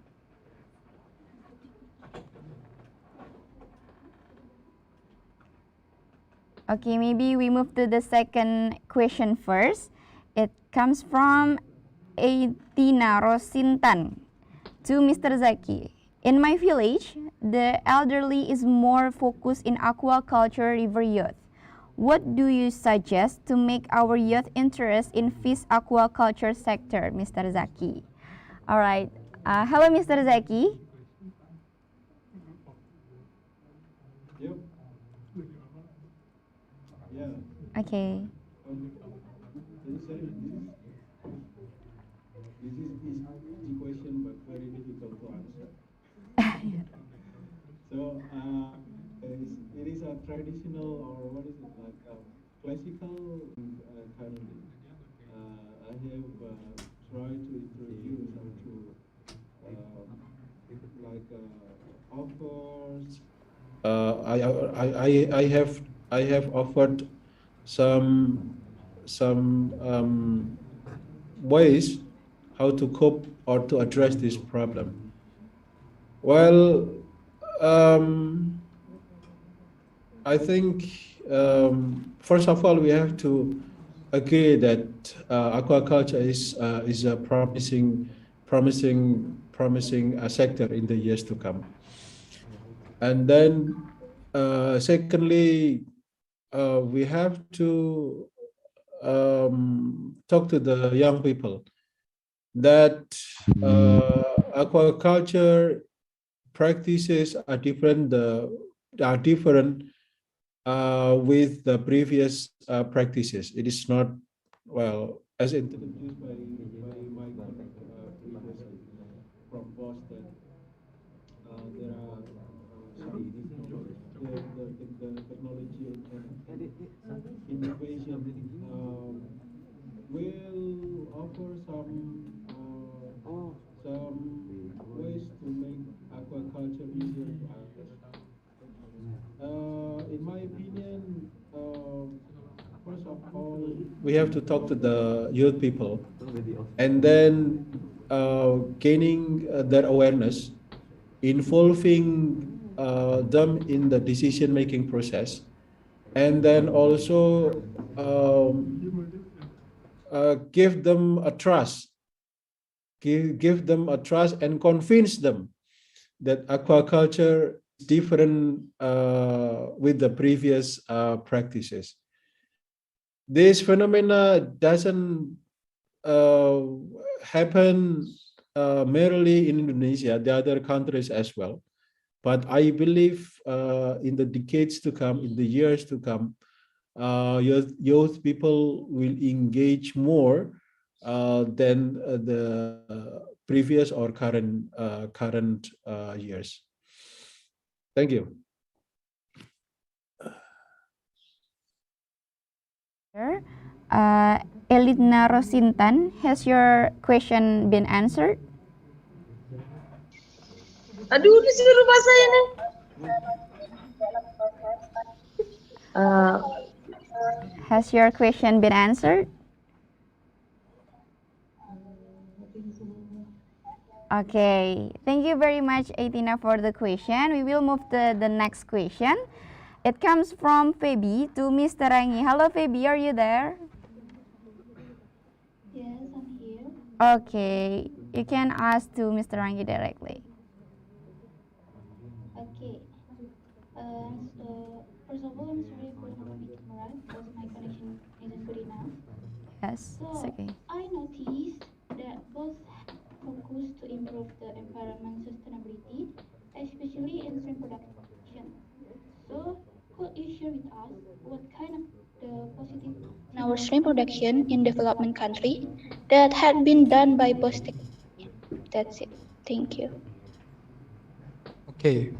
Okay, maybe we move to the second question first. It comes from Edina Rosintan to Mr. Zaki. In my village, the elderly is more focused in aquaculture river youth. What do you suggest to make our youth interest in fish aquaculture sector, Mr. Zaki? All right. Hello, Mr. Zaki. Okay. This is easy question, but very difficult to answer. So it is a traditional, or what is it, like classical currently. I have tried to introduce or to offers. I have offered some ways how to cope or to address this problem. Well, I think first of all we have to agree that aquaculture is a promising promising sector in the years to come. And then, secondly, we have to talk to the young people that aquaculture practices are different. With the previous practices. It is not, well, as introduced by my colleague previously from Boston. There are the technology and innovation will offer some ways to make aquaculture easier to access. In my opinion, first of all, we have to talk to the youth people, and then gaining their awareness, involving them in the decision-making process, and then also give them a trust, give them a trust and convince them that aquaculture is different with the previous practices. This phenomena doesn't happen merely in Indonesia, the other countries as well. But I believe in the decades to come, in the years to come, youth people will engage more than the previous or current years. Thank you. Elitna Rosintan, has your question been answered? Aduh, disuruh bahasa ini. Has your question been answered? Okay, thank you very much, Aitina, for the question. We will move to the next question. It comes from Feby to Mr. Ranggi. Hello, Feby, are you there? Yes, I'm here. Okay, you can ask to Mr. Ranggi directly. Okay. First of all, I'm sorry for not meeting right because my connection isn't good enough. Yes, it's okay. I noticed that both focus to improve the environment sustainability, especially in shrimp production. So, could you share with us what kind of the positive in our shrimp production in development country that had been done by both technology? That's it. Thank you. Okay.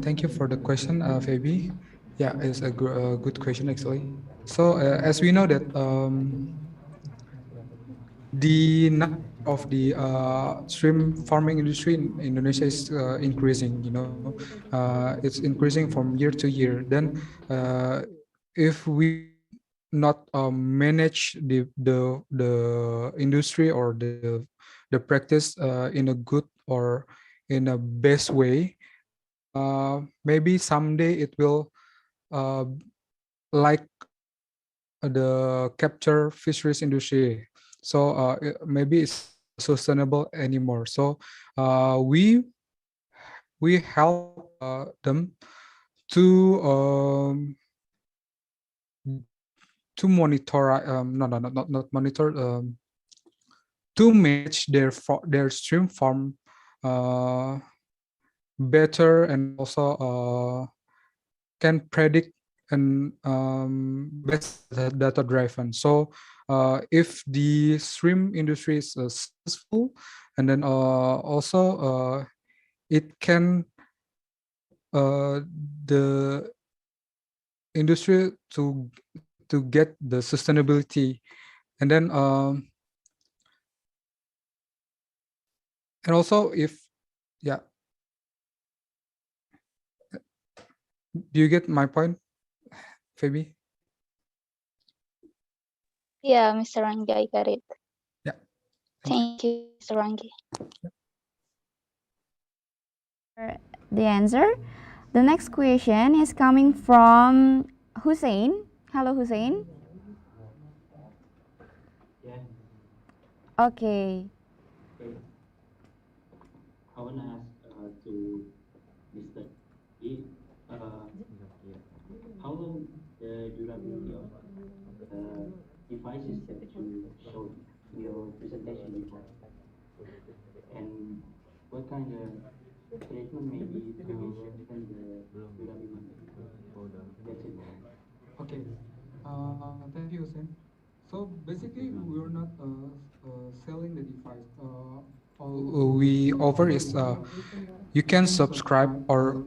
Thank you for the question, Feby. Yeah, it's a good question actually. So as we know that the number of the shrimp farming industry in Indonesia is increasing. It's increasing from year to year. Then, if we not manage the industry or the practice in a good or in a best way, maybe someday it will like the capture fisheries industry. So maybe it's sustainable anymore. So we help them to monitor not monitor to manage their stream farm better, and also can predict and best data driven. So if the shrimp industry is successful, and then also it can the industry to get the sustainability, and then and also if do you get my point, Phoebe? Yeah, Mr. Ranggi, I got it. Yeah. Thank you, Mr. Ranggi. The answer. The next question is coming from Hussein. Hello, Hussein. Okay. want to ask to Mr. Yi, how long the durability of the devices that you showed in your presentation before, and what kind of treatment maybe to extend the durability? That's it. Okay. Thank you, Sen. So basically, we're not selling the device. All we offer is you can subscribe or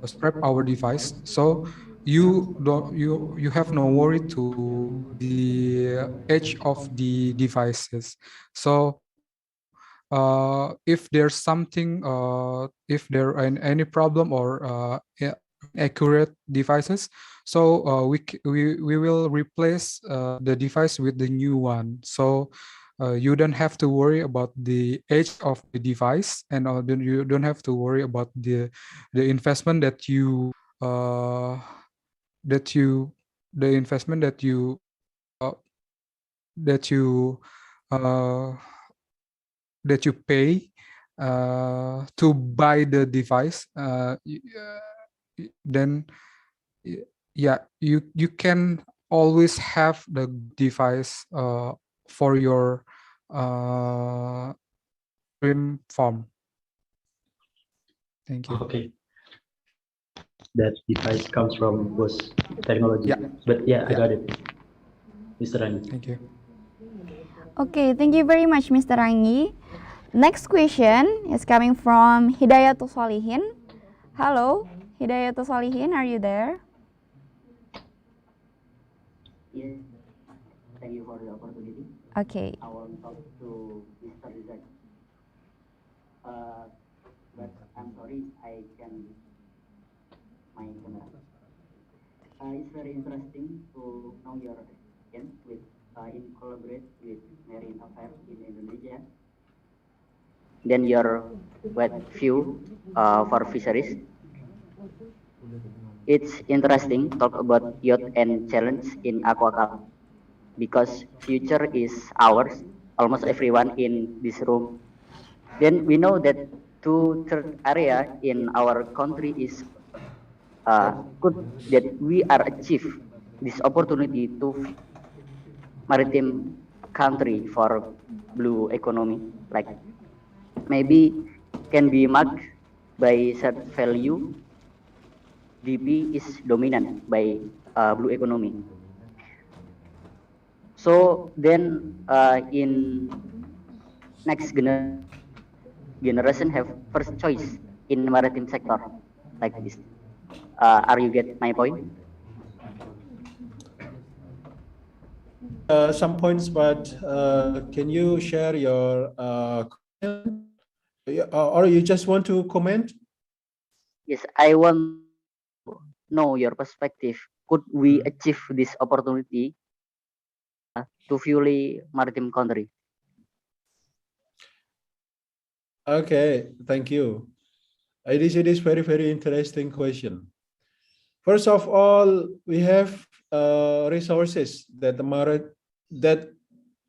subscribe our device. So you have no worry to the age of the devices. So if there's something, if there are any problem or inaccurate devices, so we will replace the device with the new one. So you don't have to worry about the age of the device, and then you don't have to worry about the investment that you that you the investment uh, that you uh, that you pay to buy the device. Then yeah, you can always have the device for your dream farm. Thank you. Okay. That device comes from Biotechnology. Yeah. But yeah, I got it. Mr. Ranggi. Thank you. Okay, thank you very much, Mr. Ranggi. Next question is coming from Hidayatul Solihin. Hello, Hidayatul Solihin, are you there? Yes, thank you for the opportunity. Okay. I want to talk to Mr. Zaki. But I'm sorry, I can my camera. It's very interesting to know your experience with in collaborate with Marine Affairs in Indonesia. Then your wet view for fisheries. It's interesting talk about youth and challenge in aquaculture because future is ours. Almost everyone in this room. Then we know that two-third area in our country is good that we are achieve this opportunity to maritime country for blue economy, like maybe can be marked by set value. DP is dominant by blue economy. So then in next generation have first choice in maritime sector like this. Are you get my point? Some points, but can you share your comment? Or you just want to comment? Yes, I want to know your perspective. Could we achieve this opportunity to fully maritime country? Okay, thank you. It is very, very interesting question. First of all, we have resources that that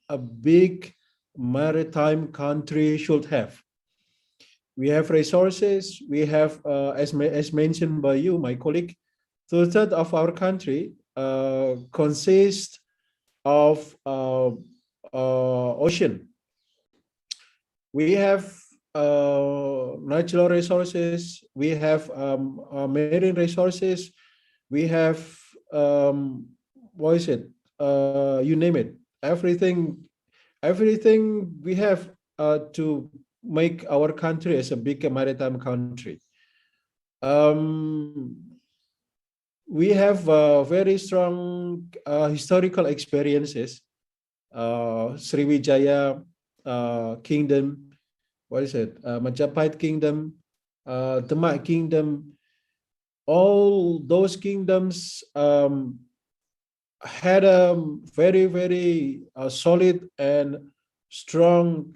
a big maritime country should have. We have resources. We have, as mentioned by you, my colleague, 2/3 of our country consists of ocean. We have natural resources. We have marine resources. We have what is it? You name it. Everything we have to make our country as a big maritime country. We have very strong historical experiences. Sriwijaya Kingdom, what is it? Majapahit Kingdom, Demak Kingdom. All those kingdoms had a very, very solid and strong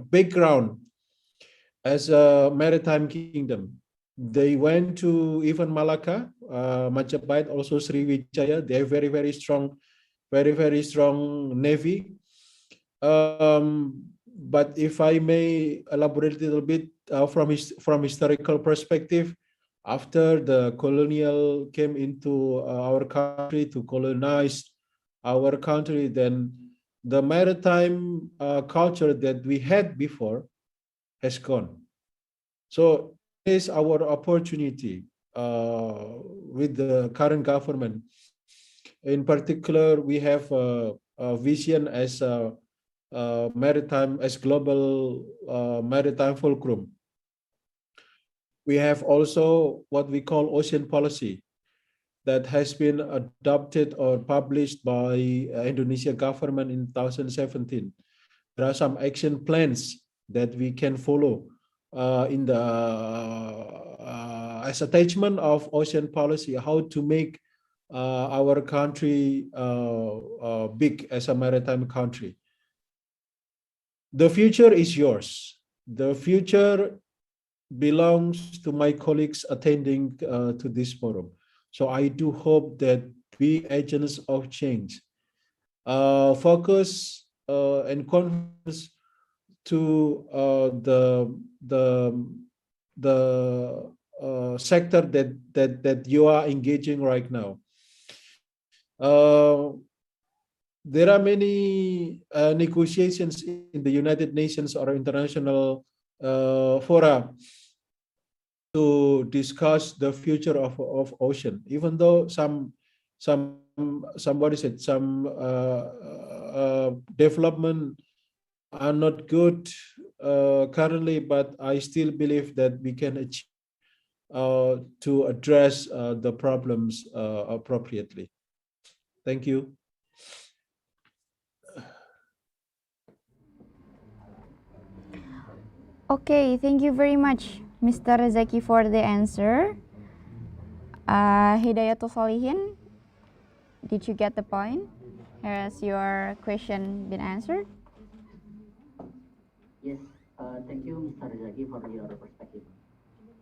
background as a maritime kingdom. They went to even Malacca, Majapahit, also Sriwijaya. They have very, very strong navy. but if I may elaborate a little bit from historical perspective, after the colonial came into our country to colonize our country, then the maritime culture that we had before has gone. So it is our opportunity with the current government. In particular, we have a vision as a maritime, as global maritime fulcrum. We have also what we call ocean policy that has been adopted or published by Indonesia government in 2017. There are some action plans that we can follow in the as attachment of ocean policy, how to make our country big as a maritime country. The future is yours. The future belongs to my colleagues attending to this forum. So I do hope that we agents of change focus and conference to the sector that you are engaging right now. There are many negotiations in the United Nations or international fora to discuss the future of ocean. Even though somebody said some development are not good currently, but I still believe that we can achieve to address the problems appropriately. Thank you. Okay, thank you very much, Mr. Zaki, for the answer. Hidayatul Solihin, did you get the point? Has your question been answered? Yes, thank you, Mr. Zaki, for your perspective.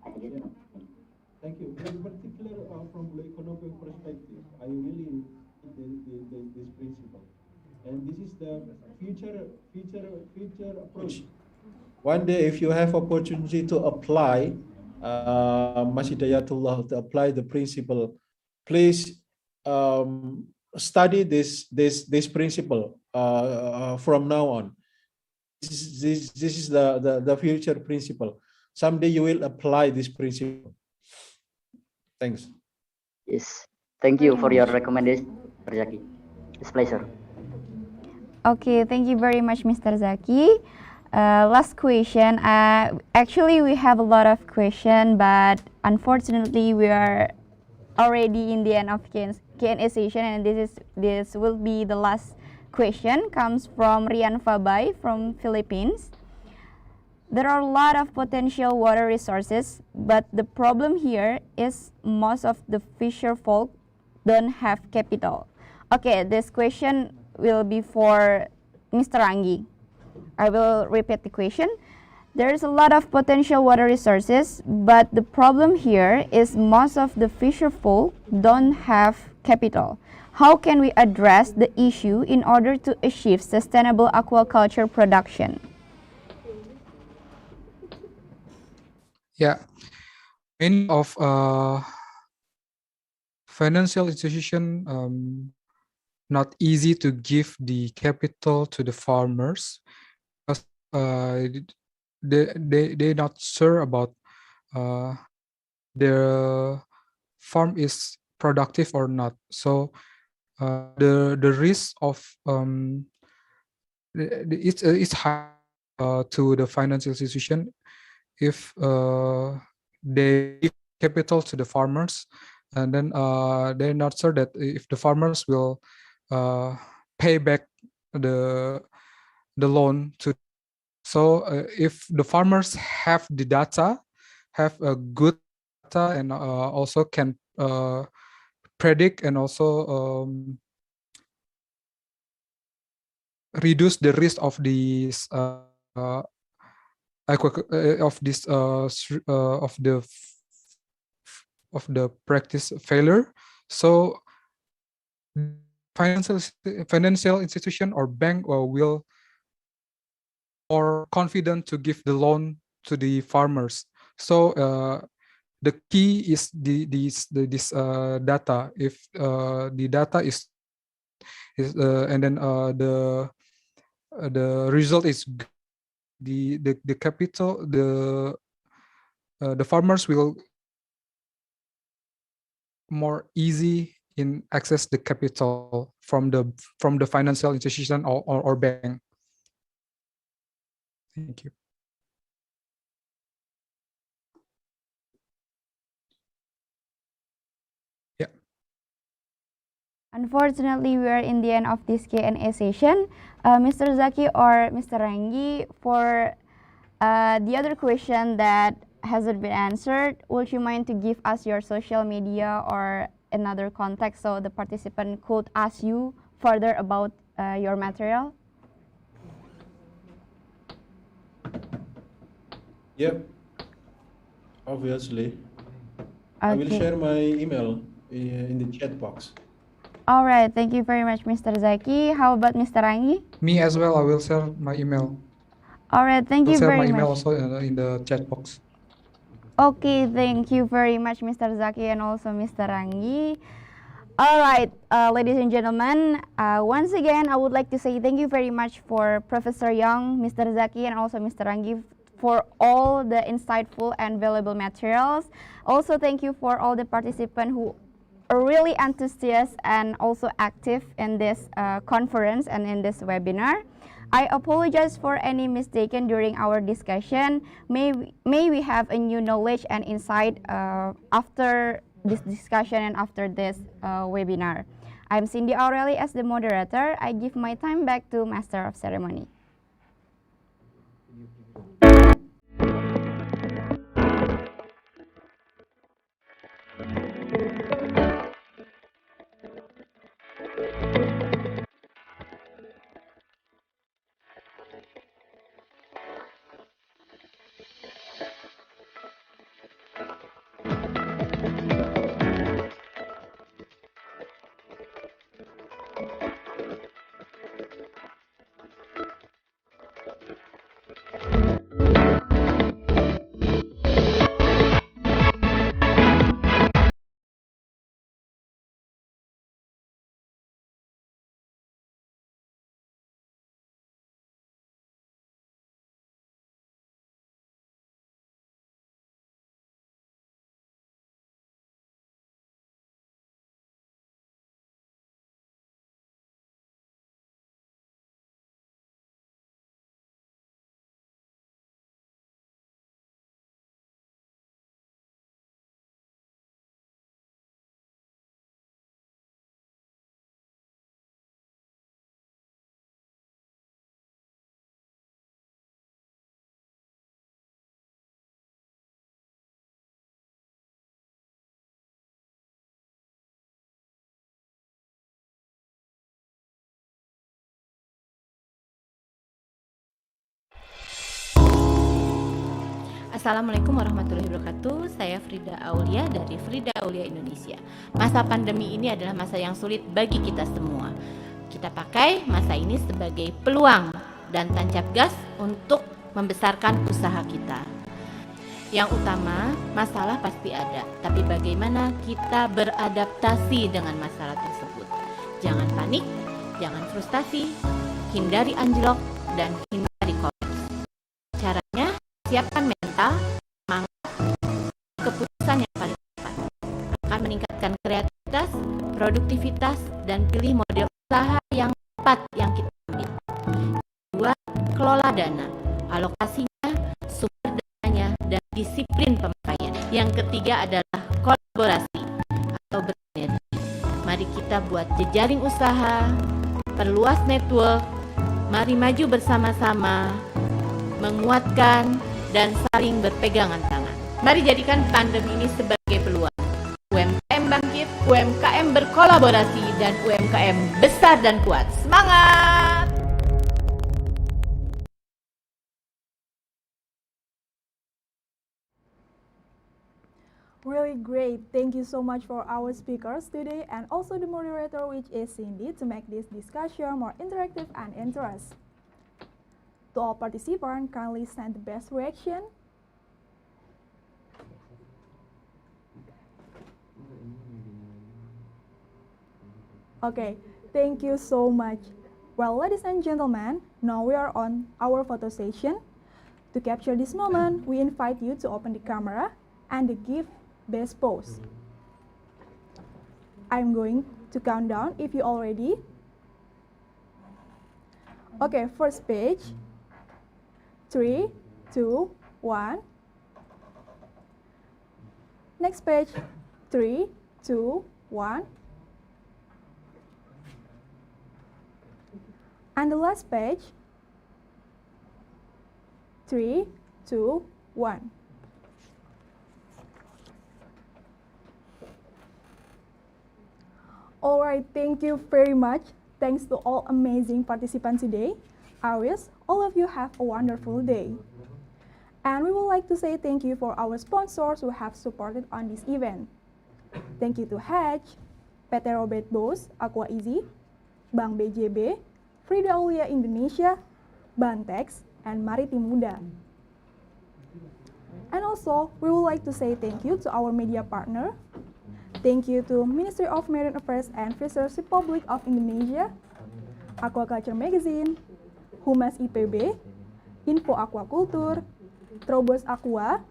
I get it. Thank you. In particular, from the economic perspective, I really this principle, and this is the future approach. One day, if you have opportunity to apply, Mas Hidayatullah, to apply the principle, please study this principle from now on. This is the future principle. Someday you will apply this principle. Thanks. Yes, thank you for your recommendation, Mr. Zaki. It's a pleasure. Okay, thank you very much, Mr. Zaki. Last question. Actually, we have a lot of questions, but unfortunately, we are already in the end of Q&A session, and this will be the last question. Comes from Rian Fabai from Philippines. There are a lot of potential water resources, but the problem here is most of the fisher folk don't have capital. Okay, this question will be for Mr. Ranggi. I will repeat the question. There's a lot of potential water resources, but the problem here is most of the fisher folk don't have capital. How can we address the issue in order to achieve sustainable aquaculture production? Yeah, many of financial institution not easy to give the capital to the farmers because they not sure about their farm is productive or not. So the risk of it's high to the financial institution if they give capital to the farmers, and then they're not sure that if the farmers will pay back the loan to. So if the farmers have the data, have a good data, and also can predict and also reduce the risk of these of the practice failure. So financial institution or bank will more confident to give the loan to the farmers. So the key is this data. If the data is and then the result is the capital, the farmers will more easy in access the capital from the financial institution or bank. Thank you. Yeah. Unfortunately, we are in the end of this Q&A session. Mr. Zaki or Mr. Ranggi, for the other question that hasn't been answered, would you mind to give us your social media or another contact so the participant could ask you further about your material? Yep, obviously. I will Okay. share my email in the chat box. All right, thank you very much, Mr. Zaki. How about Mr. Ranggi? Me as well. I will share my email. All right, thank I'll you share my very email much. also in the chat box. Okay, thank you very much, Mr. Zaki and also Mr. Ranggi. All right, ladies and gentlemen, once again, I would like to say thank you very much for Professor Yeong, Mr. Zaki, and also Mr. Ranggi for all the insightful and valuable materials. Also, thank you for all the participants who are really enthusiastic and also active in this conference and in this webinar. I apologize for any mistaken during our discussion. May we have a new knowledge and insight after this discussion and after this webinar. I'm Cindy Aureli as the moderator. I give my time back to Master of Ceremony. Assalamualaikum warahmatullahi wabarakatuh. Saya Frida Aulia dari Frida Aulia Indonesia. Masa pandemi ini adalah masa yang sulit bagi kita semua. Kita pakai masa ini sebagai peluang dan tancap gas untuk membesarkan usaha kita. Yang utama, masalah pasti ada, tapi bagaimana kita beradaptasi dengan masalah tersebut. Jangan panik, jangan frustasi, hindari anjlok, dan hindari kolaps. Caranya, siapkan mental, semangat, keputusan yang paling tepat. Akan meningkatkan kreativitas, produktivitas, dan pilih model usaha yang tepat yang kita ambil. Kedua, kelola dana, alokasinya, sumber dananya, dan disiplin pemakaian. Yang ketiga adalah kolaborasi atau bersinergi. Mari kita buat jejaring usaha, perluas network, mari maju bersama-sama, menguatkan, dan saling berpegangan tangan. Mari jadikan pandemi ini sebagai peluang. UMKM bangkit, UMKM berkolaborasi, dan UMKM besar dan kuat. Semangat! Really great. Thank you so much for our speakers today and also the moderator, which is Cindy, to make this discussion more interactive and interesting. To all participants, kindly send the best reaction. Okay, thank you so much. Well, ladies and gentlemen, now we are on our photo session. To capture this moment, we invite you to open the camera and give best pose. I'm going to count down if you all ready. Okay, first page. 3, 2, 1. Next page. 3, 2, 1. And the last page. 3, 2, 1. Alright, thank you very much. Thanks to all amazing participants today. I wish all of you have a wonderful day. And we would like to say thank you for our sponsors who have supported on this event. Thank you to Hatch, Peterobet-Bosch, Aquaeasy, Bank BJB, Frida Aulia Indonesia, Bantex, and Maritim Muda. And also, we would like to say thank you to our media partner. Thank you to Ministry of Marine Affairs and Fisheries Republic of Indonesia, Aquaculture Magazine, Humas IPB, Info Aquaculture, Trobos Aqua,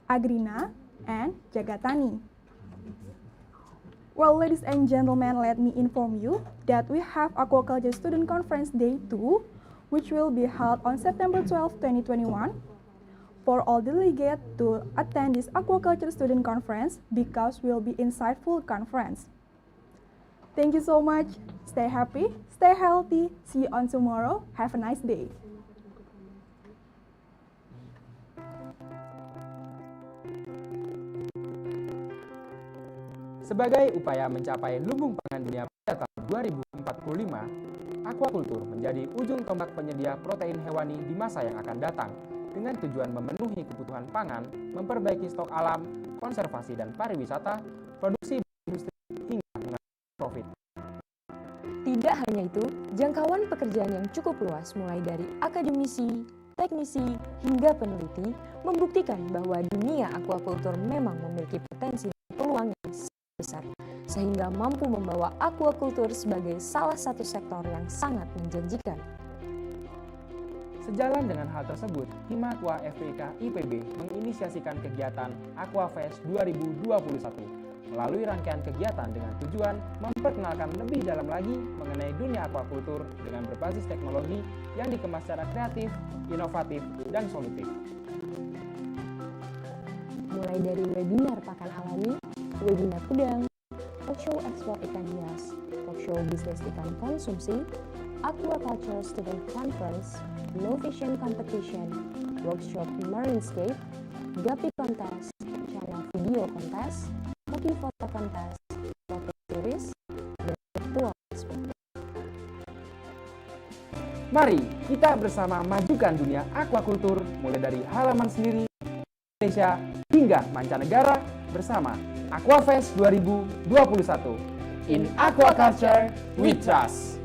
Agrina, and Jagatani. Well, ladies and gentlemen, let me inform you that we have Aquaculture Student Conference Day 2, which will be held on September 12, 2021. For all delegates to attend this Aquaculture Student Conference because will be insightful conference. Thank you so much. Stay happy, stay healthy. See you on tomorrow. Have a nice day. Sebagai upaya mencapai lumbung pangan dunia pada tahun 2045, aquakultur menjadi ujung tombak penyedia protein hewani di masa yang akan datang, dengan tujuan memenuhi kebutuhan pangan, memperbaiki stok alam, konservasi dan pariwisata, produksi industri, hingga menghasilkan profit. Tidak hanya itu, jangkauan pekerjaan yang cukup luas mulai dari akademisi, teknisi, hingga peneliti membuktikan bahwa dunia aquakultur memang memiliki potensi dan peluang yang besar, sehingga mampu membawa aquakultur sebagai salah satu sektor yang sangat menjanjikan. Sejalan dengan hal tersebut, Himakwa FPK IPB menginisiasikan kegiatan Aquafest 2021 melalui rangkaian kegiatan dengan tujuan memperkenalkan lebih dalam lagi mengenai dunia aquakultur dengan berbasis teknologi yang dikemas secara kreatif, inovatif, dan solutif. Mulai dari webinar pakan alami, webinar udang, talkshow ekspor ikan hias, talkshow bisnis ikan konsumsi, Aquaculture Student Conference, No Vision Competition, Workshop Marinescape, Gapi Contest, Channel Video Contest, Hoki Foto Contest, Foto Series, dan Virtual Expo. Mari kita bersama majukan dunia aquakultur mulai dari halaman sendiri, Indonesia, hingga mancanegara bersama Aquafest 2021. In Aquaculture, we trust.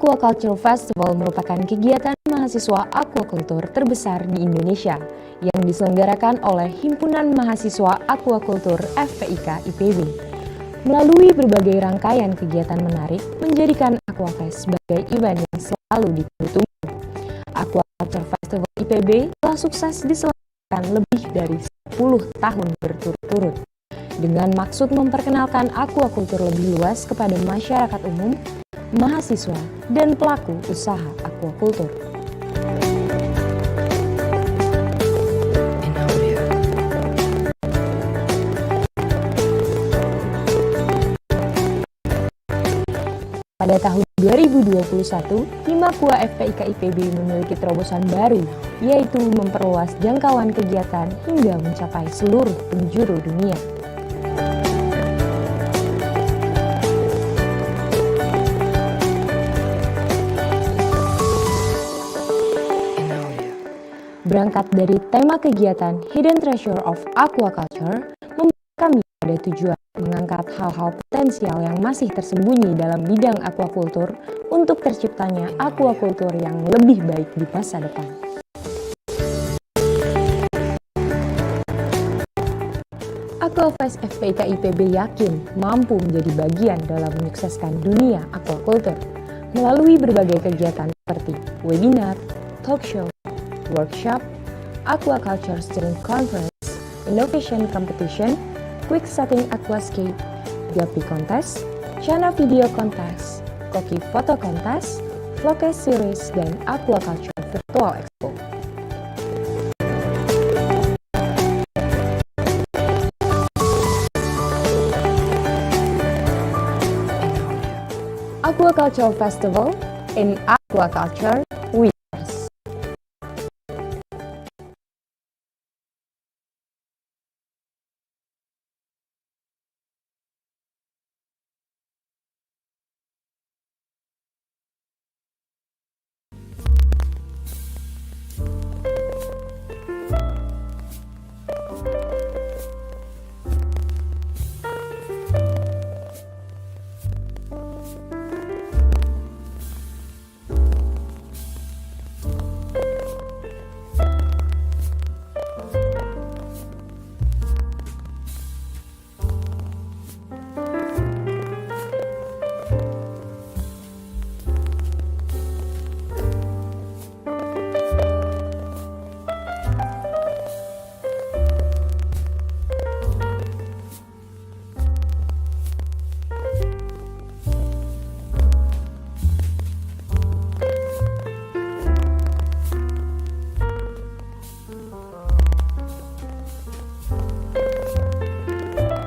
Aquaculture Festival merupakan kegiatan mahasiswa aquaculture terbesar di Indonesia yang diselenggarakan oleh Himpunan Mahasiswa Aquaculture FPIK IPB. Melalui berbagai rangkaian kegiatan menarik, menjadikan Aquafest sebagai event yang selalu ditunggu-tunggu. Aquaculture Festival IPB telah sukses diselenggarakan lebih dari 10 tahun berturut-turut, dengan maksud memperkenalkan aquaculture lebih luas kepada masyarakat umum, mahasiswa, dan pelaku usaha aquaculture. Pada tahun 2021, Himakua FPIK IPB memiliki terobosan baru, yaitu memperluas jangkauan kegiatan hingga mencapai seluruh penjuru dunia. Berangkat dari tema kegiatan Hidden Treasure of Aquaculture, membawa kami pada tujuan mengangkat hal-hal potensial yang masih tersembunyi dalam bidang aquaculture untuk terciptanya aquaculture yang lebih baik di masa depan. Aquafest FPIK IPB yakin mampu menjadi bagian dalam menyukseskan dunia aquaculture melalui berbagai kegiatan seperti webinar, talk show, workshop, Aquaculture Student Conference, Innovation Competition, Quick Setting Aquascape, Gapi Contest, Chana Video Contest, Koki Foto Contest, Vlogcast Series, dan Aquaculture Virtual Expo. Aquaculture Festival in Aquaculture